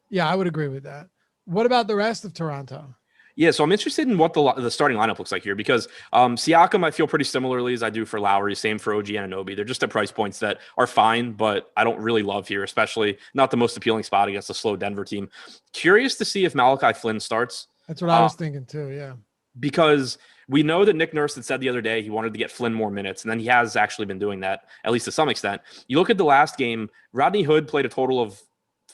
Yeah, I would agree with that. What about the rest of Toronto?
Yeah, so I'm interested in what the starting lineup looks like here because Siakam, I feel pretty similarly as I do for Lowry. Same for OG Anunoby. They're just at price points that are fine, but I don't really love here, especially not the most appealing spot against a slow Denver team. Curious to see if Malachi Flynn starts.
That's what I was thinking too, yeah.
Because we know that Nick Nurse had said the other day he wanted to get Flynn more minutes, and then he has actually been doing that, at least to some extent. You look at the last game, Rodney Hood played a total of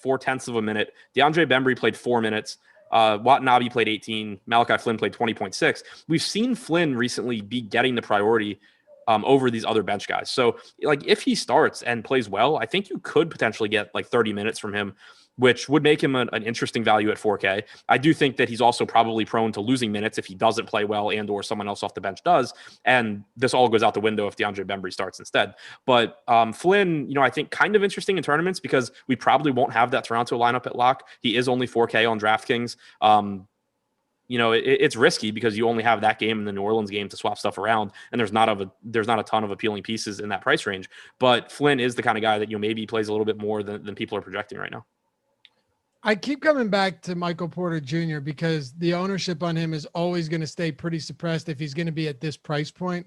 0.4 of a minute. DeAndre Bembry played 4 minutes. Watanabe played 18. Malachi Flynn played 20.6. We've seen Flynn recently be getting the priority over these other bench guys. So, if he starts and plays well, I think you could potentially get 30 minutes from him, which would make him an interesting value at 4K. I do think that he's also probably prone to losing minutes if he doesn't play well and or someone else off the bench does. And this all goes out the window if DeAndre Bembry starts instead. But Flynn, I think kind of interesting in tournaments because we probably won't have that Toronto lineup at lock. He is only 4K on DraftKings. It's risky because you only have that game and the New Orleans game to swap stuff around, and there's not a ton of appealing pieces in that price range. But Flynn is the kind of guy that maybe plays a little bit more than people are projecting right now.
I keep coming back to Michael Porter Jr. because the ownership on him is always going to stay pretty suppressed if he's going to be at this price point.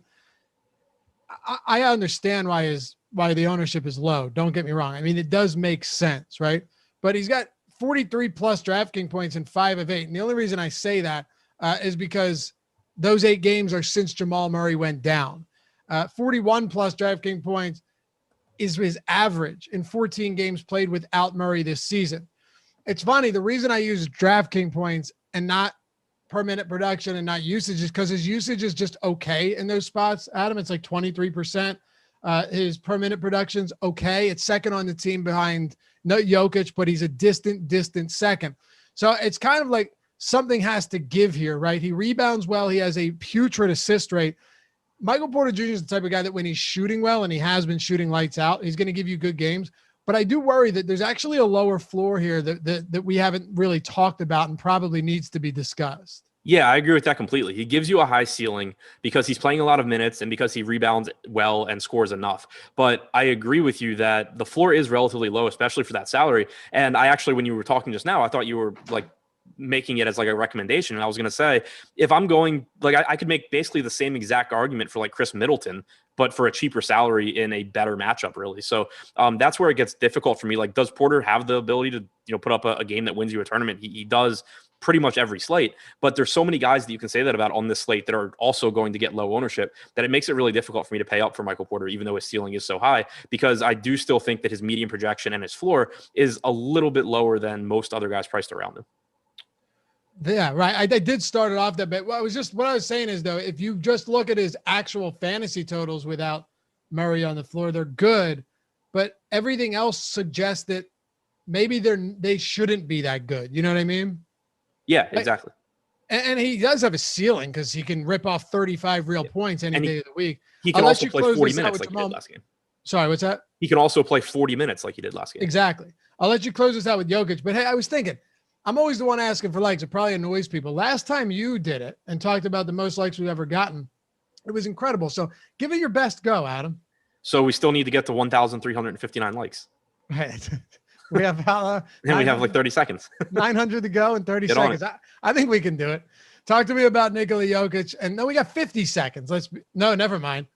I understand why the ownership is low. Don't get me wrong. I mean, it does make sense, right? But he's got 43 plus DraftKings points in 5 of 8. And the only reason I say that is because those 8 games are since Jamal Murray went down. 41 plus DraftKings points is his average in 14 games played without Murray this season. It's funny. The reason I use DraftKings points and not per minute production and not usage is because his usage is just okay in those spots. Adam, it's like 23%. His per minute production's okay. It's second on the team behind Jokic, but he's a distant second. So it's kind of like something has to give here, right? He rebounds well. He has a putrid assist rate. Michael Porter Jr. is the type of guy that when he's shooting well, and he has been shooting lights out, he's going to give you good games. But I do worry that there's actually a lower floor here that we haven't really talked about and probably needs to be discussed.
Yeah, I agree with that completely. He gives you a high ceiling because he's playing a lot of minutes and because he rebounds well and scores enough. But I agree with you that the floor is relatively low, especially for that salary. And I actually, when you were talking just now, I thought you were making it as a recommendation. And I was going to say, if I'm going, I could make basically the same exact argument for Chris Middleton, but for a cheaper salary in a better matchup, really. So that's where it gets difficult for me. Does Porter have the ability to put up a game that wins you a tournament? He does pretty much every slate, but there's so many guys that you can say that about on this slate that are also going to get low ownership that it makes it really difficult for me to pay up for Michael Porter, even though his ceiling is so high, because I do still think that his median projection and his floor is a little bit lower than most other guys priced around him.
Yeah, right. I did start it off that bit. What I was saying is, though, if you just look at his actual fantasy totals without Murray on the floor, they're good, but everything else suggests that maybe they shouldn't be that good. You know what I mean?
Yeah, exactly.
And he does have a ceiling because he can rip off 35 real points any day of the week.
He can also play 40 minutes like he did last game.
Sorry, what's that?
He can also play 40 minutes like he did last game.
Exactly. I'll let you close this out with Jokic. But hey, I was thinking, I'm always the one asking for likes. It probably annoys people. Last time you did it and talked about the most likes we've ever gotten, it was incredible. So give it your best go, Adam.
So we still need to get to 1,359 likes.
Right. We have
and we have like 30 seconds.
900 to go in 30 seconds. I think we can do it. Talk to me about Nikola Jokic. And then we got 50 seconds. No, never mind.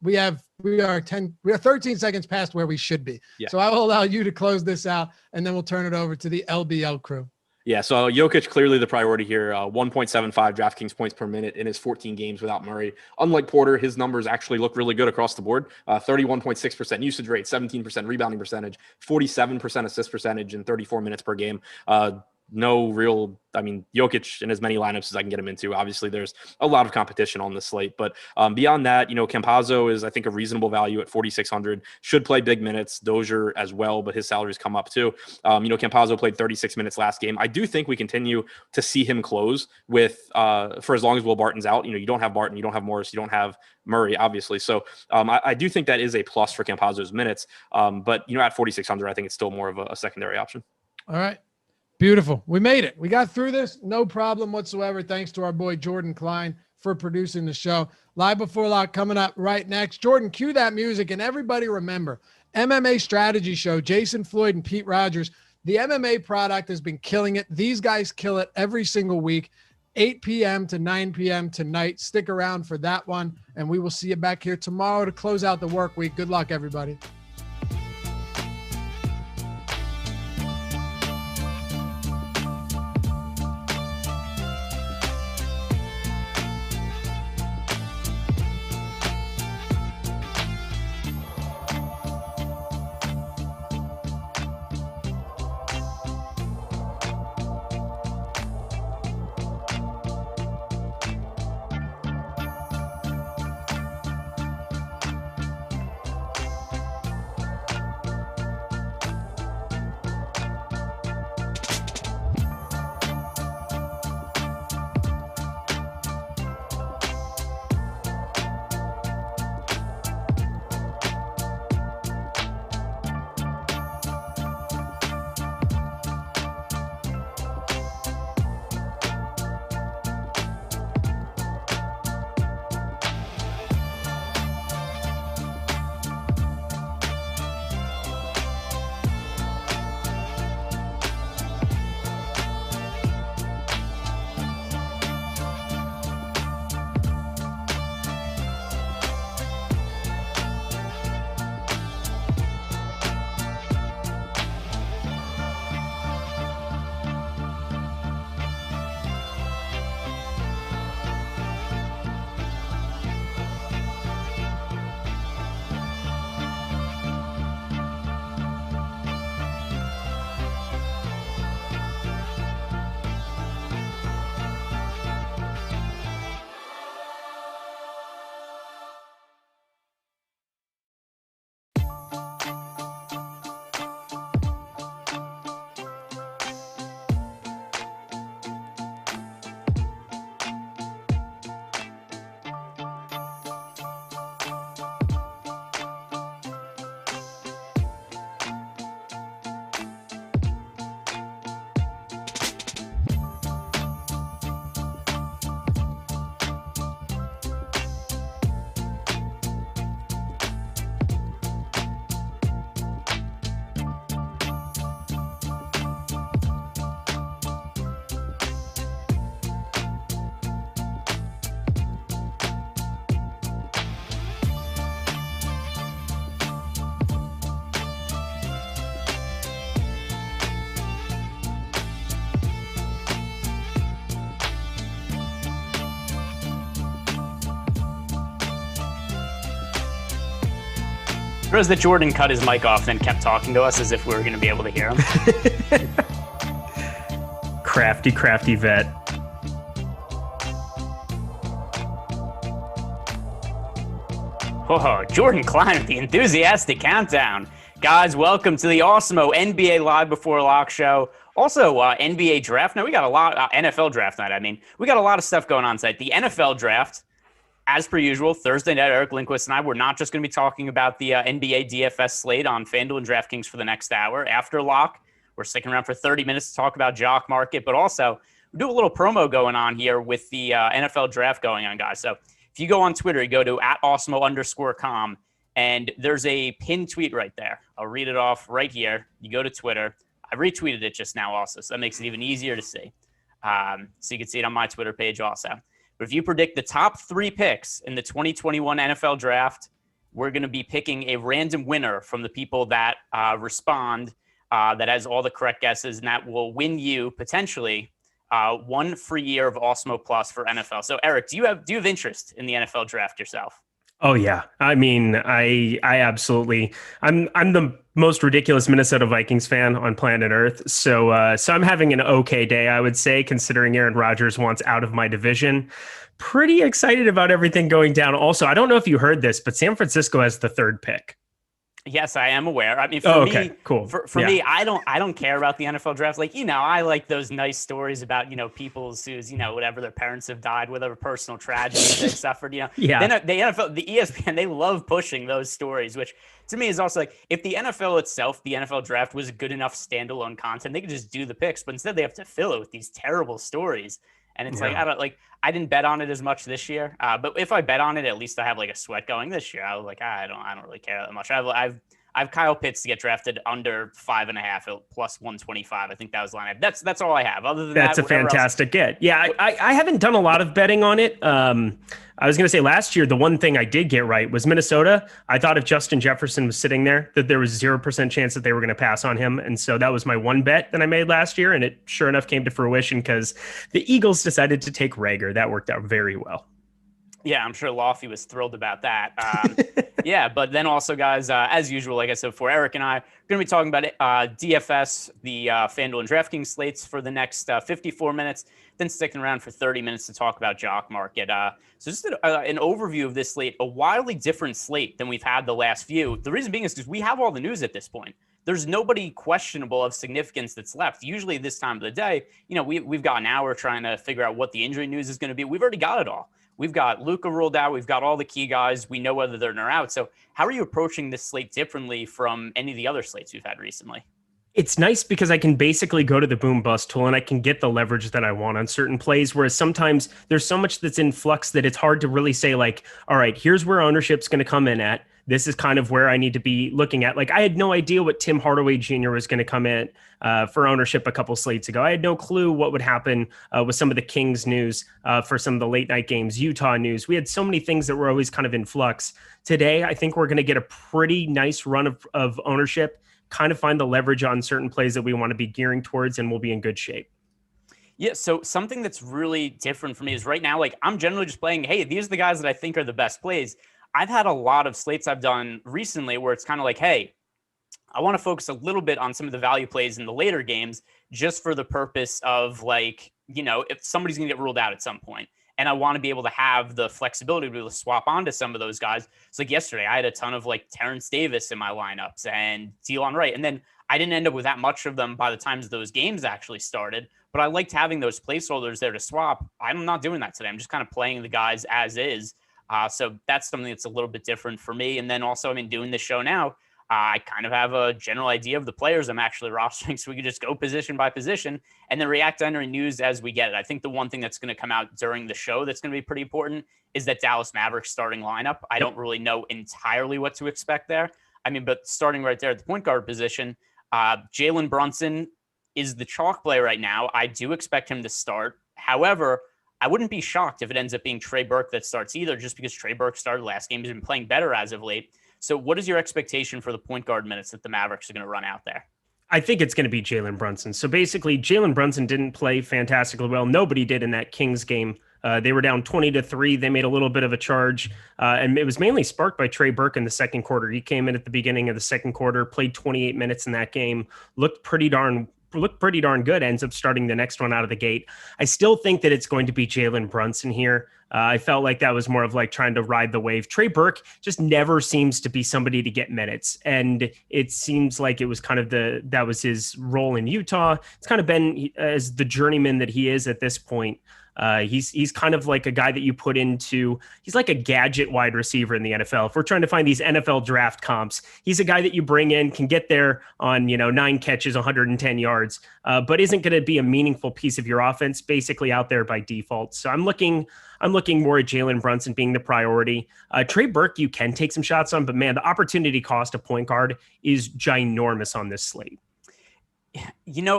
We are 13 seconds past where we should be. Yeah. So I will allow you to close this out, and then we'll turn it over to the LBL crew.
Yeah, so Jokic clearly the priority here. 1.75 DraftKings points per minute in his 14 games without Murray. Unlike Porter, his numbers actually look really good across the board. 31.6% usage rate, 17% rebounding percentage, 47% assist percentage in 34 minutes per game. Jokic in as many lineups as I can get him into. Obviously, there's a lot of competition on the slate, but beyond that, Campazzo is, I think, a reasonable value at 4,600. Should play big minutes. Dozier as well, but his salary's come up too. Campazzo played 36 minutes last game. I do think we continue to see him close with for as long as Will Barton's out. You don't have Barton, you don't have Morris, you don't have Murray, obviously. So I do think that is a plus for Campazzo's minutes. But at 4,600, I think it's still more of a secondary option.
All right. Beautiful. We made it. We got through this. No problem whatsoever. Thanks to our boy Jordan Klein for producing the show. Live Before Lock coming up right next. Jordan, cue that music. And everybody remember, MMA Strategy Show, Jason Floyd and Pete Rogers. The MMA product has been killing it. These guys kill it every single week. 8 p.m. to 9 p.m. tonight. Stick around for that one. And we will see you back here tomorrow to close out the work week. Good luck, everybody.
Suppose that Jordan cut his mic off and kept talking to us as if we were going to be able to hear him.
Crafty vet.
Oh, Jordan Klein with the enthusiastic countdown. Guys, welcome to the Awesemo NBA Live Before Lock show. Also, NBA draft night. We got a lot, NFL draft night. We got a lot of stuff going on tonight. The NFL draft, as per usual, Thursday night, Eric Lindquist and I, we're not just going to be talking about the NBA DFS slate on Fanduel and Draftkings for the next hour. After lock, We're sticking around for 30 minutes to talk about Jock Market, but also we do a little promo going on here with the NFL draft going on, guys. So if you go on Twitter, you go to @Awesemo_com, and there's a pinned tweet right there. I'll read it off right here. You go to Twitter. I retweeted it just now also, so that makes it even easier to see. So you can see it on my Twitter page also. But if you predict the top 3 picks in the 2021 NFL draft, we're going to be picking a random winner from the people that respond that has all the correct guesses, and that will win you potentially 1 free year of Osmo Plus for NFL. So Eric, do you have interest in the NFL draft yourself?
Oh yeah. I mean, I absolutely, I'm the most ridiculous Minnesota Vikings fan on planet Earth. So I'm having an okay day, I would say, considering Aaron Rodgers wants out of my division. Pretty excited about everything going down. Also, I don't know if you heard this, but San Francisco has the 3rd pick.
Yes, I am aware. I mean, for me,
cool.
For me, I don't care about the NFL draft. Like, I like those nice stories about, people who's, whatever their parents have died, whatever personal tragedies they've suffered, Then the NFL, the ESPN, they love pushing those stories, which to me is also like, if the NFL itself, the NFL draft was good enough standalone content, they could just do the picks, but instead they have to fill it with these terrible stories. And it's I didn't bet on it as much this year, but if I bet on it, at least I have like a sweat going. This year, I was like, I don't really care that much. I've Kyle Pitts to get drafted under 5.5 plus 125. I think that was the line. That's all I have. Other than
that's a fantastic get. Yeah, I haven't done a lot of betting on it. I was going to say last year, the one thing I did get right was Minnesota. I thought if Justin Jefferson was sitting there, that there was 0% chance that they were going to pass on him. And so that was my one bet that I made last year. And it sure enough came to fruition because the Eagles decided to take Rager. That worked out very well.
Yeah, I'm sure Lofty was thrilled about that. Yeah, but then also, guys, as usual, like I said before, Eric and I are going to be talking about DFS, the Fanduel and Draftkings slates for the next 54 minutes, then sticking around for 30 minutes to talk about Jock Market. So just an overview of this slate, a wildly different slate than we've had the last few. The reason being is because we have all the news at this point. There's nobody questionable of significance that's left. Usually this time of the day, we've got an hour trying to figure out what the injury news is going to be. We've already got it all. We've got Luka ruled out. We've got all the key guys. We know whether they're in or out. So how are you approaching this slate differently from any of the other slates we've had recently?
It's nice because I can basically go to the boom bust tool and I can get the leverage that I want on certain plays. Whereas sometimes there's so much that's in flux that it's hard to really say like, all right, here's where ownership's going to come in at. This is kind of where I need to be looking at. Like I had no idea what Tim Hardaway Jr. was going to come in for ownership a couple slates ago. I had no clue what would happen with some of the Kings news for some of the late night games, Utah news. We had so many things that were always kind of in flux. Today, I think we're going to get a pretty nice run of ownership, kind of find the leverage on certain plays that we want to be gearing towards, and we'll be in good shape.
Yeah, so something that's really different for me is right now, like I'm generally just playing, hey, these are the guys that I think are the best plays. I've had a lot of slates I've done recently where it's kind of like, hey, I want to focus a little bit on some of the value plays in the later games just for the purpose of like, if somebody's going to get ruled out at some point. And I want to be able to have the flexibility to be able to swap onto some of those guys. It's like yesterday, I had a ton of like Terrence Davis in my lineups and Delon Wright. And then I didn't end up with that much of them by the times those games actually started. But I liked having those placeholders there to swap. I'm not doing that today. I'm just kind of playing the guys as is. So that's something that's a little bit different for me. And then also, doing this show now, I kind of have a general idea of the players I'm actually rostering, so we can just go position by position and then react to any news as we get it. I think the one thing that's going to come out during the show that's going to be pretty important is that Dallas Mavericks starting lineup. I don't really know entirely what to expect there. But starting right there at the point guard position, Jalen Brunson is the chalk play right now. I do expect him to start. However, I wouldn't be shocked if it ends up being Trey Burke that starts either, just because Trey Burke started last game. He's been playing better as of late. So what is your expectation for the point guard minutes that the Mavericks are going to run out there?
I think it's going to be Jalen Brunson. So basically, Jalen Brunson didn't play fantastically well. Nobody did in that Kings game. They were down 20-3. They made a little bit of a charge, and it was mainly sparked by Trey Burke in the second quarter. He came in at the beginning of the second quarter, played 28 minutes in that game, looked pretty darn good, ends up starting the next one out of the gate. I still think that it's going to be Jalen Brunson here. I felt like that was more of like trying to ride the wave. Trey Burke just never seems to be somebody to get minutes. And it seems like it was kind of that was his role in Utah. It's kind of been as the journeyman that he is at this point. He's kind of like a guy that you put into, he's like a gadget wide receiver in the NFL. If we're trying to find these NFL draft comps, he's a guy that you bring in, can get there on, 9 catches, 110 yards, but isn't going to be a meaningful piece of your offense, basically out there by default. So I'm looking more at Jalen Brunson being the priority. Trey Burke, you can take some shots on, but man, the opportunity cost of point guard is ginormous on this slate.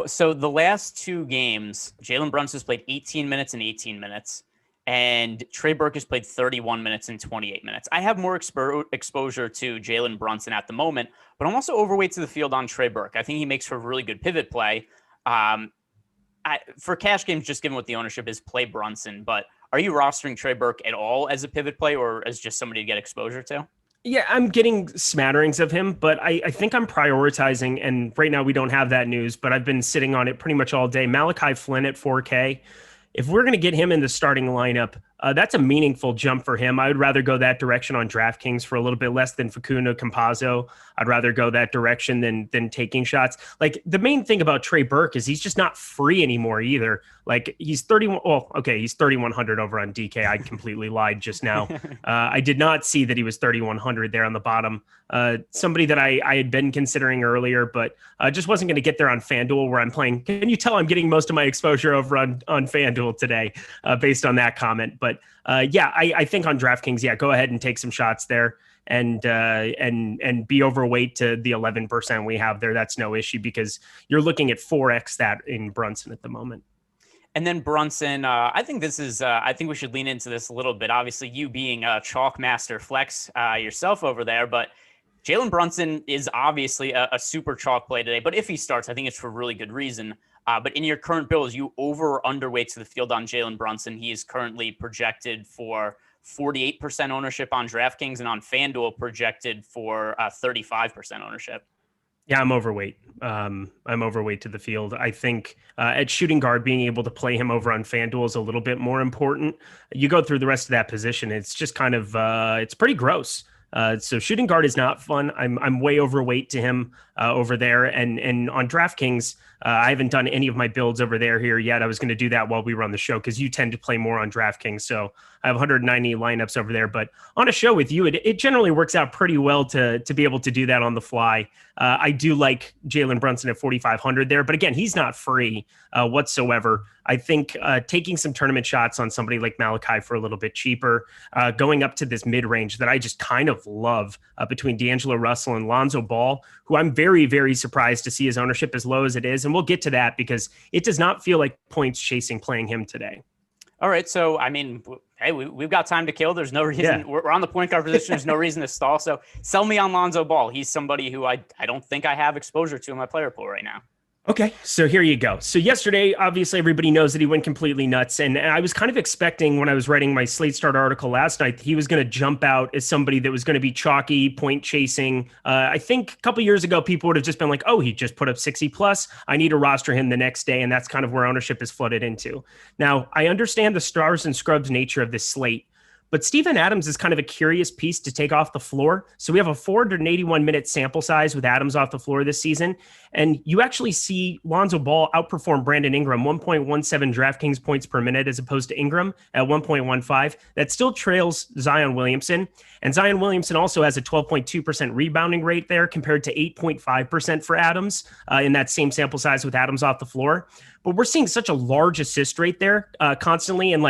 So the last 2 games, Jalen Brunson's played 18 minutes and 18 minutes, and Trey Burke has played 31 minutes and 28 minutes. I have more exposure to Jalen Brunson at the moment, but I'm also overweight to the field on Trey Burke. I think he makes for a really good pivot play. For cash games, just given what the ownership is, play Brunson. But are you rostering Trey Burke at all as a pivot play or as just somebody to get exposure to?
Yeah, I'm getting smatterings of him, but I think I'm prioritizing, and right now we don't have that news, but I've been sitting on it pretty much all day. Malachi Flynn at 4K. If we're going to get him in the starting lineup, that's a meaningful jump for him. I would rather go that direction on DraftKings for a little bit less than Facundo Campazzo. I'd rather go that direction than taking shots. Like, the main thing about Trey Burke is he's just not free anymore either. Like, he's 31. Well, okay, he's 3,100 over on DK. I completely lied just now. I did not see that he was 3,100 there on the bottom. Somebody that I had been considering earlier, but just wasn't going to get there on Fanduel where I'm playing. Can you tell I'm getting most of my exposure over on Fanduel today based on that comment? But I think on DraftKings, go ahead and take some shots there and be overweight to the 11% we have there. That's no issue because you're looking at 4x that in Brunson at the moment.
And then Brunson, I think we should lean into this a little bit. Obviously, you being a chalk master flex yourself over there, but Jalen Brunson is obviously a super chalk play today. But if he starts, I think it's for really good reason. But in your current builds, you over or underweight to the field on Jalen Brunson. He is currently projected for 48% ownership on DraftKings and on FanDuel projected for 35% ownership.
Yeah, I'm overweight. I'm overweight to the field. I think at shooting guard, being able to play him over on FanDuel is a little bit more important. You go through the rest of that position, it's just kind of it's pretty gross. So shooting guard is not fun. I'm way overweight to him over there. And on DraftKings, I haven't done any of my builds over there here yet. I was going to do that while we were on the show because you tend to play more on DraftKings. So I have 190 lineups over there. But on a show with you, it generally works out pretty well to be able to do that on the fly. I do like Jalen Brunson at 4,500 there. But again, he's not free whatsoever. I think taking some tournament shots on somebody like Malachi for a little bit cheaper, going up to this mid-range that I just kind of love between D'Angelo Russell and Lonzo Ball, who I'm very, very surprised to see his ownership as low as it is. And we'll get to that because it does not feel like points chasing playing him today.
All right. So, I mean, hey, we've got time to kill. There's no reason. Yeah. We're on the point guard position. There's no reason to stall. So sell me on Lonzo Ball. He's somebody who I don't think I have exposure to in my player pool right now.
Okay, so here you go. So yesterday, obviously, everybody knows that he went completely nuts. And I was kind of expecting when I was writing my Slate Start article last night, he was going to jump out as somebody that was going to be chalky, point chasing. I think a couple years ago, people would have just been like, oh, he just put up 60 plus. I need to roster him the next day. And that's kind of where ownership is flooded into. Now, I understand the stars and scrubs nature of this slate. But Steven Adams is kind of a curious piece to take off the floor. So we have a 481-minute sample size with Adams off the floor this season. And you actually see Lonzo Ball outperform Brandon Ingram, 1.17 DraftKings points per minute as opposed to Ingram at 1.15. That still trails Zion Williamson. And Zion Williamson also has a 12.2% rebounding rate there compared to 8.5% for Adams in that same sample size with Adams off the floor. But we're seeing such a large assist rate there constantly. And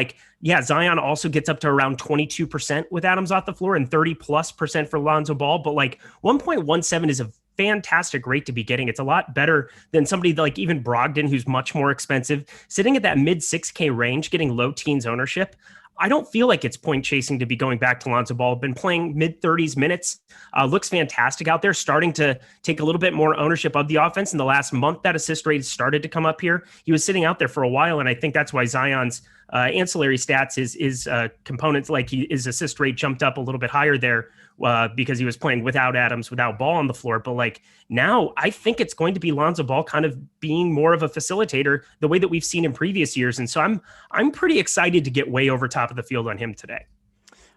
Zion also gets up to around 22% with Adams off the floor and 30+% for Lonzo Ball. But 1.17 is a fantastic rate to be getting. It's a lot better than somebody like even Brogdon, who's much more expensive, sitting at that mid 6K range, getting low teens ownership. I don't feel like it's point chasing to be going back to Lonzo Ball. Been playing mid 30s minutes, looks fantastic out there, starting to take a little bit more ownership of the offense. In the last month, that assist rate started to come up here. He was sitting out there for a while, and I think that's why Zion's ancillary stats, his components, like his assist rate jumped up a little bit higher there because he was playing without Adams, without Ball on the floor. But like now, I think it's going to be Lonzo Ball kind of being more of a facilitator the way that we've seen in previous years. And so I'm pretty excited to get way over top of the field on him today.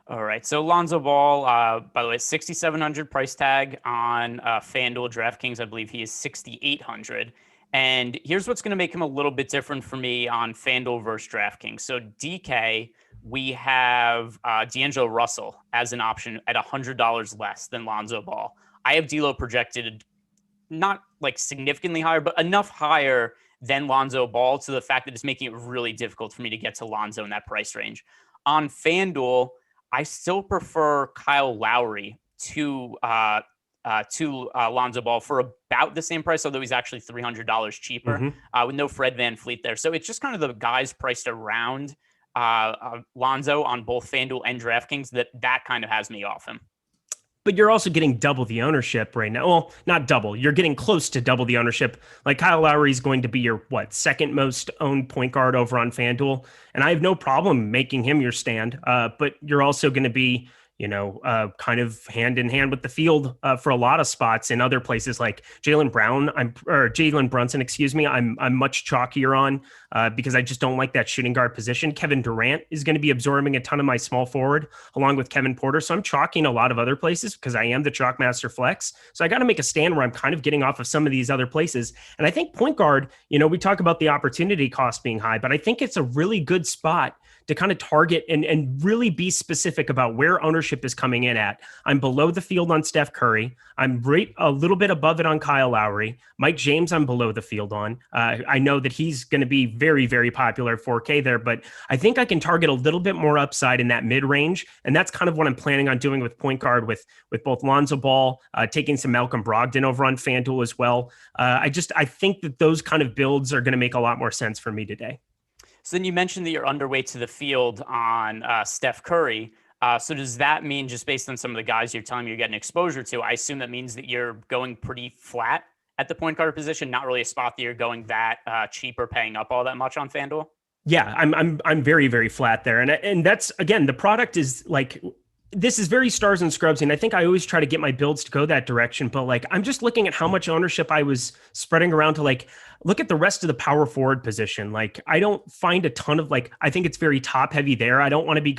All right. So Lonzo Ball, by the way, 6,700 price tag on FanDuel. DraftKings, I believe he is 6,800. And here's what's going to make him a little bit different for me on FanDuel versus DraftKings. So DK, we have D'Angelo Russell as an option at $100 less than Lonzo Ball. I have D'Lo projected not like significantly higher, but enough higher than Lonzo Ball to the fact that it's making it really difficult for me to get to Lonzo in that price range. On FanDuel, I still prefer Kyle Lowry to Lonzo Ball for about the same price, although he's actually $300 cheaper with no Fred VanVleet there. So it's just kind of the guys priced around Lonzo on both FanDuel and DraftKings that kind of has me off him.
But you're also getting double the ownership right now. Well, not double. You're getting close to double the ownership. Like Kyle Lowry is going to be your second most owned point guard over on FanDuel, and I have no problem making him your stand. But you're also going to be, kind of hand in hand with the field for a lot of spots in other places like Jalen Brunson. Excuse me. I'm much chalkier on because I just don't like that shooting guard position. Kevin Durant is going to be absorbing a ton of my small forward along with Kevin Porter. So I'm chalking a lot of other places because I am the chalk master flex. So I got to make a stand where I'm kind of getting off of some of these other places. And I think point guard, we talk about the opportunity cost being high, but I think it's a really good spot to kind of target and really be specific about where ownership is coming in at. I'm below the field on Steph Curry. I'm right a little bit above it on Kyle Lowry. Mike James, I'm below the field on. I know that he's going to be very, very popular 4K there, but I think I can target a little bit more upside in that mid-range. And that's kind of what I'm planning on doing with point guard with both Lonzo Ball, taking some Malcolm Brogdon over on FanDuel as well. I think that those kind of builds are going to make a lot more sense for me today.
So then you mentioned that you're underweight to the field on Steph Curry. So does that mean, just based on some of the guys you're telling me you're getting exposure to, I assume that means that you're going pretty flat at the point guard position, not really a spot that you're going that cheap or paying up all that much on FanDuel?
Yeah, I'm very, very flat there. And that's, again, the product is like, this is very stars and scrubs. And I think I always try to get my builds to go that direction. But like, I'm just looking at how much ownership I was spreading around to like, look at the rest of the power forward position. Like, I don't find a ton of I think it's very top heavy there. I don't want to be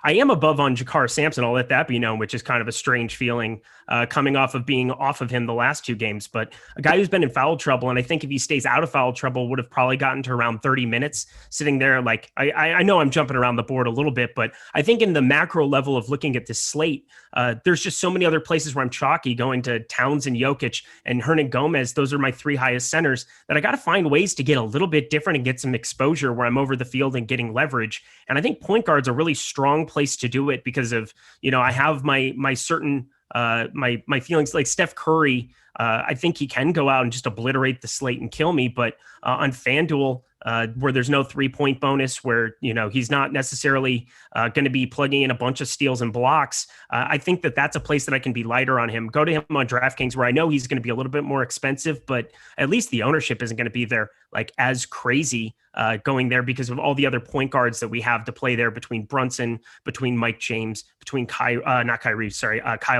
I am above on Jakar Sampson. I'll let that be known, which is kind of a strange feeling coming off of being off of him the last two games. But a guy who's been in foul trouble, and I think if he stays out of foul trouble, would have probably gotten to around 30 minutes sitting there. Like, I know I'm jumping around the board a little bit, but I think in the macro level of looking at this slate, there's just so many other places where I'm chalky, going to Towns and Jokic and Hernan Gomez. Those are my three highest centers that I got to find ways to get a little bit different and get some exposure where I'm over the field and getting leverage. And I think point guard's a really strong place to do it because of, I have my certain, my feelings like Steph Curry. I think he can go out and just obliterate the slate and kill me. But on FanDuel, where there's no 3-point bonus, where, he's not necessarily going to be plugging in a bunch of steals and blocks. I think that's a place that I can be lighter on him. Go to him on DraftKings, where I know he's going to be a little bit more expensive, but at least the ownership isn't going to be there like as crazy going there because of all the other point guards that we have to play there between Brunson, between Mike James, between Kyle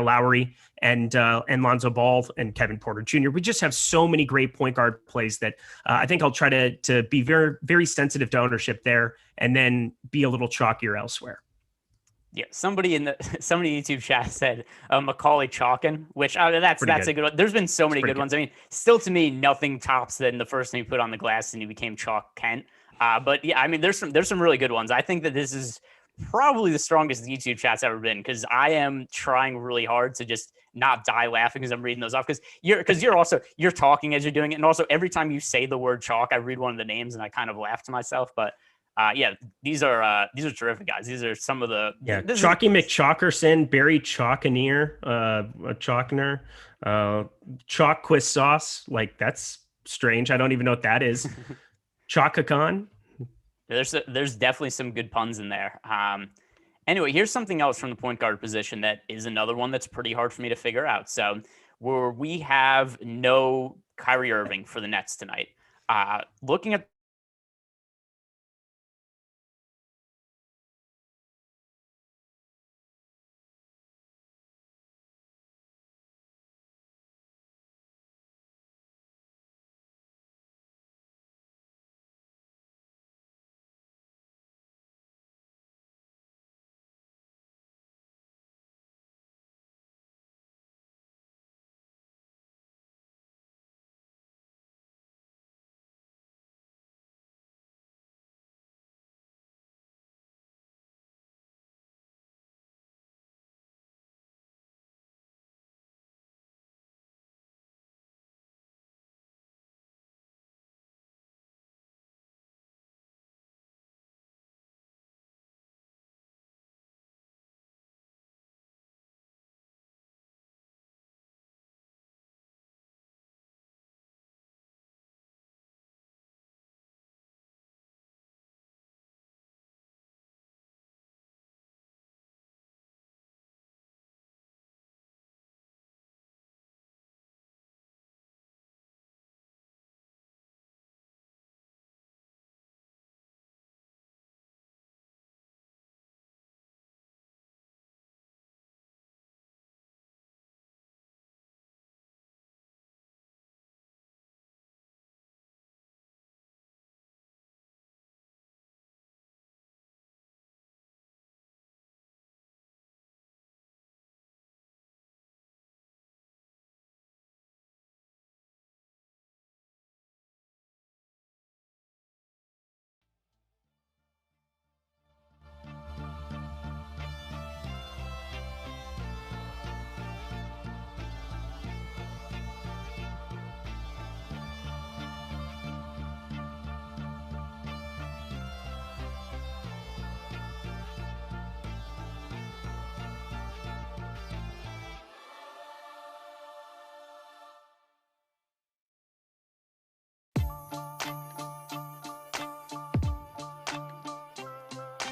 Lowry and Lonzo Ball and Kevin Porter Jr. We just have so many great point guard plays that I think I'll try to be very, very sensitive to ownership there and then be a little chalkier elsewhere.
Yeah, somebody in the YouTube chat said Macaulay Chalkin, which that's a good one. There's been so many good ones. I mean, still to me, nothing tops than the first time he put on the glass and he became Chalk Kent. But yeah, I mean, there's some really good ones. I think that this is probably the strongest YouTube chat's ever been because I am trying really hard to just not die laughing as I'm reading those off because you're talking as you're doing it, and also every time you say the word chalk, I read one of the names and I kind of laugh to myself. But yeah, these are terrific guys. These are some of the
Chalky McChalkerson, Barry Chalkanier, Chalkner, Chalkquist sauce. Like that's strange. I don't even know what that is. Chakakan.
There's definitely some good puns in there. Anyway, here's something else from the point guard position that is another one that's pretty hard for me to figure out. So where we have no Kyrie Irving for the Nets tonight, looking at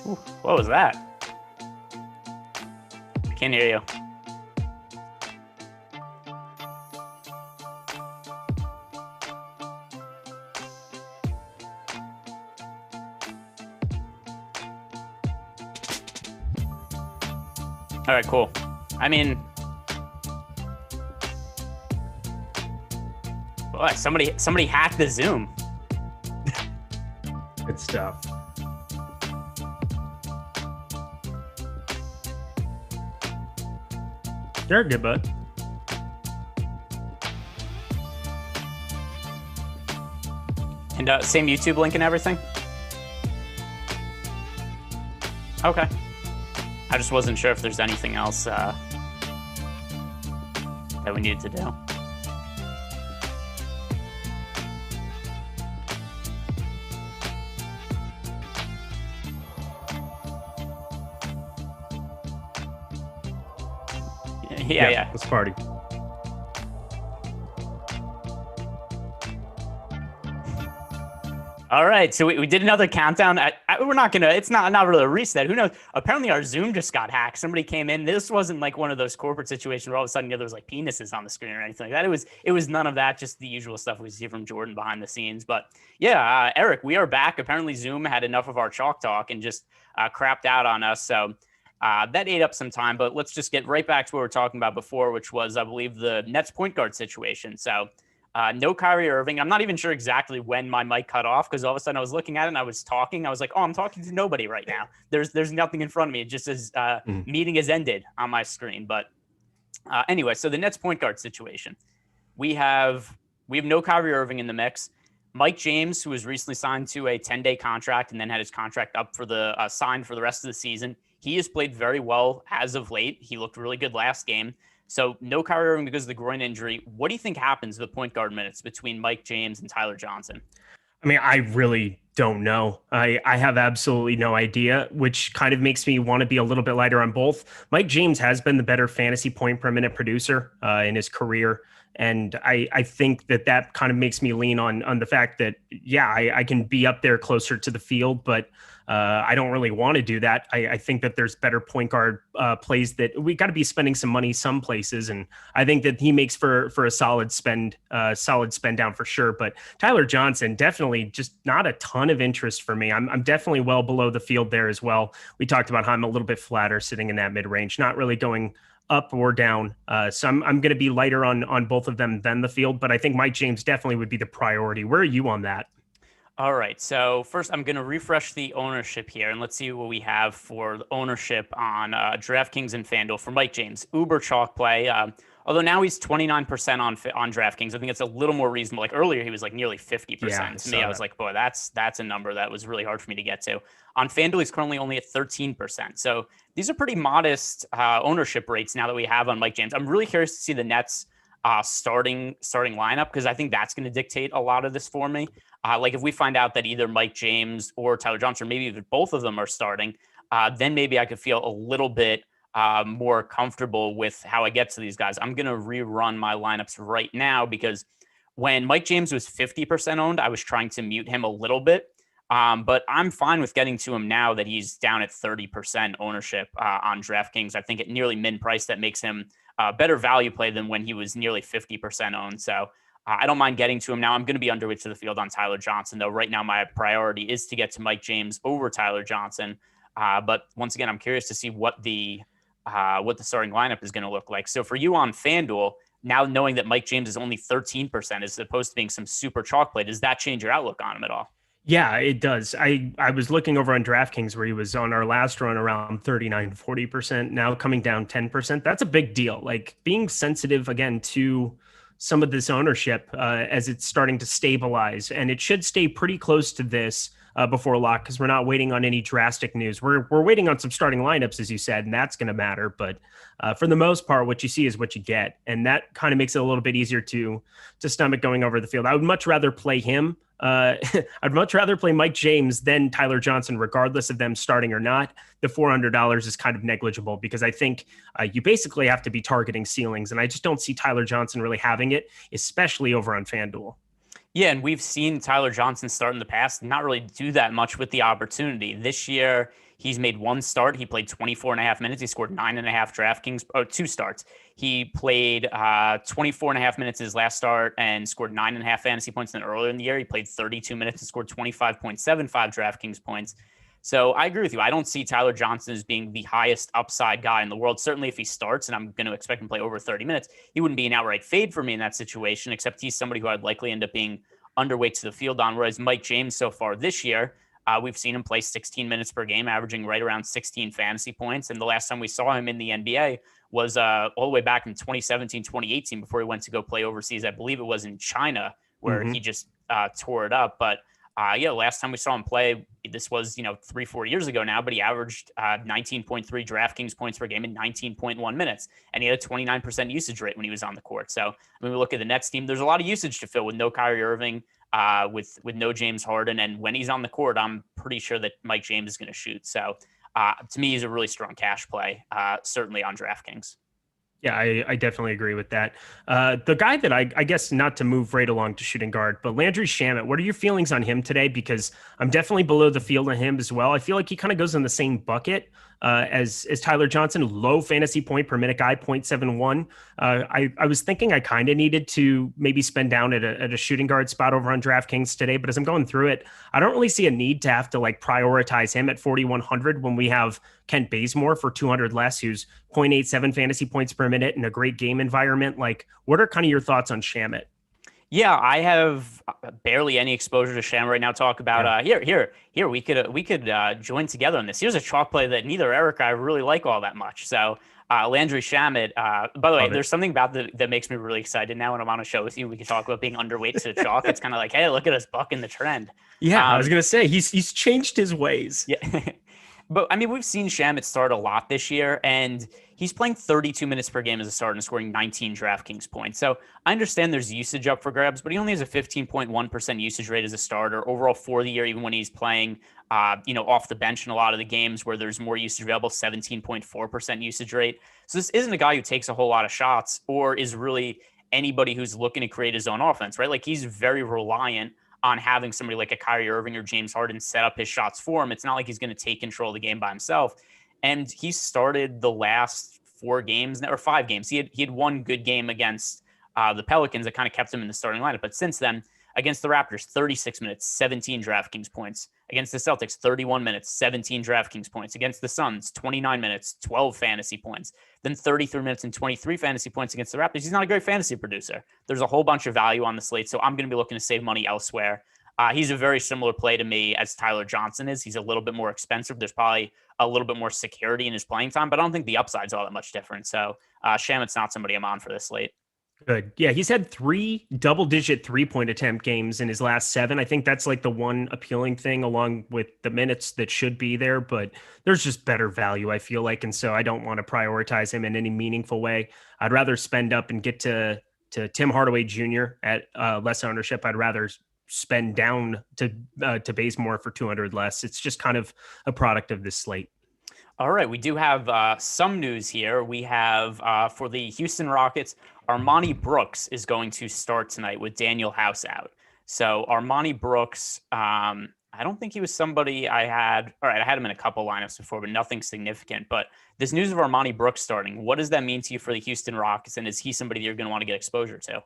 Ooh, what was that? I can't hear you. All right, cool. I mean, boy, somebody hacked the Zoom.
Good stuff. They're good, bud.
And same YouTube link and everything? Okay. I just wasn't sure if there's anything else that we needed to do. Yeah.
Let's party.
All right, so we did another countdown. We're not gonna. It's not really a reset. Who knows? Apparently, our Zoom just got hacked. Somebody came in. This wasn't like one of those corporate situations where all of a sudden there was like penises on the screen or anything like that. It was none of that. Just the usual stuff we see from Jordan behind the scenes. But yeah, Eric, we are back. Apparently, Zoom had enough of our chalk talk and just crapped out on us. So that ate up some time. But let's just get right back to what we were talking about before, which was, I believe, the Nets point guard situation. So. No Kyrie Irving. I'm not even sure exactly when my mic cut off because all of a sudden I was looking at it and I was talking. I was like, oh, I'm talking to nobody right now. There's nothing in front of me. It just says meeting has ended on my screen. But anyway, so the Nets point guard situation. We have no Kyrie Irving in the mix. Mike James, who was recently signed to a 10-day contract and then had his contract up for the signed for the rest of the season. He has played very well as of late. He looked really good last game. So no Kyrie Irving because of the groin injury. What do you think happens to the point guard minutes between Mike James and Tyler Johnson?
I mean, I really don't know. I have absolutely no idea, which kind of makes me want to be a little bit lighter on both. Mike James has been the better fantasy point per minute producer in his career. And I think that kind of makes me lean on the fact that, yeah, I can be up there closer to the field, but I don't really want to do that. I think that there's better point guard plays that we got to be spending some money some places. And I think that he makes for a solid spend down for sure. But Tyler Johnson, definitely just not a ton of interest for me. I'm definitely well below the field there as well. We talked about how I'm a little bit flatter sitting in that mid range, not really going up or down. So I'm going to be lighter on both of them than the field, but I think Mike James definitely would be the priority. Where are you on that?
All right. So first, I'm going to refresh the ownership here, and let's see what we have for the ownership on DraftKings and Fanduel for Mike James. Uber chalk play. Although now he's 29% on DraftKings. I think it's a little more reasonable. Like earlier, he was like nearly 50%.
Yeah,
to me, I was like, boy, that's a number that was really hard for me to get to. On Fanduel, he's currently only at 13%. So these are pretty modest ownership rates now that we have on Mike James. I'm really curious to see the Nets starting lineup because I think that's going to dictate a lot of this for me. Like if we find out that either Mike James or Tyler Johnson, or maybe even both of them are starting, then maybe I could feel a little bit more comfortable with how I get to these guys. I'm going to rerun my lineups right now because when Mike James was 50% owned, I was trying to mute him a little bit. But I'm fine with getting to him now that he's down at 30% ownership on DraftKings. I think at nearly min price, that makes him a better value play than when he was nearly 50% owned. So I don't mind getting to him now. I'm going to be underweight to the field on Tyler Johnson, though. Right now, my priority is to get to Mike James over Tyler Johnson. But once again, I'm curious to see what the starting lineup is going to look like. So for you on FanDuel, now knowing that Mike James is only 13% as opposed to being some super chalk play, does that change your outlook on him at all?
Yeah, it does. I was looking over on DraftKings where he was on our last run around 39, 40%, now coming down 10%. That's a big deal. Like being sensitive again to some of this ownership as it's starting to stabilize, and it should stay pretty close to this before lock because we're not waiting on any drastic news. We're waiting on some starting lineups, as you said, and that's going to matter. But for the most part, what you see is what you get, and that kind of makes it a little bit easier to stomach going over the field. I would much rather play him. I'd much rather play Mike James than Tyler Johnson, regardless of them starting or not. The $400 is kind of negligible because I think you basically have to be targeting ceilings, and I just don't see Tyler Johnson really having it, especially over on FanDuel.
Yeah, and we've seen Tyler Johnson start in the past, not really do that much with the opportunity. This year, He's made one start. He played 24 and a half minutes. He scored 9.5 Draftkings, two starts. He played 24 and a half minutes his last start and scored 9.5 fantasy points. Then earlier in the year, he played 32 minutes and scored 25.75 Draftkings points. So I agree with you. I don't see Tyler Johnson as being the highest upside guy in the world. Certainly if he starts, and I'm going to expect him to play over 30 minutes, he wouldn't be an outright fade for me in that situation, except he's somebody who I'd likely end up being underweight to the field on. Whereas Mike James so far this year, we've seen him play 16 minutes per game, averaging right around 16 fantasy points. And the last time we saw him in the NBA was all the way back in 2017, 2018, before he went to go play overseas. I believe it was in China where he just tore it up. But last time we saw him play, this was, 3-4 years ago now, but he averaged 19.3 DraftKings points per game in 19.1 minutes. And he had a 29% usage rate when he was on the court. So when we look at the Nets team, there's a lot of usage to fill with no Kyrie Irving, with no James Harden. And when he's on the court, I'm pretty sure that Mike James is going to shoot. So to me, he's a really strong cash play, certainly on DraftKings.
Yeah, I definitely agree with that. The guy that I guess not to move right along to shooting guard, but Landry Shamet, what are your feelings on him today? Because I'm definitely below the field on him as well. I feel like he kind of goes in the same bucket as Tyler Johnson, low fantasy point per minute guy, 0.71. I was thinking I kind of needed to maybe spend down at a shooting guard spot over on DraftKings today, but as I'm going through it, I don't really see a need to have to prioritize him at 4,100 when we have Kent Bazemore for 200 less, who's 0.87 fantasy points per minute in a great game environment. What are kind of your thoughts on Shamet?
Yeah, I have barely any exposure to Scherer right now. Talk about here. We could join together on this. Here's a chalk play that neither Eric or I really like all that much. So Landry Shamet. By the way, there's something about that makes me really excited now when I'm on a show with you. We can talk about being underweight to chalk. It's kind of like, hey, look at us bucking the trend.
Yeah, I was gonna say he's changed his ways.
Yeah. But I mean, we've seen Shamet start a lot this year, and he's playing 32 minutes per game as a starter and scoring 19 DraftKings points. So I understand there's usage up for grabs, but he only has a 15.1% usage rate as a starter overall for the year, even when he's playing, off the bench in a lot of the games where there's more usage available, 17.4% usage rate. So this isn't a guy who takes a whole lot of shots or is really anybody who's looking to create his own offense, right? Like, he's very reliant on having somebody like a Kyrie Irving or James Harden set up his shots for him. It's not like he's going to take control of the game by himself. And he started the last 5 games. He had one good game against the Pelicans that kind of kept him in the starting lineup. But since then, against the Raptors, 36 minutes, 17 DraftKings points. Against the Celtics, 31 minutes, 17 DraftKings points. Against the Suns, 29 minutes, 12 fantasy points. Then 33 minutes and 23 fantasy points against the Raptors. He's not a great fantasy producer. There's a whole bunch of value on the slate, so I'm going to be looking to save money elsewhere. He's a very similar play to me as Tyler Johnson is. He's a little bit more expensive. There's probably a little bit more security in his playing time, but I don't think the upside's all that much different. So Shamet's not somebody I'm on for this slate.
Good. Yeah, he's had 3 double-digit 3-point attempt games in his last 7. I think that's the one appealing thing, along with the minutes that should be there, but there's just better value, I feel like, and so I don't want to prioritize him in any meaningful way. I'd rather spend up and get to Tim Hardaway Jr. at less ownership. I'd rather spend down to Bazemore for 200 less. It's just kind of a product of this slate.
All right, we do have some news here. We have for the Houston Rockets, Armoni Brooks is going to start tonight with Daniel House out. So Armoni Brooks, I don't think he was somebody I had. All right, I had him in a couple lineups before, but nothing significant. But this news of Armoni Brooks starting, what does that mean to you for the Houston Rockets? And is he somebody that you're going to want to get exposure to?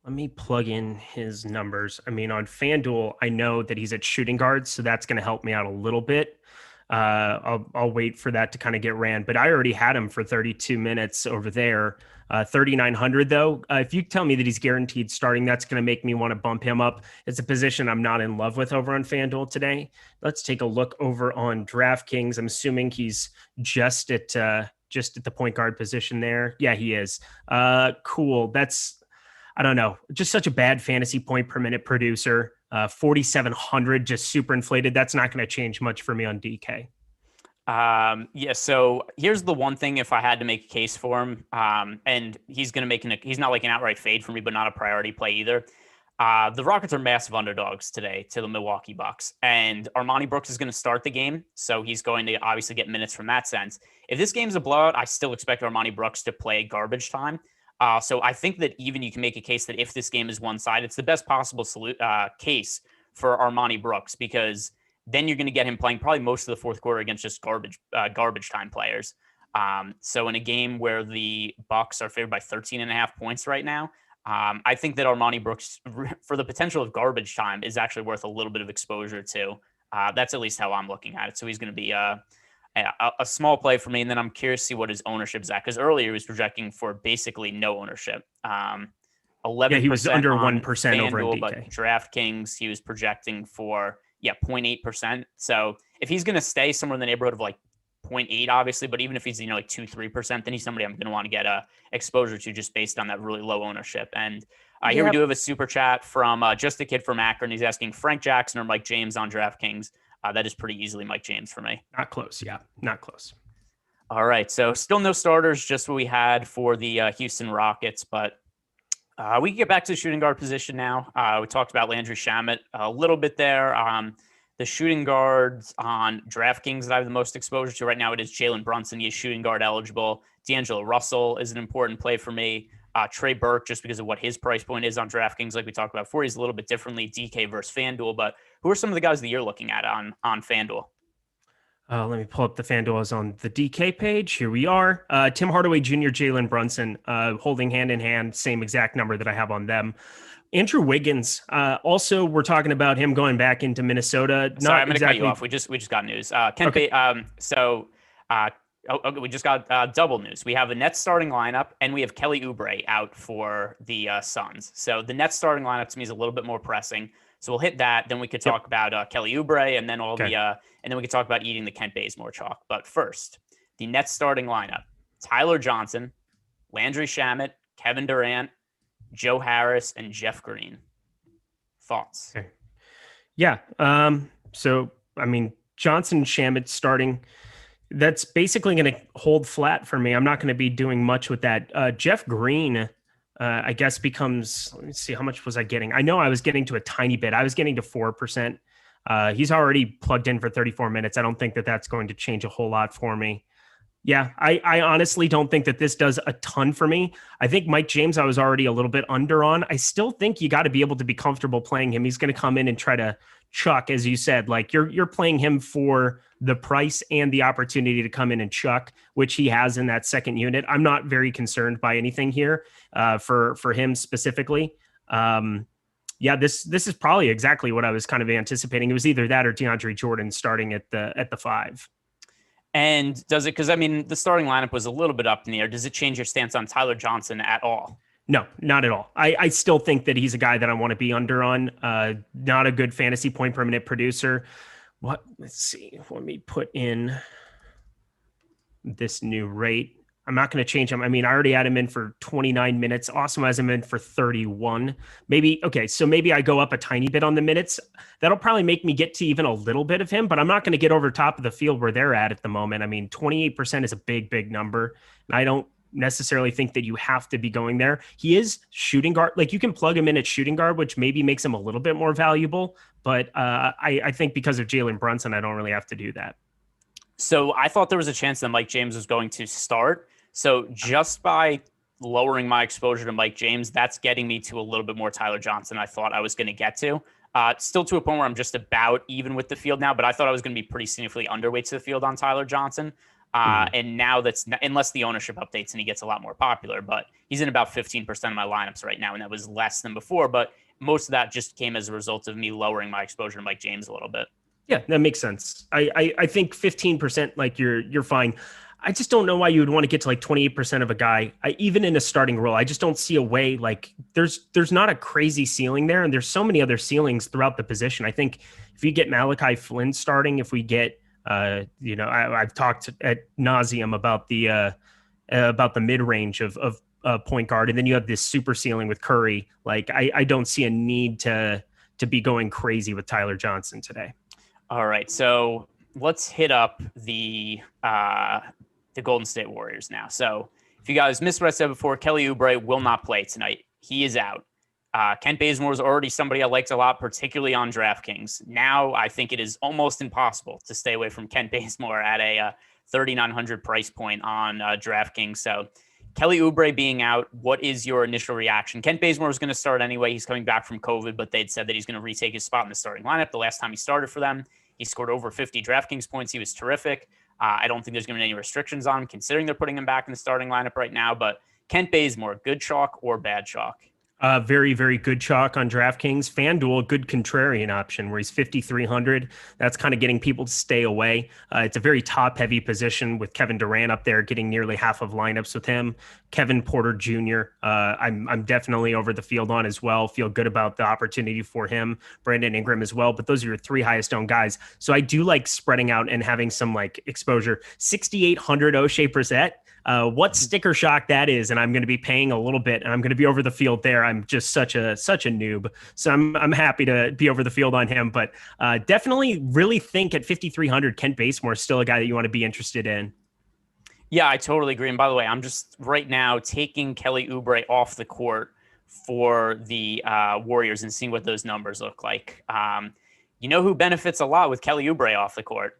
Let me plug in his numbers. I mean, on FanDuel, I know that he's at shooting guard, so that's going to help me out a little bit. I'll wait for that to kind of get ran, but I already had him for 32 minutes over there. 3,900 though. If you tell me that he's guaranteed starting, that's going to make me want to bump him up. It's a position I'm not in love with over on FanDuel today. Let's take a look over on DraftKings. I'm assuming he's just at the point guard position there. Yeah, he is. Cool. I don't know, just such a bad fantasy point per minute producer. 4,700, just super inflated. That's not going to change much for me on DK.
So here's the one thing, if I had to make a case for him, and he's going to he's not like an outright fade for me, but not a priority play either. The Rockets are massive underdogs today to the Milwaukee Bucks, and Armoni Brooks is going to start the game. So he's going to obviously get minutes from that sense. If this game's a blowout, I still expect Armoni Brooks to play garbage time. So I think that even you can make a case that if this game is one-sided, it's the best possible case for Armoni Brooks, because then you're going to get him playing probably most of the fourth quarter against just garbage time players. So in a game where the Bucks are favored by 13.5 points right now, I think that Armani Brooks, for the potential of garbage time, is actually worth a little bit of exposure too. That's at least how I'm looking at it. So he's going to be a small play for me. And then I'm curious to see what his ownership is at, because earlier he was projecting for basically no ownership. 11%.
Yeah, he was under 1%
FanDuel,
over in DK.
But Draftkings, he was projecting for 0.8%. So if he's going to stay somewhere in the neighborhood of like 0.8, obviously, but even if he's like 2-3%, then he's somebody I'm going to want to get exposure to just based on that really low ownership. And here we do have a super chat from Just a Kid from Akron. He's asking Frank Jackson or Mike James on DraftKings. That is pretty easily Mike James for me.
Not close. Yeah, not close.
All right, so still no starters, just what we had for the Houston Rockets, but we can get back to the shooting guard position now. We talked about Landry Shamet a little bit there. The shooting guards on DraftKings that I have the most exposure to right now, it is Jalen Brunson. He is shooting guard eligible. D'Angelo Russell is an important play for me. Trey Burke, just because of what his price point is on DraftKings, like we talked about before, he's a little bit differently. DK versus FanDuel, but who are some of the guys that you're looking at on FanDuel?
Let me pull up the FanDuels on the DK page. Here we are. Tim Hardaway Jr., Jalen Brunson, holding hand in hand, same exact number that I have on them. Andrew Wiggins, also we're talking about him going back into Minnesota.
Sorry, I'm going to cut you off. We just got news. We just got double news. We have a Nets starting lineup, and we have Kelly Oubre out for the Suns. So the Nets starting lineup to me is a little bit more pressing. So we'll hit that. Then we could talk about Kelly Oubre, and then and then we could talk about eating the Kent Bazemore chalk. But first, the Nets starting lineup: Tyler Johnson, Landry Shamet, Kevin Durant, Joe Harris, and Jeff Green. Thoughts?
Okay. Yeah. So I mean, Johnson, Shamet starting. That's basically going to hold flat for me. I'm not going to be doing much with that. Jeff Green, I guess becomes, let me see, how much was I getting? I know I was getting to a tiny bit. I was getting to 4%. He's already plugged in for 34 minutes. I don't think that that's going to change a whole lot for me. Yeah, I honestly don't think that this does a ton for me. I think Mike James, I was already a little bit under on. I still think you got to be able to be comfortable playing him. He's going to come in and try to chuck, as you said, like you're playing him for the price and the opportunity to come in and chuck, which he has in that second unit. I'm not very concerned by anything here for him specifically. This is probably exactly what I was kind of anticipating. It was either that or DeAndre Jordan starting at the 5.
And does it, because I mean, the starting lineup was a little bit up in the air. Does it change your stance on Tyler Johnson at all?
No, not at all. I still think that he's a guy that I want to be under on. Not a good fantasy point per minute producer. Let's see. Let me put in this new rate. I'm not going to change him. I mean, I already had him in for 29 minutes. Awesome has him in for 31. Maybe I go up a tiny bit on the minutes. That'll probably make me get to even a little bit of him, but I'm not going to get over top of the field where they're at the moment. I mean, 28% is a big, big number. And I don't necessarily think that you have to be going there. He is shooting guard. Like you can plug him in at shooting guard, which maybe makes him a little bit more valuable. But I think because of Jalen Brunson, I don't really have to do that.
So I thought there was a chance that Mike James was going to start. So just by lowering my exposure to Mike James, that's getting me to a little bit more Tyler Johnson I thought I was going to get to. Still to a point where I'm just about even with the field now, but I thought I was going to be pretty significantly underweight to the field on Tyler Johnson. And now unless the ownership updates and he gets a lot more popular, but he's in about 15% of my lineups right now. And that was less than before, but most of that just came as a result of me lowering my exposure to Mike James a little bit.
Yeah, that makes sense. I think 15%, like you're fine. I just don't know why you would want to get to like 28% of a guy, even in a starting role. I just don't see a way. Like there's not a crazy ceiling there. And there's so many other ceilings throughout the position. I think if you get Malachi Flynn starting, if we get, I've talked at nauseum about the mid-range of point guard. And then you have this super ceiling with Curry. Like I don't see a need to be going crazy with Tyler Johnson today.
All right. So let's hit up the Golden State Warriors now. So if you guys missed what I said before, Kelly Oubre will not play tonight. He is out. Kent Bazemore is already somebody I liked a lot, particularly on DraftKings. Now I think it is almost impossible to stay away from Kent Bazemore at a 3,900 price point on DraftKings. So Kelly Oubre being out, what is your initial reaction? Kent Bazemore was going to start anyway. He's coming back from COVID, but they'd said that he's going to retake his spot in the starting lineup the last time he started for them. He scored over 50 DraftKings points. He was terrific. I don't think there's going to be any restrictions on him, considering they're putting him back in the starting lineup right now. But Kent Bazemore, good chalk or bad chalk?
Very, very good chalk on DraftKings. Fanduel, good contrarian option where he's 5,300. That's kind of getting people to stay away. It's a very top-heavy position with Kevin Durant up there, getting nearly half of lineups with him. Kevin Porter Jr., I'm definitely over the field on as well. Feel good about the opportunity for him. Brandon Ingram as well. But those are your three highest owned guys. So I do like spreading out and having some like exposure. 6,800 O'Shea Brissett. What sticker shock that is, and I'm going to be paying a little bit, and I'm going to be over the field there. I'm just such a noob, so I'm happy to be over the field on him. But definitely, really think at 5,300, Kent Bazemore is still a guy that you want to be interested in.
Yeah, I totally agree. And by the way, I'm just right now taking Kelly Oubre off the court for the Warriors and seeing what those numbers look like. You know who benefits a lot with Kelly Oubre off the court?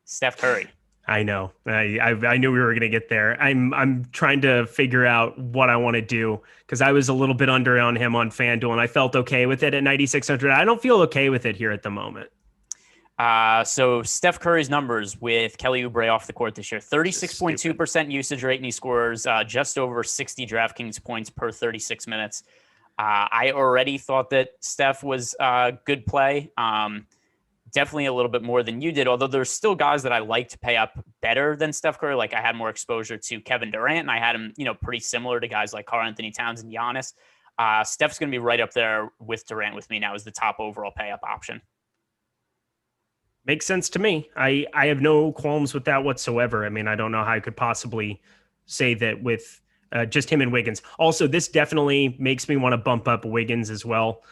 Steph Curry.
I know. I knew we were going to get there. I'm trying to figure out what I want to do because I was a little bit under on him on FanDuel, and I felt okay with it at 9,600. I don't feel okay with it here at the moment.
So Steph Curry's numbers with Kelly Oubre off the court this year: 36.2% usage rate, and he scores just over 60 DraftKings points per 36 minutes. I already thought that Steph was a good play. Definitely a little bit more than you did, although there's still guys that I like to pay up better than Steph Curry. Like I had more exposure to Kevin Durant, and I had him, pretty similar to guys like Karl-Anthony Towns and Giannis. Steph's going to be right up there with Durant with me now as the top overall pay up option.
Makes sense to me. I have no qualms with that whatsoever. I mean, I don't know how I could possibly say that with just him and Wiggins. Also, this definitely makes me want to bump up Wiggins as well.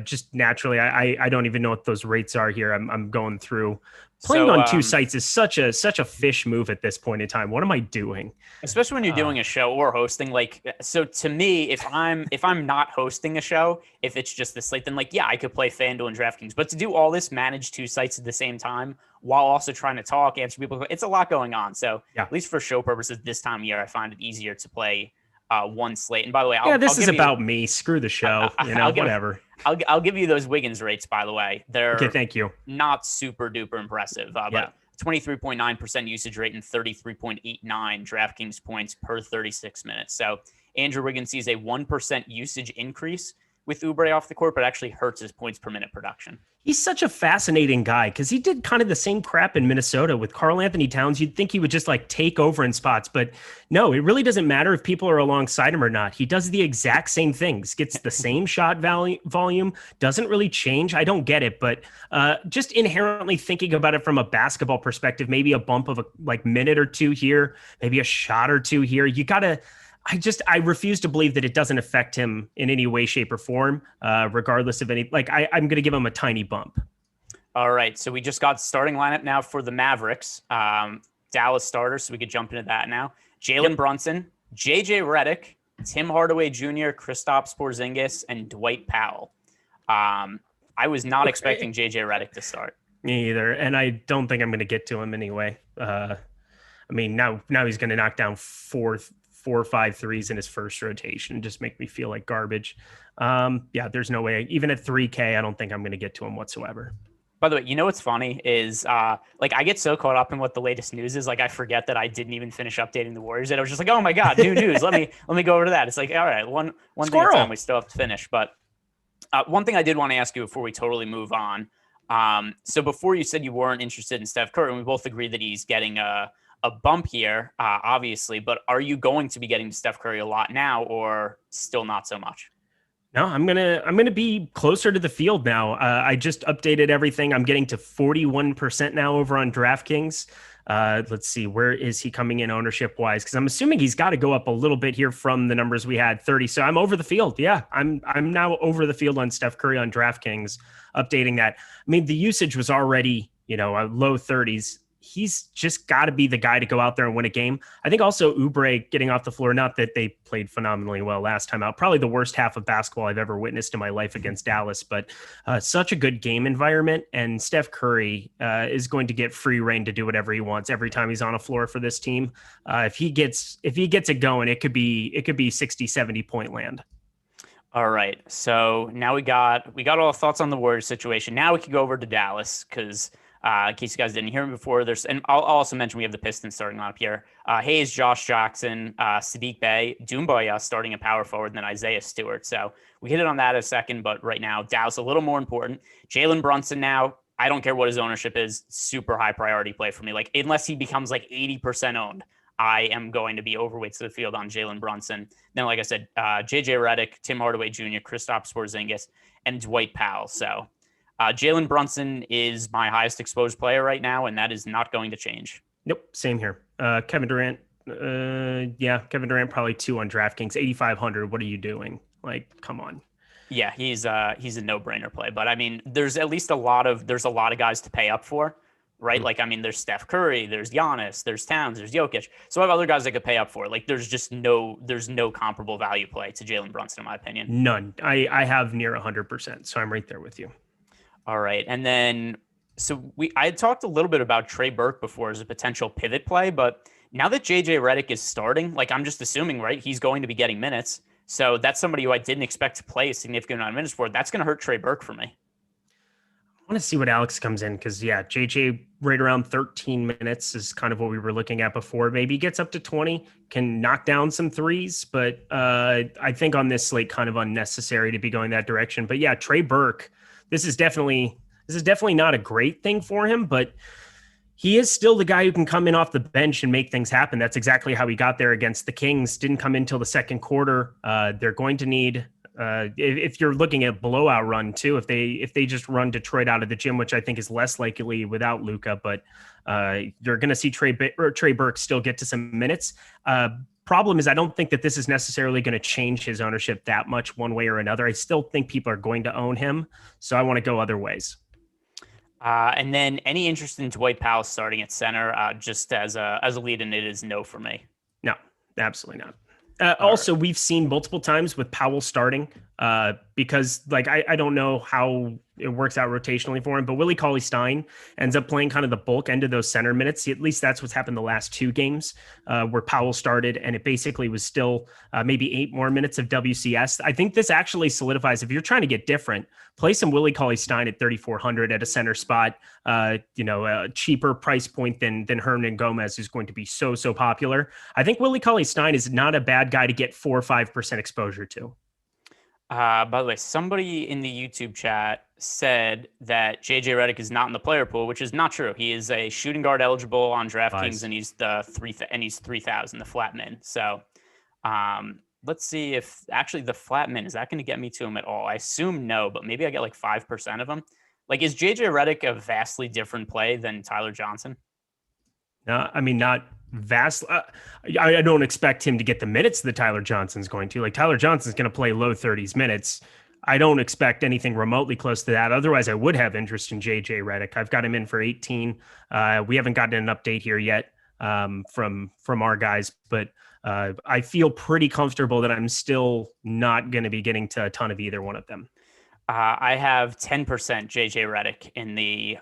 Just naturally, I don't even know what those rates are here. I'm going through. Playing on two sites is such a fish move at this point in time. What am I doing?
Especially when you're doing a show or hosting. Like, so to me, if I'm not hosting a show, if it's just the slate, then I could play FanDuel and DraftKings. But to do all this, manage two sites at the same time while also trying to talk, answer people, it's a lot going on. So at least for show purposes, this time of year, I find it easier to play one slate. And by the way,
this is about me. Screw the show. Whatever.
I'll give you those Wiggins rates, by the way. They're
okay, thank you.
Not super duper impressive, but 23.9% usage rate and 33.89 DraftKings points per 36 minutes. So Andrew Wiggins sees a 1% usage increase with Oubre off the court, but actually hurts his points per minute production.
He's such a fascinating guy because he did kind of the same crap in Minnesota with Karl-Anthony Towns. You'd think he would just take over in spots, but no, it really doesn't matter if people are alongside him or not. He does the exact same things, gets the same shot volume, doesn't really change. I don't get it, but just inherently thinking about it from a basketball perspective, maybe a bump of a minute or two here, maybe a shot or two here. I refuse to believe that it doesn't affect him in any way, shape, or form, regardless of any. I'm going to give him a tiny bump.
All right. So we just got starting lineup now for the Mavericks. Dallas starters, so we could jump into that now. Jalen Brunson, JJ Redick, Tim Hardaway Jr., Kristaps Porzingis, and Dwight Powell. I was not expecting JJ Redick to start.
Me either, and I don't think I'm going to get to him anyway. Now he's going to knock down 4 or 5 threes in his first rotation, just make me feel like garbage. There's no way. Even at 3K, I don't think I'm going to get to him whatsoever.
By the way, you know what's funny is I get so caught up in what the latest news is. I forget that I didn't even finish updating the Warriors. And I was just like, oh my God, new news. Let me go over to that. It's all right, one thing at a time, we still have to finish. But one thing I did want to ask you before we totally move on. So before you said you weren't interested in Steph Curry, and we both agreed that he's getting a bump here, obviously, but are you going to be getting to Steph Curry a lot now or still not so much?
No, I'm gonna be closer to the field now. I just updated everything. I'm getting to 41% now over on DraftKings. Let's see, where is he coming in ownership wise? Because I'm assuming he's got to go up a little bit here from the numbers we had, 30. So I'm over the field. Yeah, I'm now over the field on Steph Curry on DraftKings. Updating that. I mean, the usage was already low 30s. He's just got to be the guy to go out there and win a game. I think also Oubre getting off the floor, not that they played phenomenally well last time out, probably the worst half of basketball I've ever witnessed in my life against Dallas, but such a good game environment. And Steph Curry is going to get free reign to do whatever he wants every time he's on a floor for this team. If he gets it going, it could be 60, 70 point land.
All right. So now we got all thoughts on the Warriors situation. Now we can go over to Dallas because in case you guys didn't hear me before, I'll also mention we have the Pistons starting up here. Hayes, Josh Jackson, Sadiq Bey, Doumbouya starting at power forward, and then Isaiah Stewart. So we hit it on that in a second, but right now Dallas a little more important. Jalen Brunson now. I don't care what his ownership is, super high priority play for me. Like unless he becomes like 80% owned, I am going to be overweight to the field on Jalen Brunson. Then, like I said, JJ Redick, Tim Hardaway Jr., Kristaps Porzingis, and Dwight Powell. So Jalen Brunson is my highest exposed player right now, and that is not going to change.
Nope, same here. Kevin Durant. Kevin Durant probably 2 on DraftKings, 8,500. What are you doing? Like, come on.
Yeah, he's a no-brainer play. But I mean, there's a lot of guys to pay up for. Right. Like, I mean, there's Steph Curry, there's Giannis, there's Towns, there's Jokic. So I have other guys I could pay up for. Like, there's no comparable value play to Jalen Brunson, in my opinion.
None. I have near 100%. So I'm right there with you.
All right. And then, I had talked a little bit about Trey Burke before as a potential pivot play, but now that JJ Redick is starting, like, I'm just assuming, right, he's going to be getting minutes. So that's somebody who I didn't expect to play a significant amount of minutes for. That's going to hurt Trey Burke for me.
I want to see what Alex comes in because, JJ right around 13 minutes is kind of what we were looking at before. Maybe gets up to 20, can knock down some threes, but I think on this slate, kind of unnecessary to be going that direction. But yeah, Trey Burke, this is definitely not a great thing for him, but he is still the guy who can come in off the bench and make things happen. That's exactly how he got there against the Kings. Didn't come in till the second quarter. They're going to need. If you're looking at blowout run too, if they just run Detroit out of the gym, which I think is less likely without Luka, but you're going to see Trey Burke still get to some minutes. Problem is, I don't think that this is necessarily going to change his ownership that much one way or another. I still think people are going to own him, so I want to go other ways.
And then any interest in Dwight Powell starting at center, just as a lead, and it is no for me.
No, absolutely not. Also, we've seen multiple times with Powell starting because, like, I don't know how it works out rotationally for him, but Willie Cauley-Stein ends up playing kind of the bulk end of those center minutes. At least that's what's happened the last 2 games where Powell started, and it basically was still maybe 8 more minutes of WCS. I think this actually solidifies, if you're trying to get different, play some Willie Cauley-Stein at 3,400 at a center spot, a cheaper price point than Hernan Gomez, who's going to be so popular. I think Willie Cauley-Stein is not a bad guy to get 4 or 5% exposure to.
By the way, somebody in the YouTube chat said that JJ Redick is not in the player pool, which is not true. He is a shooting guard eligible on DraftKings, and he's he's 3,000, the flat min. So let's see if actually the flat min, is that going to get me to him at all? I assume no, but maybe I get like 5% of him. Like, is JJ Redick a vastly different play than Tyler Johnson?
No, I mean, not vast. I don't expect him to get the minutes that Tyler Johnson's going to. Like, Tyler Johnson's going to play low 30s minutes. I don't expect anything remotely close to that. Otherwise, I would have interest in JJ Redick. I've got him in for 18. We haven't gotten an update here yet from our guys, but I feel pretty comfortable that I'm still not going to be getting to a ton of either one of them.
I have 10% JJ Redick in the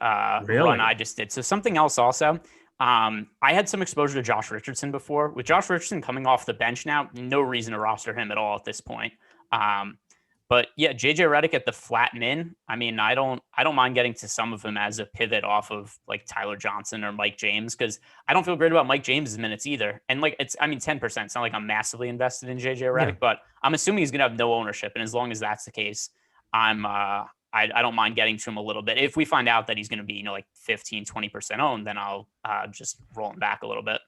Really?
run I just did. So something else also. I had some exposure to Josh Richardson before. With Josh Richardson coming off the bench now, no reason to roster him at all at this point. But yeah, JJ Redick at the flat min. I mean, I don't mind getting to some of them as a pivot off of like Tyler Johnson or Mike James, because I don't feel great about Mike James's minutes either. And like 10%. It's not like I'm massively invested in JJ Redick, but I'm assuming he's gonna have no ownership. And as long as that's the case, I don't mind getting to him a little bit. If we find out that he's going to be, like 15, 20% owned, then I'll just roll him back a little bit.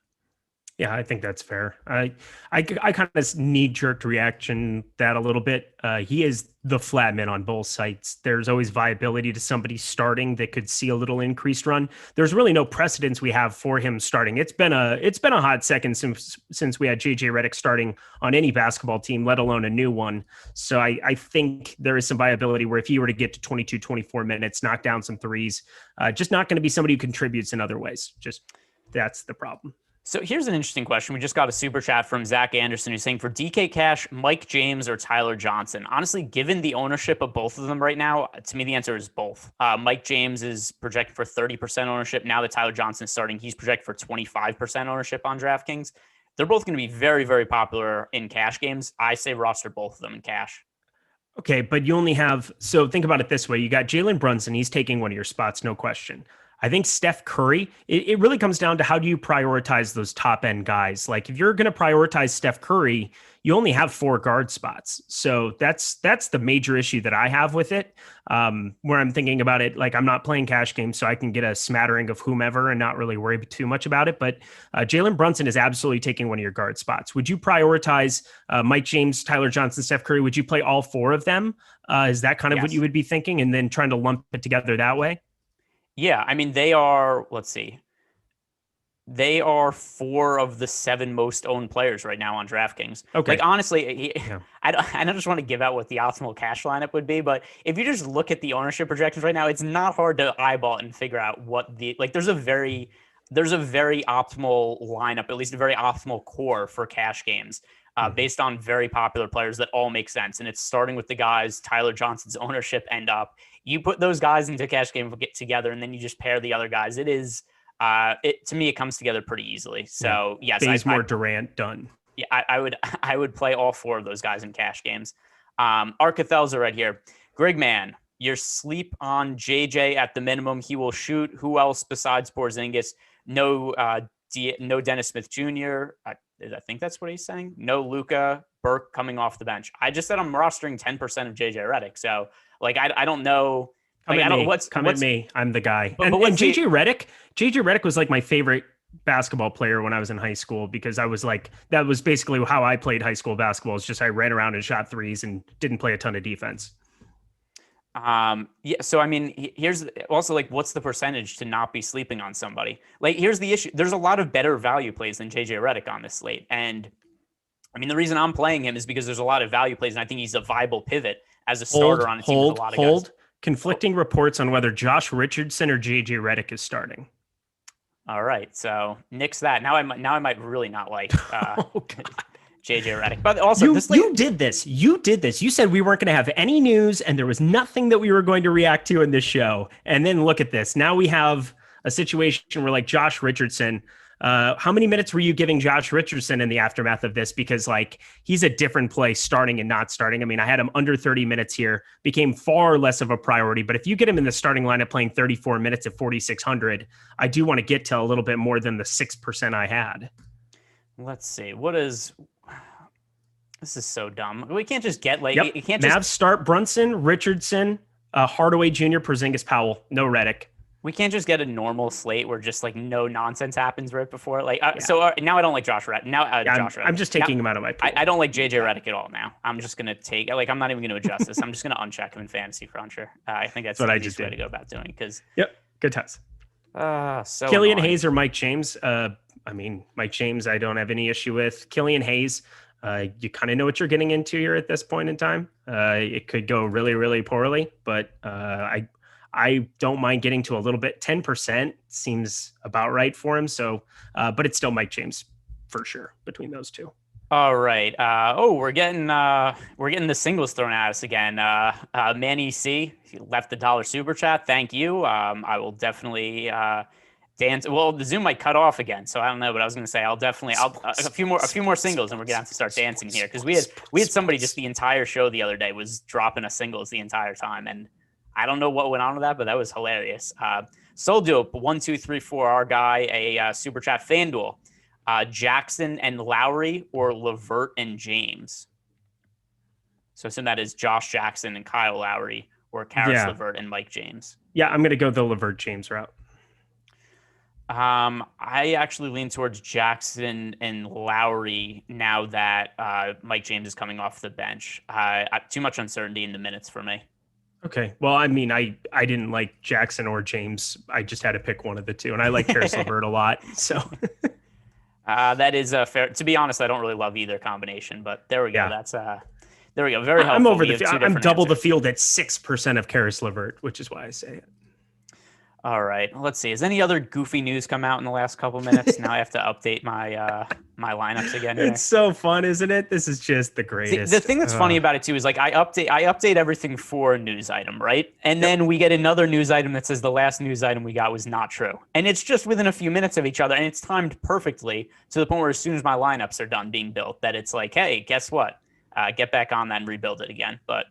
Yeah, I think that's fair. I kind of knee-jerk reaction that a little bit. He is the flat man on both sites. There's always viability to somebody starting that could see a little increased run. There's really no precedence we have for him starting. It's been a hot second since we had JJ Redick starting on any basketball team, let alone a new one. So I think there is some viability where if he were to get to 22, 24 minutes, knock down some threes, just not going to be somebody who contributes in other ways. Just that's the problem.
So here's an interesting question. We just got a super chat from Zach Anderson who's saying, for DK Cash, Mike James or Tyler Johnson? Honestly, given the ownership of both of them right now, to me, the answer is both. Mike James is projected for 30% ownership. Now that Tyler Johnson is starting, he's projected for 25% ownership on DraftKings. They're both going to be very, very popular in cash games. I say roster both of them in cash.
Okay, but you only have, so think about it this way. You got Jalen Brunson. He's taking one of your spots, no question. I think Steph Curry, it really comes down to how do you prioritize those top end guys? Like if you're going to prioritize Steph Curry, you only have 4 guard spots. So that's the major issue that I have with it, where I'm thinking about it. Like I'm not playing cash games, so I can get a smattering of whomever and not really worry too much about it. But Jalen Brunson is absolutely taking one of your guard spots. Would you prioritize Mike James, Tyler Johnson, Steph Curry? Would you play all 4 of them? Is that kind of what you would be thinking? And then trying to lump it together that way?
Yeah, I mean, they are, let's see. They are 4 of the 7 most owned players right now on DraftKings.
Okay.
Like, honestly, I don't just want to give out what the optimal cash lineup would be, but if you just look at the ownership projections right now, it's not hard to eyeball and figure out what there's a very optimal lineup, at least a very optimal core for cash games. Based on very popular players that all make sense. And it's starting with the guys, Tyler Johnson's ownership end up. You put those guys into cash game get together, and then you just pair the other guys. It is, to me, it comes together pretty easily. So yes,
Bazemore, Durant, done.
Yeah, I would play all 4 of those guys in cash games. Arcathelza right here. Greg Man, your sleep on JJ at the minimum. He will shoot. Who else besides Porzingis? No Dennis Smith Jr. I think that's what he's saying. No Luka, Burke coming off the bench. I just said I'm rostering 10% of JJ Redick. So like, I don't know. Like,
Come at me. I'm the guy. And JJ Redick was like my favorite basketball player when I was in high school, because I was like, that was basically how I played high school basketball. It's just I ran around and shot threes and didn't play a ton of defense.
Yeah. So, I mean, here's also like, what's the percentage to not be sleeping on somebody? Like, here's the issue. There's a lot of better value plays than JJ Redick on this slate. And I mean, the reason I'm playing him is because there's a lot of value plays, and I think he's a viable pivot as a starter on a team with a lot of guys.
Conflicting reports on whether Josh Richardson or JJ Redick is starting.
All right. So nix that. Now I might really not like, JJ Redick. But also,
you did this. You said we weren't going to have any news and there was nothing that we were going to react to in this show. And then look at this. Now we have a situation where like Josh Richardson, how many minutes were you giving Josh Richardson in the aftermath of this? Because like he's a different play starting and not starting. I mean, I had him under 30 minutes here, became far less of a priority. But if you get him in the starting lineup playing 34 minutes at 4,600, I do want to get to a little bit more than the 6% I had.
Let's see. This is so dumb. We can't just get like,
you can't just Mavs start Brunson, Richardson, Hardaway Jr., Porzingis, Powell, no Redick.
We can't just get a normal slate where just like no nonsense happens right before. Like, so now I don't like Josh Redick.
I'm just taking him out of my pool.
I don't like JJ Redick at all now. I'm just going to take, like, I'm not even going to adjust this. I'm just going to uncheck him in Fantasy Cruncher. I think that's what I just way to go about doing because.
Yep. Good test.
So
Killian Hayes or Mike James. I mean, Mike James, I don't have any issue with. Killian Hayes. You kind of know what you're getting into here at this point in time. It could go really, really poorly, but I don't mind getting to a little bit. 10% seems about right for him. So, but it's still Mike James for sure between those two.
All right. We're getting the singles thrown at us again. Manny C, he left the $1 super chat. Thank you. I will definitely dance. Well, the Zoom might cut off again, so I don't know. But I was going to say I'll a few more singles, and we're going to have to start dancing here because we had somebody just the entire show the other day was dropping us singles the entire time, and I don't know what went on with that, but that was hilarious. Soul Dope 1234, our guy, a super chat. Fanduel, Jackson and Lowry or LeVert and James. So that is Josh Jackson and Kyle Lowry or Karis LeVert and Mike James.
Yeah, I'm going to go the LeVert James route.
I actually lean towards Jackson and Lowry now that Mike James is coming off the bench. Too much uncertainty in the minutes for me.
Okay. Well, I mean, I didn't like Jackson or James. I just had to pick one of the two, and I like Karis LeVert a lot. So
that is fair. To be honest, I don't really love either combination, but there we go. That's there we go. Very helpful.
I'm over the field. I'm double the field at 6% of Karis LeVert, which is why I say it.
All right, let's see. Has any other goofy news come out in the last couple minutes? Now I have to update my my lineups again. Here.
It's so fun, isn't it? This is just the greatest.
See, the thing that's funny about it too is like I update everything for a news item, right? And then we get another news item that says the last news item we got was not true, and it's just within a few minutes of each other, and it's timed perfectly to the point where as soon as my lineups are done being built, that it's like, hey, guess what? Get back on that and rebuild it again. But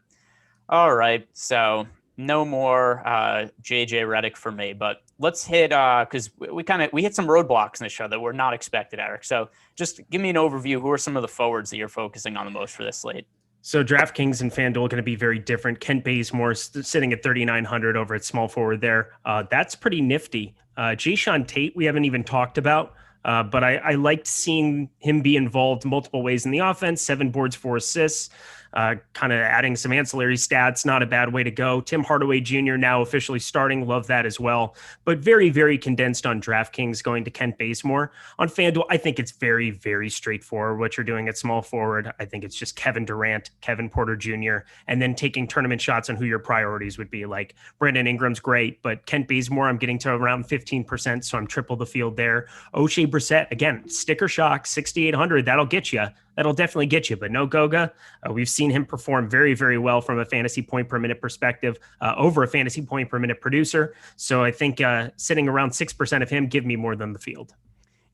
All right, so no more JJ Redick for me, but let's hit because we hit some roadblocks in the show that were not expected, Eric. So just give me an overview. Who are some of the forwards that you're focusing on the most for this slate?
So DraftKings and Fanduel are going to be very different. Kent Bazemore sitting at 3,900 over at small forward there. That's pretty nifty. Jayshawn Tate, we haven't even talked about, but I liked seeing him be involved multiple ways in the offense, 7 boards, 4 assists. Kind of adding some ancillary stats, not a bad way to go. Tim Hardaway Jr. now officially starting, love that as well. But very, very condensed on DraftKings going to Kent Bazemore. On FanDuel, I think it's very, very straightforward what you're doing at small forward. I think it's just Kevin Durant, Kevin Porter Jr., and then taking tournament shots on who your priorities would be. Like Brandon Ingram's great, but Kent Bazemore, I'm getting to around 15%, so I'm triple the field there. O'Shea Brissett, again, sticker shock, 6,800, that'll get you. That'll definitely get you, but no Goga. We've seen him perform very, very well from a fantasy point per minute perspective, over a fantasy point per minute producer. So I think sitting around 6% of him, give me more than the field.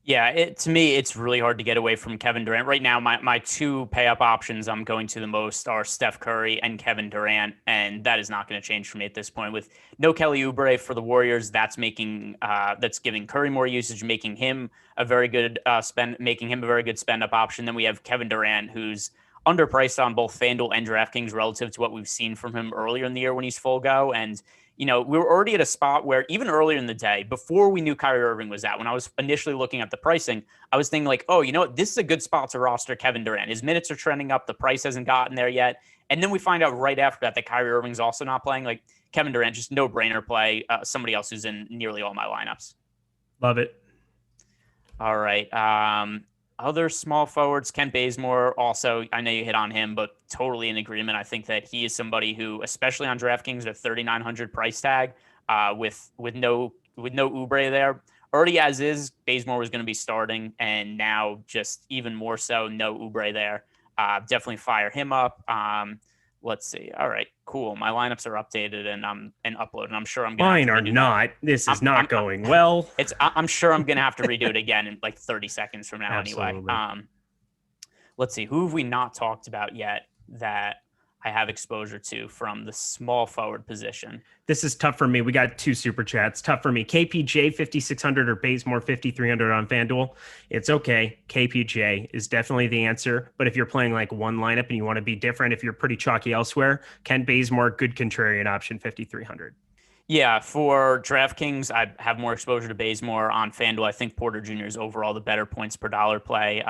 Yeah, to me, it's really hard to get away from Kevin Durant. Right now, my 2 pay-up options I'm going to the most are Steph Curry and Kevin Durant, and that is not going to change for me at this point. With no Kelly Oubre for the Warriors, that's giving Curry more usage, making him a very good spend-up option. Then we have Kevin Durant, who's underpriced on both FanDuel and DraftKings relative to what we've seen from him earlier in the year when he's full go. And we were already at a spot where even earlier in the day, before we knew Kyrie Irving was out, when I was initially looking at the pricing, I was thinking like, oh, you know what? This is a good spot to roster Kevin Durant. His minutes are trending up. The price hasn't gotten there yet. And then we find out right after that Kyrie Irving's also not playing. Like Kevin Durant, just no brainer play. Somebody else who's in nearly all my lineups.
Love it.
All right. Other small forwards, Kent Bazemore, also, I know you hit on him, but totally in agreement. I think that he is somebody who, especially on DraftKings, at 3,900 price tag, with no Oubre there, already as is, Bazemore was going to be starting, and now just even more so, no Oubre there. Definitely fire him up. Let's see. All right, cool. My lineups are updated and uploaded. I'm sure I'm going
Mine are not. This is not going well.
I'm sure I'm going to have to redo it again in like 30 seconds from now.
Absolutely.
Anyway. Let's see. Who have we not talked about yet that I have exposure to from the small forward position?
This is tough for me. We got 2 super chats. Tough for me. KPJ 5,600 or Bazemore 5,300 on FanDuel. It's okay. KPJ is definitely the answer. But if you're playing like one lineup and you want to be different, if you're pretty chalky elsewhere, Kent Bazemore, good contrarian option, 5,300.
Yeah, for DraftKings, I have more exposure to Bazemore. On FanDuel, I think Porter Jr. is overall the better points per dollar play.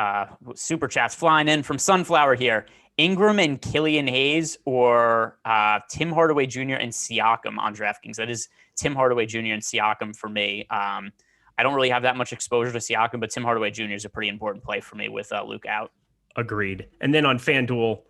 Super chats flying in from Sunflower here. Ingram and Killian Hayes or Tim Hardaway Jr. and Siakam on DraftKings. That is Tim Hardaway Jr. and Siakam for me. I don't really have that much exposure to Siakam, but Tim Hardaway Jr. is a pretty important play for me with Luke out.
Agreed. And then on FanDuel,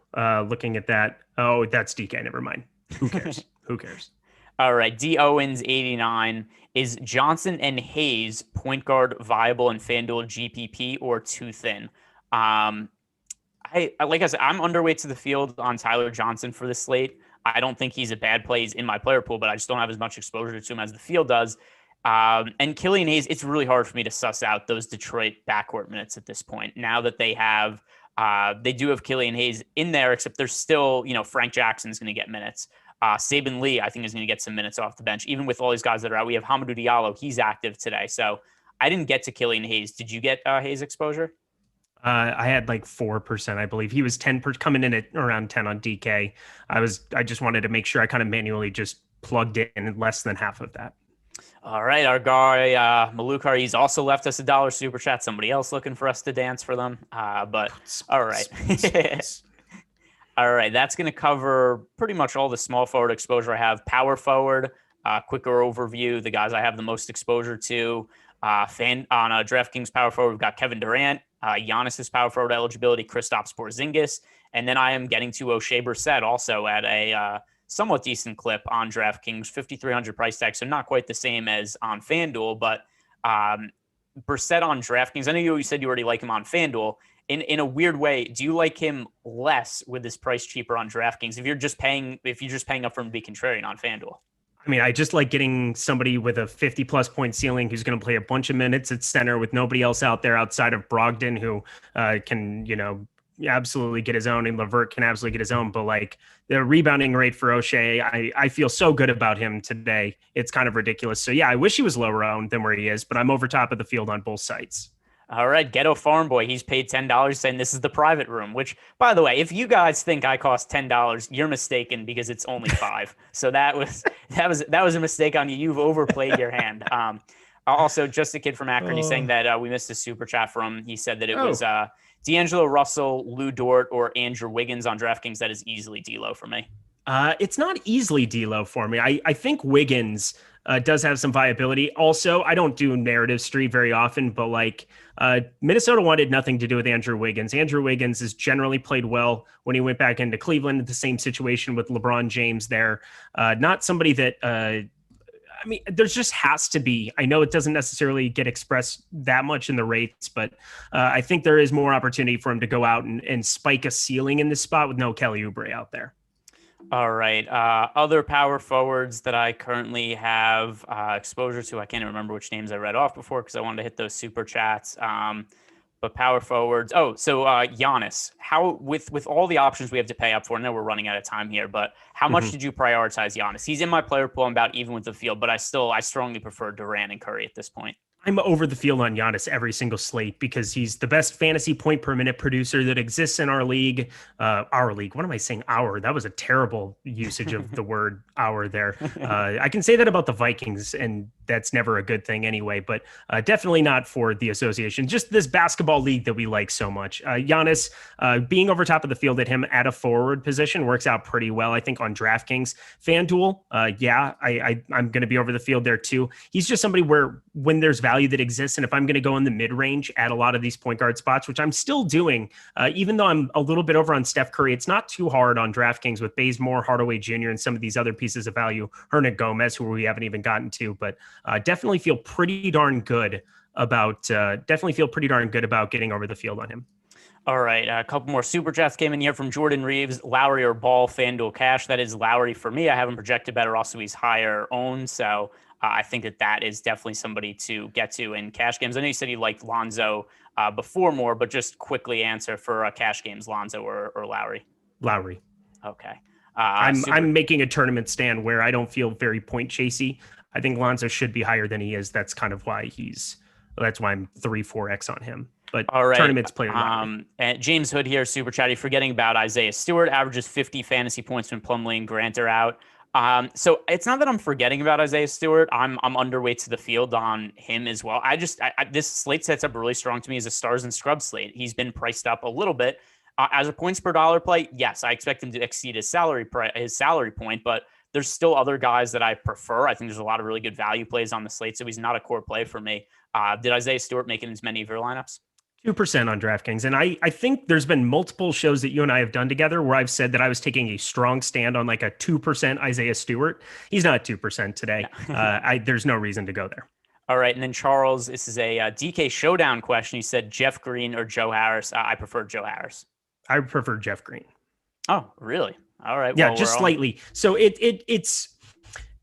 looking at that, oh, that's DK. Never mind. Who cares? Who cares?
All right. D. Owens, 89. Is Johnson and Hayes point guard viable in FanDuel GPP or too thin? Like I said, I'm underweight to the field on Tyler Johnson for this slate. I don't think he's a bad play. He's in my player pool, but I just don't have as much exposure to him as the field does. And Killian Hayes, it's really hard for me to suss out those Detroit backcourt minutes at this point. Now that they do have Killian Hayes in there, except there's still, Frank Jackson's going to get minutes. Saban Lee, I think, is going to get some minutes off the bench. Even with all these guys that are out, we have Hamidou Diallo. He's active today. So I didn't get to Killian Hayes. Did you get Hayes exposure?
I had like 4%, I believe. He was 10 coming in at around 10 on DK. I just wanted to make sure I kind of manually just plugged in less than half of that.
All right, our guy Malukar, he's also left us $1 super chat. Somebody else looking for us to dance for them. But all right. All right, that's going to cover pretty much all the small forward exposure I have. Power forward, quicker overview, the guys I have the most exposure to. On DraftKings power forward, we've got Kevin Durant, Giannis's power forward eligibility, Kristaps Porzingis, and then I am getting to O'Shea Brissett also at a somewhat decent clip on DraftKings, 5,300 price tag, so not quite the same as on FanDuel, but Brissett on DraftKings. I know you said you already like him on FanDuel. In a weird way, do you like him less with his price cheaper on DraftKings if you're just paying up for him to be contrarian on FanDuel?
I mean, I just like getting somebody with a 50-plus point ceiling who's going to play a bunch of minutes at center with nobody else out there outside of Brogdon who can, absolutely get his own, and Levert can absolutely get his own. But like the rebounding rate for O'Shea, I feel so good about him today. It's kind of ridiculous. So yeah, I wish he was lower owned than where he is, but I'm over top of the field on both sites.
All right, Ghetto Farm Boy, he's paid $10 saying this is the private room, which, by the way, if you guys think I cost $10, you're mistaken because it's only $5. So that was a mistake on you. You've overplayed your hand. Also, just a kid from Akron, he's saying that we missed a super chat from him. He said that it was D'Angelo Russell, Lou Dort, or Andrew Wiggins on DraftKings. That is easily D-Lo for me.
It's not easily D-Lo for me. I think Wiggins does have some viability. Also, I don't do narrative street very often, but like Minnesota wanted nothing to do with Andrew Wiggins. Andrew Wiggins has generally played well when he went back into Cleveland. The same situation with LeBron James there. Not somebody that I mean, there just has to be. I know it doesn't necessarily get expressed that much in the rates, but I think there is more opportunity for him to go out and spike a ceiling in this spot with no Kelly Oubre out there.
All right. Other power forwards that I currently have exposure to, I can't even remember which names I read off before because I wanted to hit those super chats. But power forwards. Oh, so Giannis, how with all the options we have to pay up for, I know we're running out of time here, but how much did you prioritize Giannis? He's in my player pool. I'm about even with the field, but I strongly prefer Durant and Curry at this point.
I'm over the field on Giannis every single slate because he's the best fantasy point per minute producer that exists in our league. Our league. What am I saying? Our. That was a terrible usage of the word our there. I can say that about the Vikings, and that's never a good thing anyway, but definitely not for the association. Just this basketball league that we like so much. Giannis being over top of the field at him at a forward position works out pretty well, I think, on DraftKings. Fanduel, I'm going to be over the field there too. He's just somebody where when there's value that exists, and if I'm going to go in the mid-range at a lot of these point guard spots, which I'm still doing, even though I'm a little bit over on Steph Curry, it's not too hard on DraftKings with Bazemore, Hardaway Jr., and some of these other pieces of value, Hernan Gomez, who we haven't even gotten to, but definitely feel pretty darn good about getting over the field on him.
All right, a couple more super chats came in here from Jordan Reeves. Lowry or Ball, FanDuel Cash. That is Lowry for me. I have him projected better. Also, he's higher owned, so I think that is definitely somebody to get to in cash games. I know you said you liked Lonzo before more, but just quickly answer for cash games, Lonzo or Lowry.
Lowry.
Okay.
I'm making a tournament stand where I don't feel very point chasey. I think Lonzo should be higher than he is. That's kind of why that's why I'm 3-4x on him. But
all right.
Tournaments play.
And James Hood here, super chatty, forgetting about Isaiah Stewart, averages 50 fantasy points when Plumlee and Grant are out. So it's not that I'm forgetting about Isaiah Stewart. I'm underweight to the field on him as well. This slate sets up really strong to me as a stars and scrubs slate. He's been priced up a little bit as a points per dollar play. Yes, I expect him to exceed his salary point, but there's still other guys that I prefer. I think there's a lot of really good value plays on the slate, so he's not a core play for me. Did Isaiah Stewart make it in as many of your lineups?
2% on DraftKings. And I think there's been multiple shows that you and I have done together where I've said that I was taking a strong stand on like a 2% Isaiah Stewart. He's not 2% today. There's no reason to go there.
All right. And then Charles, this is a DK showdown question. He said Jeff Green or Joe Harris. I prefer Joe Harris.
I prefer Jeff Green.
Oh, really? All right.
Yeah, just slightly. So it's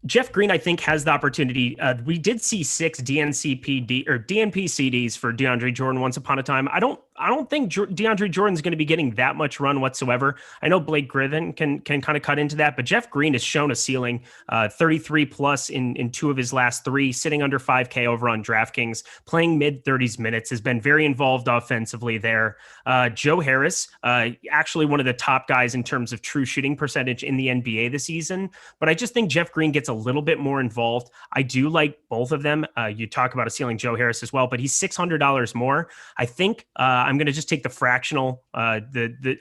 Jeff Green, I think, has the opportunity. We did see 6 DNP CDs for DeAndre Jordan once upon a time. I don't think DeAndre Jordan's going to be getting that much run whatsoever. I know Blake Griffin can kind of cut into that, but Jeff Green has shown a ceiling, 33 plus in 2 of his last 3, sitting under 5K over on DraftKings, playing mid 30s minutes, has been very involved offensively there. Joe Harris, actually one of the top guys in terms of true shooting percentage in the NBA this season, but I just think Jeff Green gets a little bit more involved. I do like both of them. You talk about a ceiling Joe Harris as well, but he's $600 more. I think I'm going to just take the fractional. I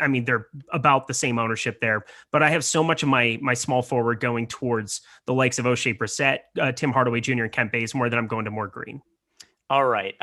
mean, they're about the same ownership there, but I have so much of my small forward going towards the likes of O'Shea Brissett, Tim Hardaway Jr., and Kent Bazemore that I'm going to more Green.
All right.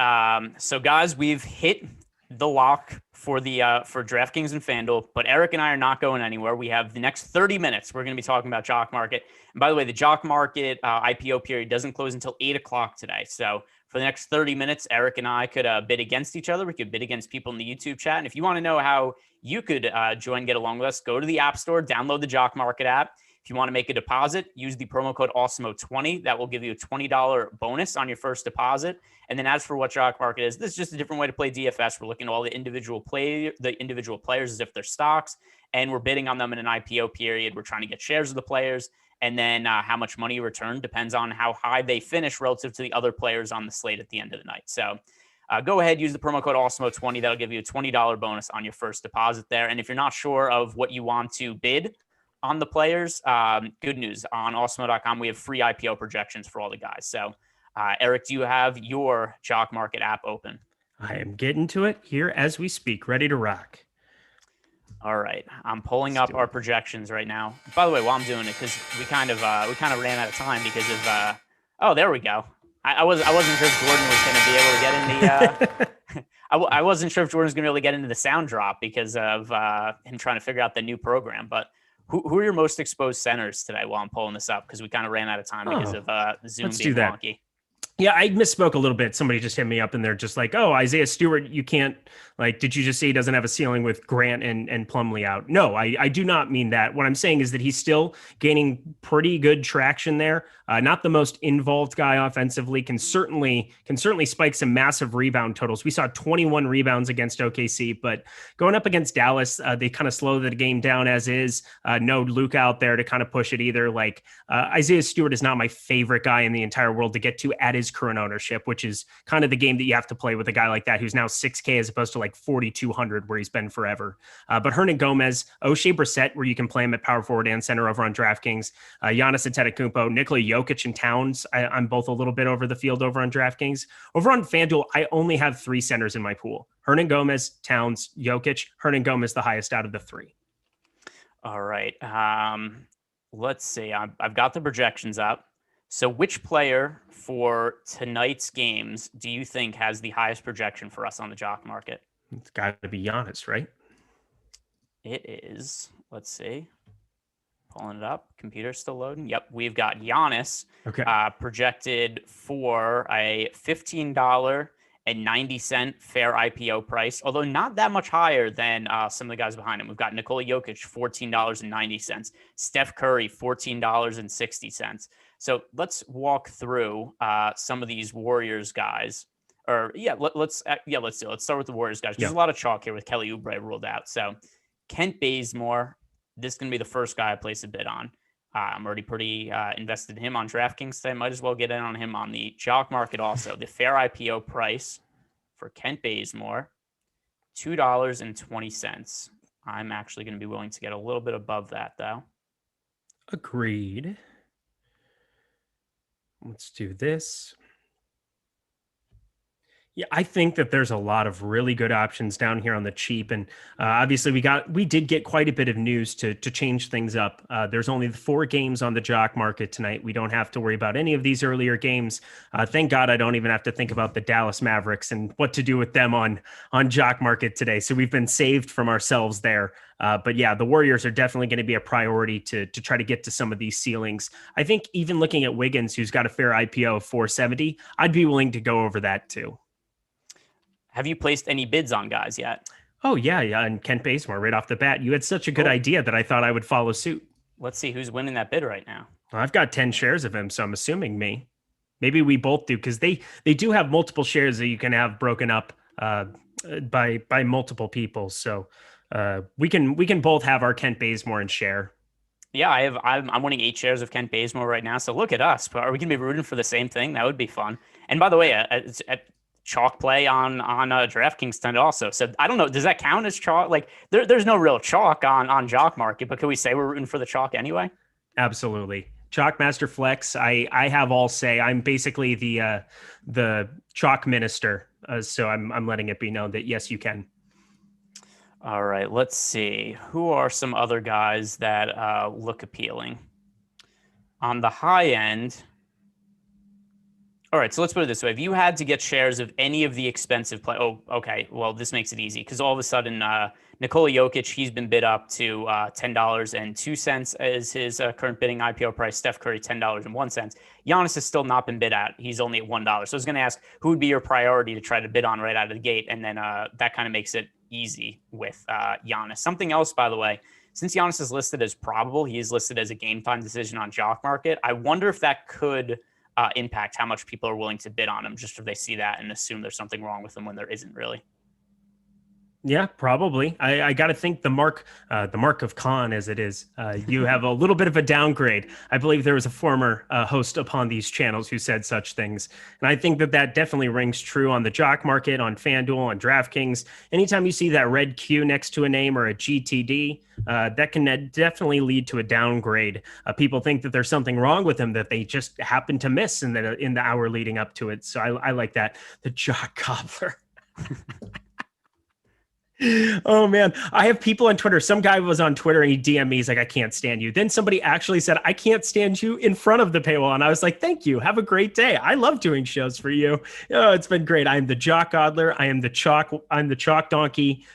So guys, we've hit the lock for DraftKings and FanDuel, but Eric and I are not going anywhere. We have the next 30 minutes. We're going to be talking about Jock Market. And by the way, the Jock Market IPO period doesn't close until 8:00 today. So for the next 30 minutes, Eric and I could bid against each other. We could bid against people in the YouTube chat. And if you want to know how you could join, get along with us, go to the App Store, download the Jock Market app. If you want to make a deposit, use the promo code Awesemo20. That will give you a $20 bonus on your first deposit. And then as for what Jock Market is, this is just a different way to play DFS. We're looking at all the individual players as if they're stocks, and we're bidding on them in an IPO period. We're trying to get shares of the players, and then how much money you return depends on how high they finish relative to the other players on the slate at the end of the night. So go ahead, use the promo code Awesemo20. That'll give you a $20 bonus on your first deposit there. And if you're not sure of what you want to bid on the players, good news. On Awesemo.com, we have free IPO projections for all the guys. So, Eric, do you have your Jock Market app open?
I am getting to it here as we speak, ready to rock.
All right, I'm pulling up our projections right now. By the way, while I'm doing it, because we kind of ran out of time because of oh, there we go. I wasn't sure if Jordan was going to be able to get in the. I wasn't sure if Jordan was going to be able to get into the sound drop because of him trying to figure out the new program. But who are your most exposed centers today? While I'm pulling this up, because we kind of ran out of time because of Zoom being wonky.
Yeah, I misspoke a little bit. Somebody just hit me up and they're just like, oh, Isaiah Stewart, you can't, like, did you just say he doesn't have a ceiling with Grant and Plumlee out? No, I do not mean that. What I'm saying is that he's still gaining pretty good traction there. Not the most involved guy offensively, can certainly spike some massive rebound totals. We saw 21 rebounds against OKC, but going up against Dallas, they kind of slow the game down as is. No Luke out there to kind of push it either. Like Isaiah Stewart is not my favorite guy in the entire world to get to at his current ownership, which is kind of the game that you have to play with a guy like that who's now 6K as opposed to like 4,200 where he's been forever. But Hernan Gomez, O'Shea Brissett, where you can play him at power forward and center over on DraftKings, Giannis Antetokounmpo, Nikola Jokic and Towns. I'm both a little bit over the field over on DraftKings. Over on FanDuel, I only have 3 centers in my pool: Hernan Gomez, Towns, Jokic. Hernan Gomez the highest out of the 3.
All right. Let's see. I've got the projections up. So which player for tonight's games do you think has the highest projection for us on the Jock Market?
It's got to be Giannis, right?
It is. Let's see. Pulling it up. Computer's still loading. Yep. We've got Giannis projected for a $15.90 fair IPO price, although not that much higher than some of the guys behind him. We've got Nikola Jokic, $14.90. Steph Curry, $14.60. So let's walk through some of these Warriors guys. Let's do it. Let's start with the Warriors guys. There's a lot of chalk here with Kelly Oubre ruled out. So Kent Bazemore, this is going to be the first guy I place a bid on. I'm already pretty invested in him on DraftKings, so I might as well get in on him on the Jock Market also. The fair IPO price for Kent Bazemore, $2.20. I'm actually going to be willing to get a little bit above that, though.
Agreed. Let's do this. Yeah, I think that there's a lot of really good options down here on the cheap. And obviously we did get quite a bit of news to change things up. There's only 4 games on the Jock Market tonight. We don't have to worry about any of these earlier games. Thank God I don't even have to think about the Dallas Mavericks and what to do with them on Jock Market today. So we've been saved from ourselves there. But yeah, the Warriors are definitely going to be a priority to try to get to some of these ceilings. I think even looking at Wiggins, who's got a fair IPO of 470, I'd be willing to go over that too.
Have you placed any bids on guys yet?
Oh, yeah. And Kent Bazemore right off the bat. You had such a good idea that I thought I would follow suit.
Let's see who's winning that bid right now.
Well, I've got 10 shares of him, so I'm assuming me. Maybe we both do, because they do have multiple shares that you can have broken up by multiple people. So we can both have our Kent Bazemore and share.
Yeah, I'm winning 8 shares of Kent Bazemore right now. So look at us. Are we going to be rooting for the same thing? That would be fun. And by the way, it's chalk play on DraftKings tonight also. So I don't know. Does that count as chalk? Like there's no real chalk on Jock Market, but can we say we're rooting for the chalk anyway?
Absolutely. Chalk Master Flex. I have all say. I'm basically the chalk minister. So I'm letting it be known that yes, you can.
All right. Let's see. Who are some other guys that look appealing on the high end? All right, so let's put it this way. If you had to get shares of any of the expensive well, this makes it easy because all of a sudden Nikola Jokic, he's been bid up to $10.02 as his current bidding IPO price. Steph Curry, $10.01. Giannis has still not been bid at. He's only at $1. So I was going to ask, who would be your priority to try to bid on right out of the gate? And then that kind of makes it easy with Giannis. Something else, by the way, since Giannis is listed as probable, he is listed as a game time decision on Jock Market. I wonder if that could impact how much people are willing to bid on him, just if they see that and assume there's something wrong with him when there isn't really.
Yeah, probably. I got to think the mark of Khan as it is. You have a little bit of a downgrade. I believe there was a former host upon these channels who said such things. And I think that definitely rings true on the Jock Market, on Fanduel, on Draftkings. Anytime you see that red Q next to a name or a GTD, that can definitely lead to a downgrade. People think that there's something wrong with them that they just happen to miss in the hour leading up to it. So I like that. The Jock Cobbler. Oh man, I have people on Twitter. Some guy was on Twitter and he DM'd me. He's like, I can't stand you. Then somebody actually said, I can't stand you in front of the paywall. And I was like, thank you. Have a great day. I love doing shows for you. Oh, it's been great. I'm the Jock Godler. I'm the Chalk Donkey,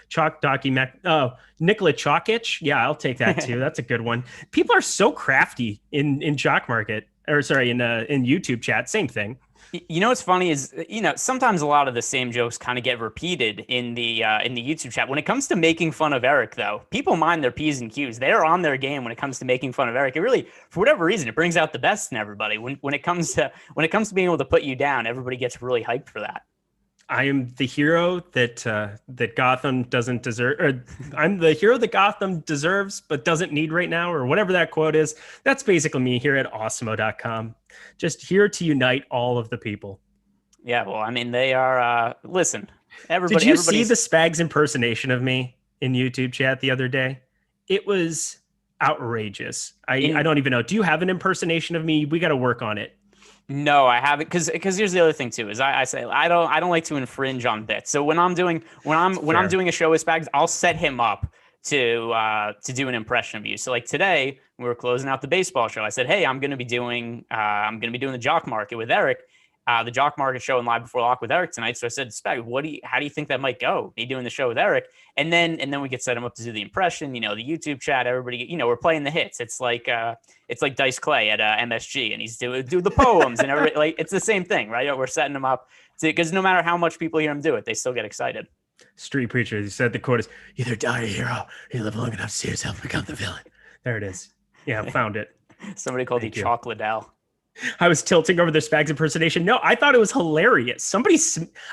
Nikola Chalkich. Yeah, I'll take that too. That's a good one. People are so crafty in Jock Market, or sorry, in YouTube chat. Same thing.
You know what's funny is, sometimes a lot of the same jokes kind of get repeated in the YouTube chat. When it comes to making fun of Eric, though, people mind their P's and Q's. They're on their game when it comes to making fun of Eric. It really, for whatever reason, it brings out the best in everybody. When it comes to being able to put you down, everybody gets really hyped for that.
I am the hero that Gotham doesn't deserve, or I'm the hero that Gotham deserves but doesn't need right now, or whatever that quote is. That's basically me here at Awesemo.com. Just here to unite all of the people.
Yeah, well, I mean, they are, listen, everybody.
Did you see the Spags impersonation of me in YouTube chat the other day? It was outrageous. I don't even know. Do you have an impersonation of me? We got to work on it.
No, I haven't, because here's the other thing too, is I say I don't like to infringe on bits. So when I'm doing a show with Spags, I'll set him up to do an impression of you. So like today, we were closing out the baseball show. I said, hey, I'm gonna be doing the Jock Market with Eric, the Jock Market show and Live Before Lock with Eric tonight. So I said, Spag, how do you think that might go? Me doing the show with Eric, and then we could set him up to do the impression. The YouTube chat, everybody, we're playing the hits. It's like Dice Clay at MSG, and he's do the poems and everybody, like it's the same thing, right? We're setting him up because no matter how much people hear him do it, they still get excited.
Street Preacher, he said the quote is, either die a hero or you live long enough to see yourself become the villain. There it is. Yeah, I found it.
Somebody called you Chocolate Al.
I was tilting over the Spags impersonation. No, I thought it was hilarious.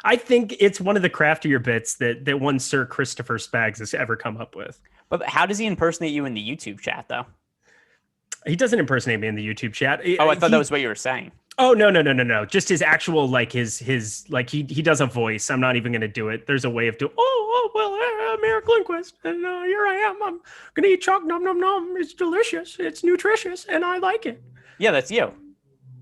I think it's one of the craftier bits that one Sir Christopher Spags has ever come up with.
But how does he impersonate you in the YouTube chat, though?
He doesn't impersonate me in the YouTube chat.
Oh, I thought that was what you were saying.
Oh, no. Just his actual, like his like he does a voice. I'm not even going to do it. There's a way of doing, I'm Eric Lindquist, and here I am. I'm going to eat chalk, nom, nom, nom. It's delicious. It's nutritious, and I like it.
Yeah, that's you.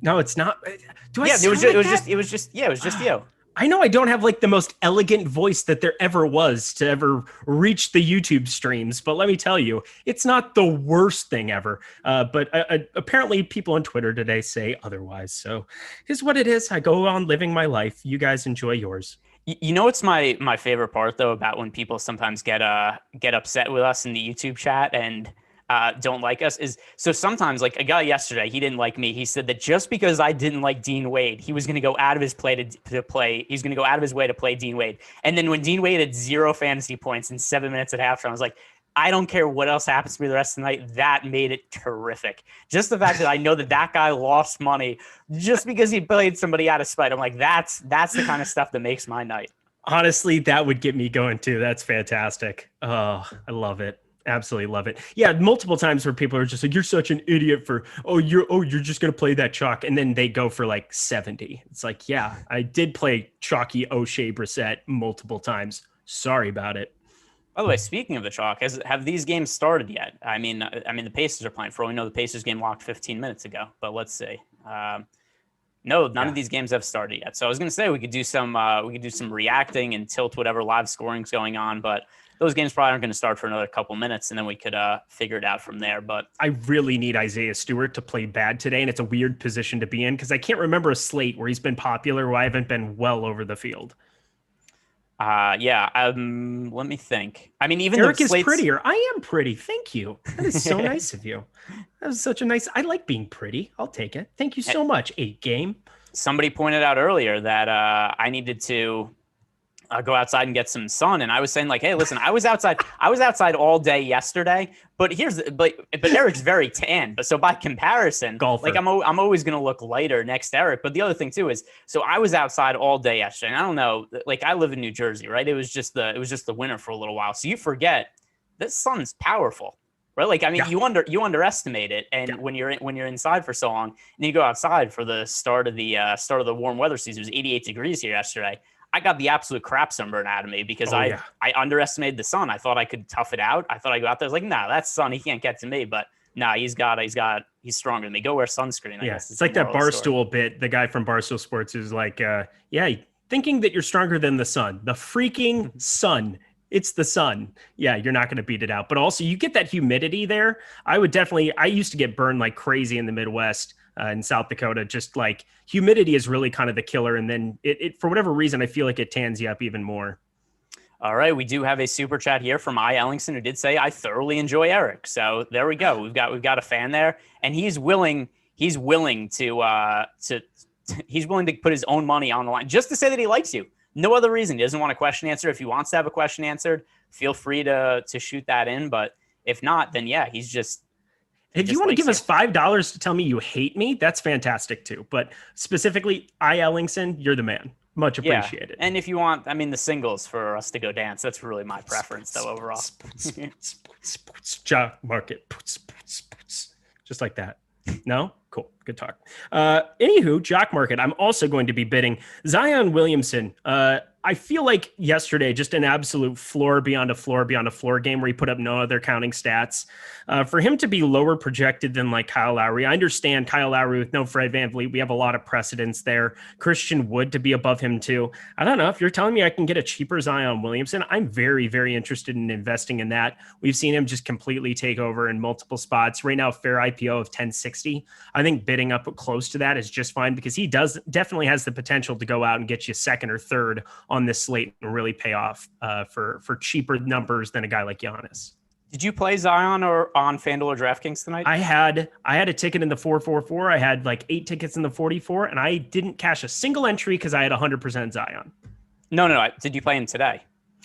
No, it's not. Do I
yeah,
sound
it was just you.
I know I don't have like the most elegant voice that there ever was to ever reach the YouTube streams, but let me tell you, it's not the worst thing ever. But apparently people on Twitter today say otherwise. So here's what it is. I go on living my life. You guys enjoy yours.
You know what's my favorite part though about when people sometimes get upset with us in the YouTube chat and don't like us is, so sometimes, like a guy yesterday, he didn't like me. He said that just because I didn't like Dean Wade, he was going to go out of his play to play. He's going to go out of his way to play Dean Wade. And then when Dean Wade had 0 fantasy points in 7 minutes at halftime, I was like, I don't care what else happens to me the rest of the night. That made it terrific. Just the fact that I know that guy lost money just because he played somebody out of spite. I'm like, that's the kind of stuff that makes my night.
Honestly, that would get me going too. That's fantastic. Oh, I love it. Absolutely love it. Yeah, multiple times where people are just like, you're such an idiot for, you're just going to play that chalk. And then they go for like 70. It's like, yeah, I did play chalky O'Shea Brissett multiple times. Sorry about it.
By the way, speaking of the chalk, have these games started yet? I mean, the Pacers are playing. For all we know, the Pacers game locked 15 minutes ago, but let's see. No, none of these games have started yet. So I was going to say we could do some reacting and tilt whatever live scoring's going on, but those games probably aren't going to start for another couple minutes, and then we could figure it out from there. But
I really need Isaiah Stewart to play bad today, and it's a weird position to be in because I can't remember a slate where he's been popular where I haven't been well over the field.
Let me think. I mean, even
Eric is prettier. I am pretty. Thank you. That is so nice of you. That was such a nice. I like being pretty. I'll take it. Thank you so much. 8 game.
Somebody pointed out earlier that I needed to go outside and get some sun. And I was saying like, hey, listen, I was outside all day yesterday, but Eric's very tan. But so by comparison,
Golfer.
like I'm always going to look lighter next to Eric. But the other thing too is, so I was outside all day yesterday, and I don't know, like I live in New Jersey, right? It was just the winter for a little while. So you forget this sun's powerful. Right, like I mean, you underestimate it, and when you're inside for so long, and you go outside for the start of the warm weather season. It was 88 degrees here yesterday. I got the absolute crap sunburn out of me because I underestimated the sun. I thought I could tough it out. I thought I'd go out there. I was like, nah, that's sun. He can't get to me. But nah, he's stronger than me. Go wear sunscreen. I guess
it's like that Barstool bit. The guy from Barstool Sports who's like, thinking that you're stronger than the sun, the freaking sun. It's the sun. Yeah, you're not going to beat it out. But also you get that humidity there. I used to get burned like crazy in the Midwest in South Dakota. Just like humidity is really kind of the killer. And then it for whatever reason, I feel like it tans you up even more.
All right. We do have a super chat here from I. Ellingson, who did say, I thoroughly enjoy Eric. So there we go. We've got a fan there, and he's willing to put his own money on the line just to say that he likes you. No other reason. He doesn't want a question answered. If he wants to have a question answered, feel free to shoot that in. But if not, then yeah, he's just.
If you want to give us $5 to tell me you hate me, that's fantastic too. But specifically, I. Ellingson, you're the man. Much appreciated.
And if you want, I mean, the singles for us to go dance, that's really my preference though overall.
Sports, Jock Market, just like that. No? Cool. Good talk. Anywho, Jock Market, I'm also going to be bidding Zion Williamson. I feel like yesterday, just an absolute floor beyond a floor game where he put up no other counting stats. For him to be lower projected than like Kyle Lowry, I understand Kyle Lowry with no Fred VanVleet. We have a lot of precedents there. Christian Wood to be above him too. I don't know if you're telling me I can get a cheaper Zion Williamson. I'm very, very interested in investing in that. We've seen him just completely take over in multiple spots. Right now, fair IPO of 1060. I think bidding up close to that is just fine because he definitely has the potential to go out and get you second or third on this slate and really pay off for cheaper numbers than a guy like Giannis.
Did you play Zion or on Fanduel or Draftkings tonight?
I had a ticket in the 444. I had like 8 tickets in the 44, and I didn't cash a single entry because I had 100% Zion.
No. Did you play him today?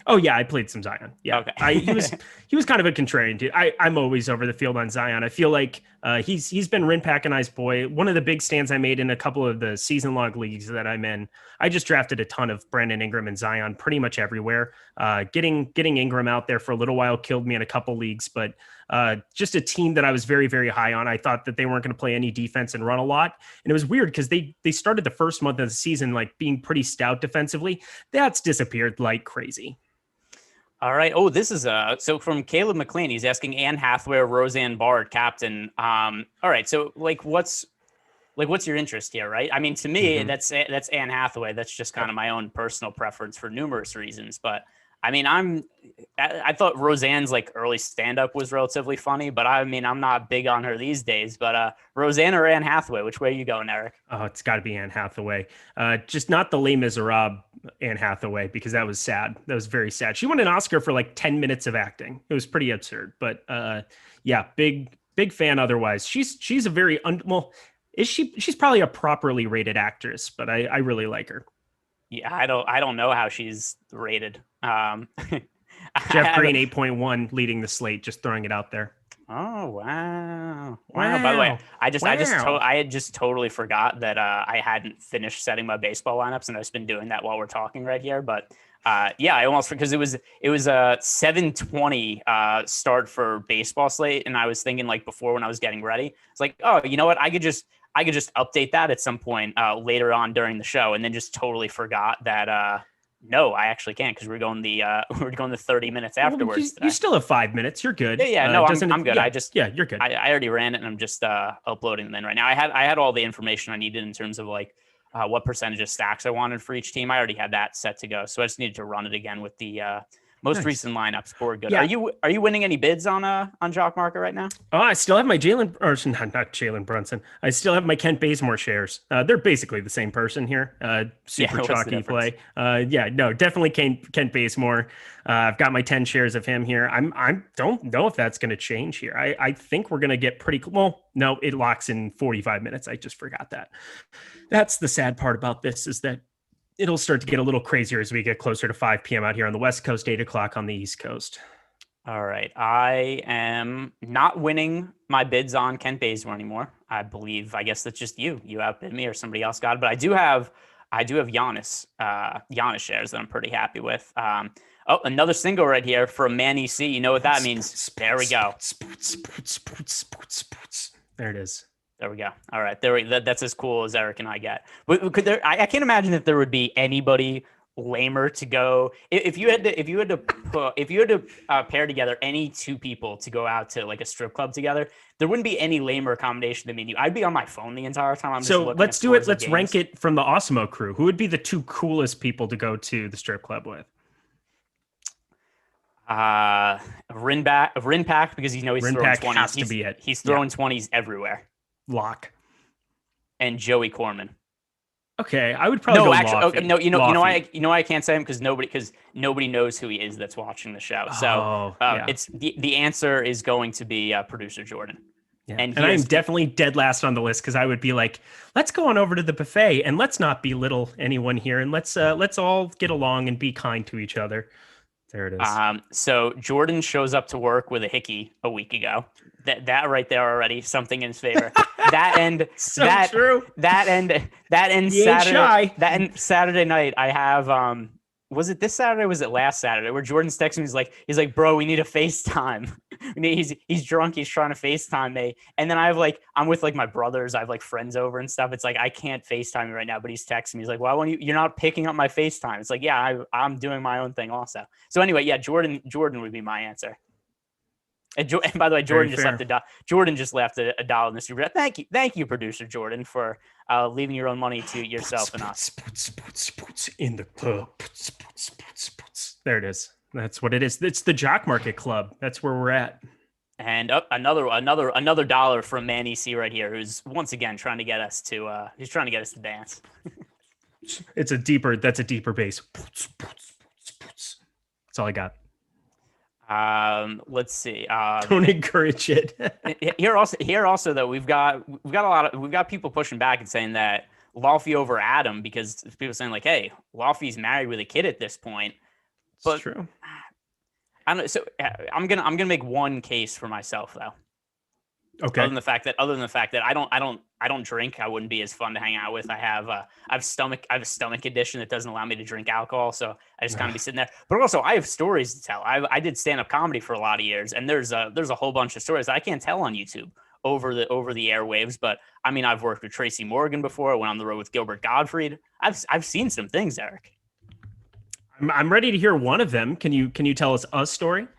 Oh yeah, I played some Zion. Yeah,
okay.
he was kind of a contrarian dude. I'm always over the field on Zion. I feel like he's been Rinpack a nice boy. One of the big stands I made in a couple of the season long leagues that I'm in, I just drafted a ton of Brandon Ingram and Zion pretty much everywhere. Getting Ingram out there for a little while killed me in a couple leagues, but just a team that I was very, very high on. I thought that they weren't going to play any defense and run a lot. And it was weird because they started the first month of the season like being pretty stout defensively. That's disappeared like crazy.
All right. Oh, this is so from Caleb McLean. He's asking Anne Hathaway or Roseanne Barr, captain. All right. So what's your interest here, right? I mean, to me, that's Anne Hathaway. That's just kind of my own personal preference for numerous reasons. But I mean, I thought Roseanne's like early stand-up was relatively funny, but I mean, I'm not big on her these days. But Roseanne or Anne Hathaway, which way are you going, Eric?
Oh, it's got to be Anne Hathaway. Just not the Les Miserables Anne Hathaway, because that was sad. That was very sad. She won an Oscar for like 10 minutes of acting. It was pretty absurd. But yeah, big fan. Otherwise, she's a very she's probably a properly rated actress, but I really like her.
Yeah, I don't know how she's rated.
Jeff Green 8.1 leading the slate, just throwing it out there.
Oh wow. By the way, I had just totally forgot that I hadn't finished setting my baseball lineups, and I've been doing that while we're talking right here. But yeah, I almost, because it was a 7:20 start for baseball slate, and I was thinking like before when I was getting ready, it's like, oh, you know what, I could just update that at some point later on during the show, and then just totally forgot that no, I actually can't, because we're going the 30 minutes afterwards.
You still have 5 minutes. You're good.
Yeah. No, I'm good.
Yeah, you're good.
I already ran it, and I'm just uploading them in right now. I had all the information I needed in terms of like what percentage of stacks I wanted for each team. I already had that set to go, so I just needed to run it again with the most recent lineups. We're good. Yeah. Are you winning any bids on Jock Market right now?
Oh, I still have my not Jalen Brunson. I still have my Kent Bazemore shares. They're basically the same person here. Super chalky play. Yeah, no, definitely Kent Bazemore. I've got my 10 shares of him here. I don't know if that's going to change here. I think we're going to get pretty well. No, it locks in 45 minutes. I just forgot that. That's the sad part about this, is that it'll start to get a little crazier as we get closer to 5 p.m. out here on the West Coast, 8 o'clock on the East Coast.
All right. I am not winning my bids on Kent Bazemore anymore. I guess that's just you. You outbid me or somebody else got it. But I do have Giannis shares that I'm pretty happy with. Another single right here from Man EC. You know what that means? There we go.
There it is.
There we go. All right. That's as cool as Eric and I get. But I can't imagine that there would be anybody lamer to go if you had to pair together any two people to go out to like a strip club together. There wouldn't be any lamer combination than me. I'd be on my phone the entire time.
So let's do it. Let's rank it from the Awesemo crew. Who would be the two coolest people to go to the strip club with? Rinpack, because he's throwing 20s. Has to be it.
He's throwing 20s everywhere.
Lock.
And Joey Corman.
Okay, I would probably
you know why I can't say him because nobody knows who he is that's watching the show. So it's the answer is going to be producer Jordan.
Yeah. And I'm definitely dead last on the list because I would be like, let's go on over to the buffet and let's not belittle anyone here and let's all get along and be kind to each other. There it is.
So Jordan shows up to work with a hickey a week ago. That right there already something in his favor. True. That end Saturday night. I have was it this Saturday? Or was it last Saturday? Where Jordan's texting me, he's like, bro, we need a FaceTime. He's drunk. He's trying to FaceTime me. And then I'm with my brothers. I have friends over and stuff. It's like, I can't FaceTime you right now, but he's texting me. He's like, why won't you're not picking up my FaceTime? It's like, yeah, I'm doing my own thing also. So anyway, yeah, Jordan would be my answer. And by the way, Jordan just left a dollar in the super. Thank you, producer Jordan, for leaving your own money to yourself and us.
In the club. There it is. That's what it is. It's the Jock Market Club. That's where we're at.
And another dollar from Man EC right here, who's once again trying to get us to dance.
That's a deeper bass. That's all I got.
Let's see.
Don't encourage it.
here also though we've got people pushing back and saying that Laufey over Adam because people saying hey, Laufey's married with a kid at this point. But
it's true.
I don't know. So I'm gonna make one case for myself though.
Okay.
Other than the fact that I don't drink, I wouldn't be as fun to hang out with. I have a stomach condition that doesn't allow me to drink alcohol, so I just kind of be sitting there. But also, I have stories to tell. I did stand up comedy for a lot of years, and there's a whole bunch of stories that I can't tell on YouTube over the airwaves. But I mean, I've worked with Tracy Morgan before. I went on the road with Gilbert Gottfried. I've seen some things, Eric.
I'm ready to hear one of them. Can you tell us a story?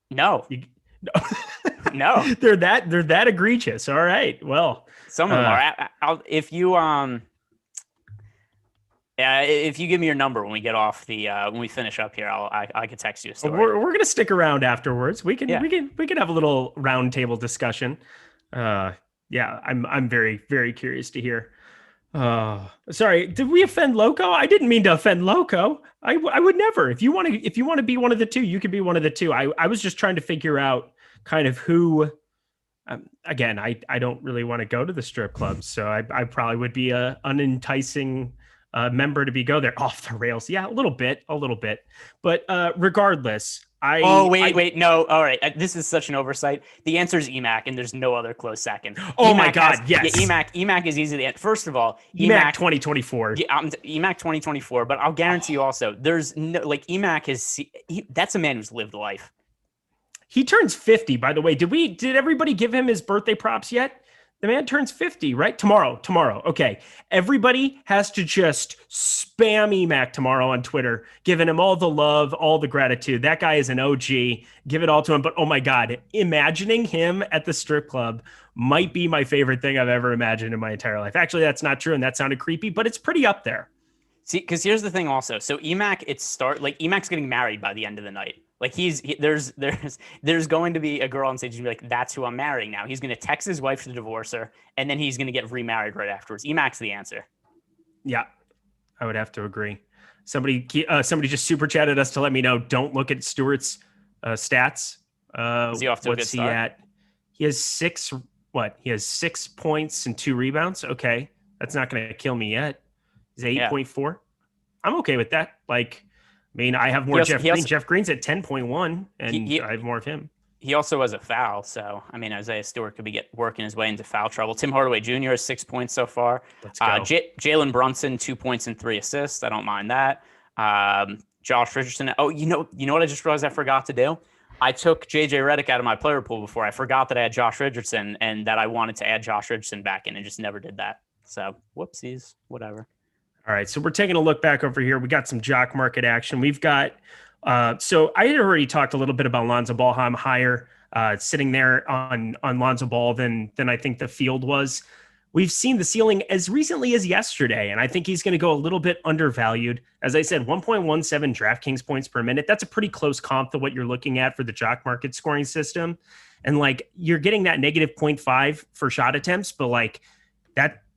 No. No,
they're that egregious. All right. Well,
some of them are. If you give me your number when we get off when we finish up here, I can text you a story.
We're gonna stick around afterwards. We can have a little round table discussion. I'm very, very curious to hear. Sorry, did we offend Loco? I didn't mean to offend Loco. I would never. If you want to be one of the two, you can be one of the two. I was just trying to figure out kind of who. Again, I don't really want to go to the strip clubs, so I probably would be an unenticing member to go there. Off the rails, yeah, a little bit. But regardless,
wait, no. All right, this is such an oversight. The answer is EMAC, and there's no other close second.
Oh my God, yes.
Yeah, EMAC is easy to answer. First of all,
EMAC 2024.
Yeah, EMAC 2024. But I'll guarantee you also, there's no EMAC that's a man who's lived life.
He turns 50, by the way. Did everybody give him his birthday props yet? The man turns 50, right? Tomorrow. Okay. Everybody has to just spam EMAC tomorrow on Twitter, giving him all the love, all the gratitude. That guy is an OG. Give it all to him. But oh my God, imagining him at the strip club might be my favorite thing I've ever imagined in my entire life. Actually, that's not true. And that sounded creepy, but it's pretty up there.
See, because here's the thing also. So EMAC, EMAC's getting married by the end of the night. There's going to be a girl on stage and be like, that's who I'm marrying now. He's going to text his wife to divorce her, and then he's going to get remarried right afterwards. EMAC's the answer.
Yeah, I would have to agree. Somebody just super chatted us to let me know, don't look at Stewart's stats.
Is he off to a good start?
He has 6 points and 2 rebounds. Okay. That's not going to kill me yet. He's 8.4. I'm okay with that. Like, I mean, I have more Jeff Green. Jeff Green's at 10.1, and I have more of him.
He also has a foul. So, I mean, Isaiah Stewart could be working his way into foul trouble. Tim Hardaway Jr. has 6 points so far.
Let's go.
Jalen Brunson, 2 points and 3 assists. I don't mind that. Josh Richardson. Oh, you know what I just realized I forgot to do? I took JJ Redick out of my player pool before. I forgot that I had Josh Richardson and that I wanted to add Josh Richardson back in and just never did that. So, whoopsies, whatever.
All right, so we're taking a look back over here. We got some Jock Market action. We've got so I had already talked a little bit about Lonzo Ball, how I'm higher sitting there on Lonzo Ball than I think the field was. We've seen the ceiling as recently as yesterday, and I think he's going to go a little bit undervalued. As I said, 1.17 DraftKings points per minute. That's a pretty close comp to what you're looking at for the Jock Market scoring system. And like you're getting that negative 0.5 for shot attempts, but like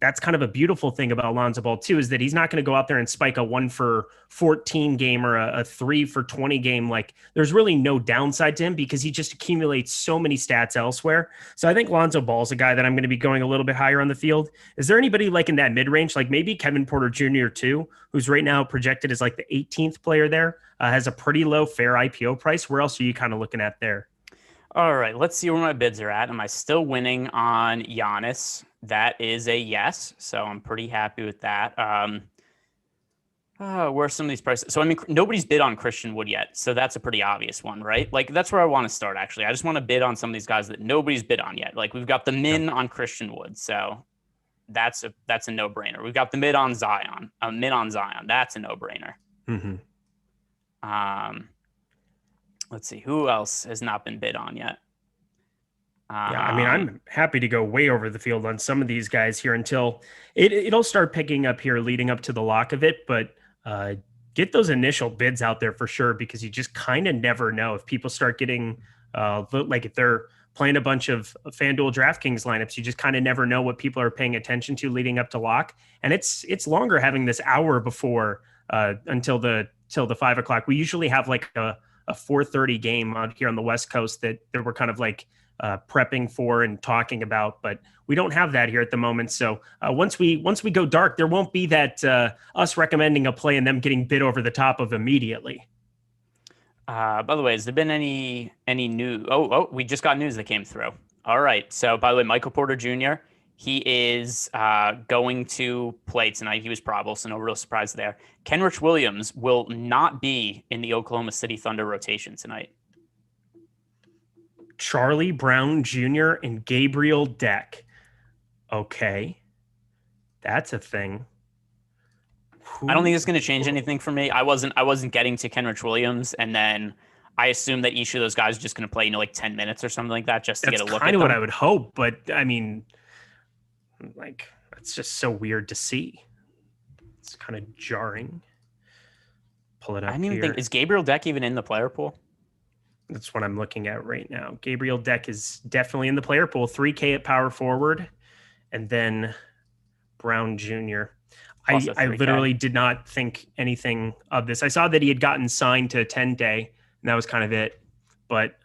that's kind of a beautiful thing about Lonzo Ball too, is that he's not going to go out there and spike a 1 for 14 game or a 3 for 20 game. Like there's really no downside to him because he just accumulates so many stats elsewhere. So I think Lonzo Ball's a guy that I'm going to be going a little bit higher on the field. Is there anybody like in that mid-range, like maybe Kevin Porter Jr. too, who's right now projected as like the 18th player there, has a pretty low fair IPO price. Where else are you kind of looking at there?
All right, let's see where my bids are at. Am I still winning on Giannis? That is a yes. So I'm pretty happy with that. Where are some of these prices? So, I mean, nobody's bid on Christian Wood yet. So that's a pretty obvious one, right? Like that's where I want to start, actually. I just want to bid on some of these guys that nobody's bid on yet. Like we've got the min on Christian Wood. So that's a no-brainer. We've got the mid on Zion. That's a no-brainer.
Mm-hmm.
Let's see. Who else has not been bid on yet?
Yeah, I mean, I'm happy to go way over the field on some of these guys here until it'll start picking up here leading up to the lock of it. But get those initial bids out there for sure, because you just kind of never know if people start getting like if they're playing a bunch of FanDuel DraftKings lineups, you just kind of never know what people are paying attention to leading up to lock. And it's longer having this hour before until the 5 o'clock. We usually have like a 4:30 game out here on the West Coast that we're kind of like prepping for and talking about, but we don't have that here at the moment. So once we go dark, there won't be that us recommending a play and them getting bid over the top of immediately.
By the way, has there been any new? Oh, we just got news that came through. All right. So by the way, Michael Porter Jr., he is going to play tonight. He was probable, so no real surprise there. Kenrich Williams will not be in the Oklahoma City Thunder rotation tonight.
Charlie Brown Jr. and Gabriel Deck. Okay. That's a thing.
I don't think it's going to change anything for me. I wasn't getting to Kenrich Williams, and then I assumed that each of those guys are just going to play, like 10 minutes or something like that, just to get a look at them. That's
kind of what I would hope, but I mean, like, that's just so weird to see. It's kind of jarring. Pull it up.
I didn't even think, is Gabriel Deck even in the player pool?
That's what I'm looking at right now. Gabriel Deck is definitely in the player pool. 3K at power forward, and then Brown Jr. I literally did not think anything of this. I saw that he had gotten signed to 10-day, and that was kind of it. But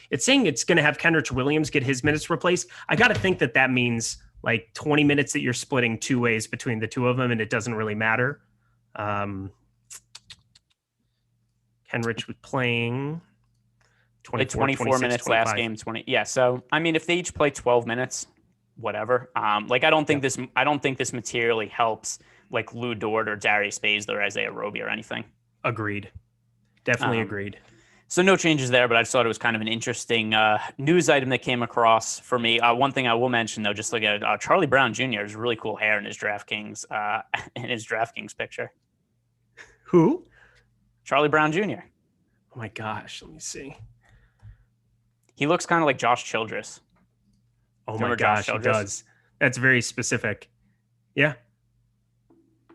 it's saying it's going to have Kenrich Williams get his minutes replaced. I got to think that means like 20 minutes that you're splitting two ways between the two of them, and it doesn't really matter. Kenrich was playing 24 minutes 25.
Last game, 20. Yeah. So, I mean, if they each play 12 minutes, whatever. Like, I don't think this materially helps like Lou Dort or Darius Baszler or Isaiah Roby or anything.
Agreed. Definitely agreed.
So no changes there, but I just thought it was kind of an interesting news item that came across for me. One thing I will mention though, just look at Charlie Brown Jr. has really cool hair in his DraftKings picture.
Who?
Charlie Brown Jr.
Oh my gosh, let me see.
He looks kind of like Josh Childress.
Oh my gosh, he does. That's very specific. Yeah.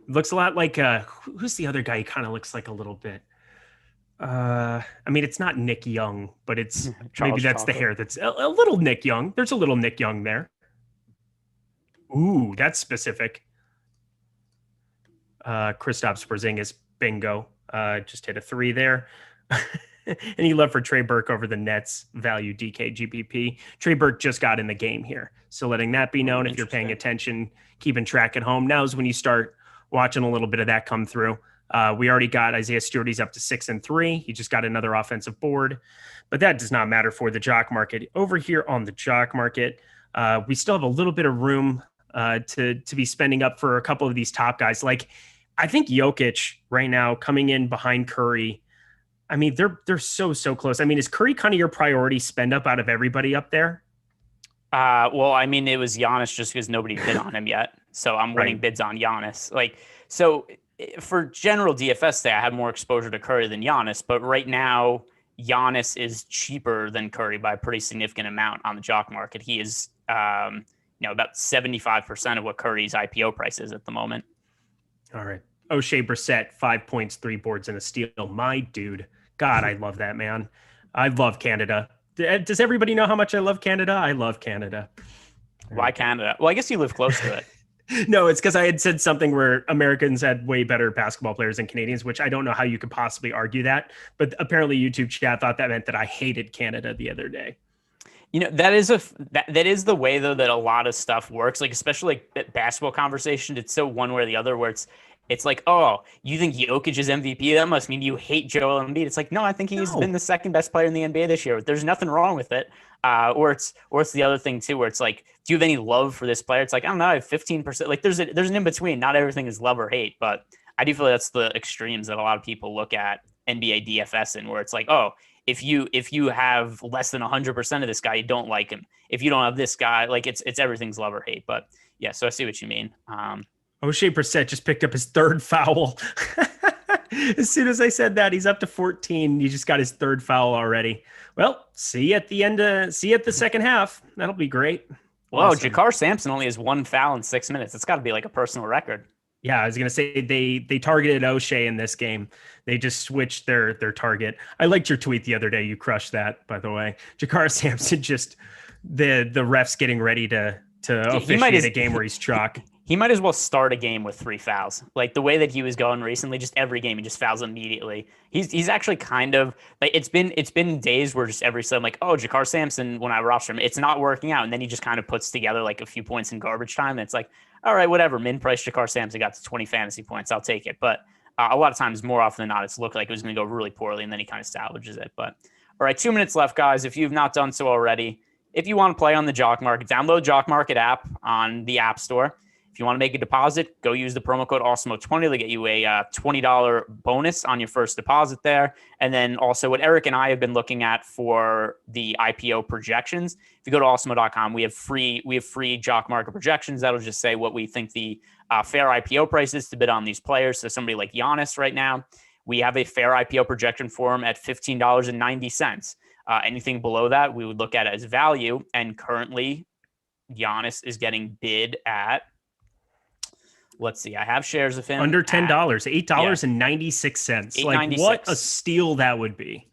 Looks a lot like who's the other guy he kind of looks like a little bit? I mean, it's not Nick Young, but it's maybe that's the hair. That's a little Nick Young. There's a little Nick Young there. Ooh, that's specific. Kristaps Porzingis, bingo. Just hit a 3 there. And you love for Trey Burke over the Nets value DK GPP. Trey Burke just got in the game here. So letting that be known, if you're paying attention, keeping track at home. Now is when you start watching a little bit of that come through. We already got Isaiah Stewart. He's up to 6-3. He just got another offensive board, but that does not matter for the Jock Market. Over here on the Jock Market, we still have a little bit of room to be spending up for a couple of these top guys. Like, I think Jokic right now coming in behind Curry. I mean, they're so close. I mean, is Curry kind of your priority spend up out of everybody up there?
Well, I mean, it was Giannis just because nobody bid on him yet. So I'm winning bids on Giannis. Like, so for general DFS day, I have more exposure to Curry than Giannis, but right now Giannis is cheaper than Curry by a pretty significant amount on the Jock Market. He is, about 75% of what Curry's IPO price is at the moment.
All right. O'Shea Brissett, 5 points, 3 boards, and a steal. My dude. God, I love that, man. I love Canada. Does everybody know how much I love Canada? I love Canada.
Why Canada? Well, I guess you live close to it.
No, it's because I had said something where Americans had way better basketball players than Canadians, which I don't know how you could possibly argue that. But apparently YouTube chat thought that meant that I hated Canada the other day.
That is the way, though, that a lot of stuff works. Like, especially like basketball conversation, it's so one way or the other where it's like, oh, you think Jokic is MVP? That must mean you hate Joel Embiid. It's like, no, I think he's been the second best player in the NBA this year. There's nothing wrong with it. Or it's the other thing too, where it's like, do you have any love for this player? It's like, I don't know, I have 15%. Like there's an in between. Not everything is love or hate, but I do feel that's the extremes that a lot of people look at NBA DFS in, where it's like, oh, if you have less than 100% of this guy, you don't like him. If you don't have this guy, like it's everything's love or hate. But yeah, so I see what you mean.
O'Shea Brissett just picked up his 3rd foul. As soon as I said that, he's up to 14. He just got his 3rd foul already. Well, see you at the second half. That'll be great.
Whoa,
Awesome.
Jakar Sampson only has 1 foul in 6 minutes. It's got to be like a personal record.
Yeah, I was gonna say they targeted O'Shea in this game. They just switched their target. I liked your tweet the other day. You crushed that, by the way. Jakar Sampson just the refs getting ready to officiate a game where he's chalk.
He might as well start a game with 3 fouls. Like the way that he was going recently, just every game he just fouls immediately. He's actually kind of like it's been days where just every sudden like, oh, Jakar Sampson, when I roster him, it's not working out, and then he just kind of puts together like a few points in garbage time, and it's like, all right, whatever. Min price Jakar Sampson got to 20 fantasy points. I'll take it. But a lot of times, more often than not, it's looked like it was going to go really poorly, and then he kind of salvages it. But all right, 2 minutes left, guys. If you've not done so already, if you want to play on the Jock Market, download Jock Market app on the App Store. If you want to make a deposit, go use the promo code Awesemo20 to get you a $20 bonus on your first deposit there. And then also what Eric and I have been looking at for the IPO projections. If you go to Awesemo.com, we have free Jock Market projections. That'll just say what we think the fair IPO price is to bid on these players. So somebody like Giannis right now, we have a fair IPO projection for him at $15.90. Anything below that, we would look at as value. And currently, Giannis is getting bid at, let's see, I have shares of him
under $10, $8.96.
Yeah.
Like what a steal that would be.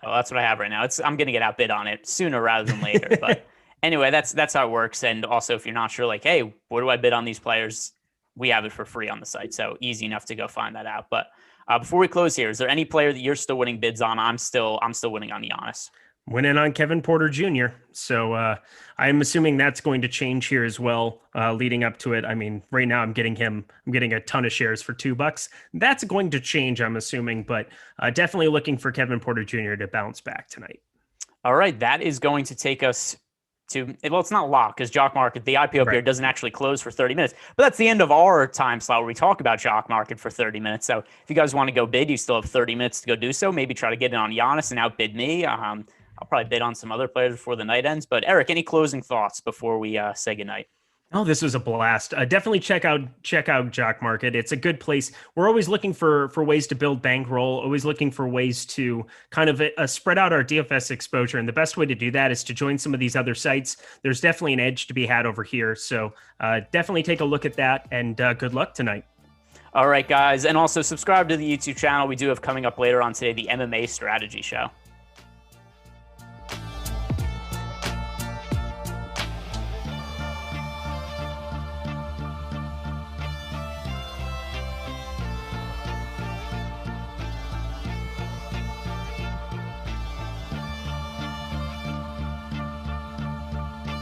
Oh, that's what I have right now. I'm going to get outbid on it sooner rather than later. But anyway, that's how it works. And also, if you're not sure, like, hey, where do I bid on these players? We have it for free on the site. So easy enough to go find that out. But before we close here, is there any player that you're still winning bids on? I'm still winning on Giannis.
Winning on Kevin Porter Jr. So I'm assuming that's going to change here as well, leading up to it. I mean, right now I'm getting a ton of shares for $2. That's going to change, I'm assuming, but definitely looking for Kevin Porter Jr. to bounce back tonight.
All right, that is going to take us to, well, it's not locked because Jock Market, the IPO period doesn't actually close for 30 minutes, but that's the end of our time slot where we talk about Jock Market for 30 minutes. So if you guys want to go bid, you still have 30 minutes to go do so. Maybe try to get in on Giannis and outbid me. I'll probably bid on some other players before the night ends. But Eric, any closing thoughts before we say goodnight?
Oh, this was a blast. Definitely check out Jock Market. It's a good place. We're always looking for ways to build bankroll, always looking for ways to kind of spread out our DFS exposure. And the best way to do that is to join some of these other sites. There's definitely an edge to be had over here. So definitely take a look at that, and good luck tonight.
All right, guys. And also subscribe to the YouTube channel. We do have coming up later on today the MMA strategy show.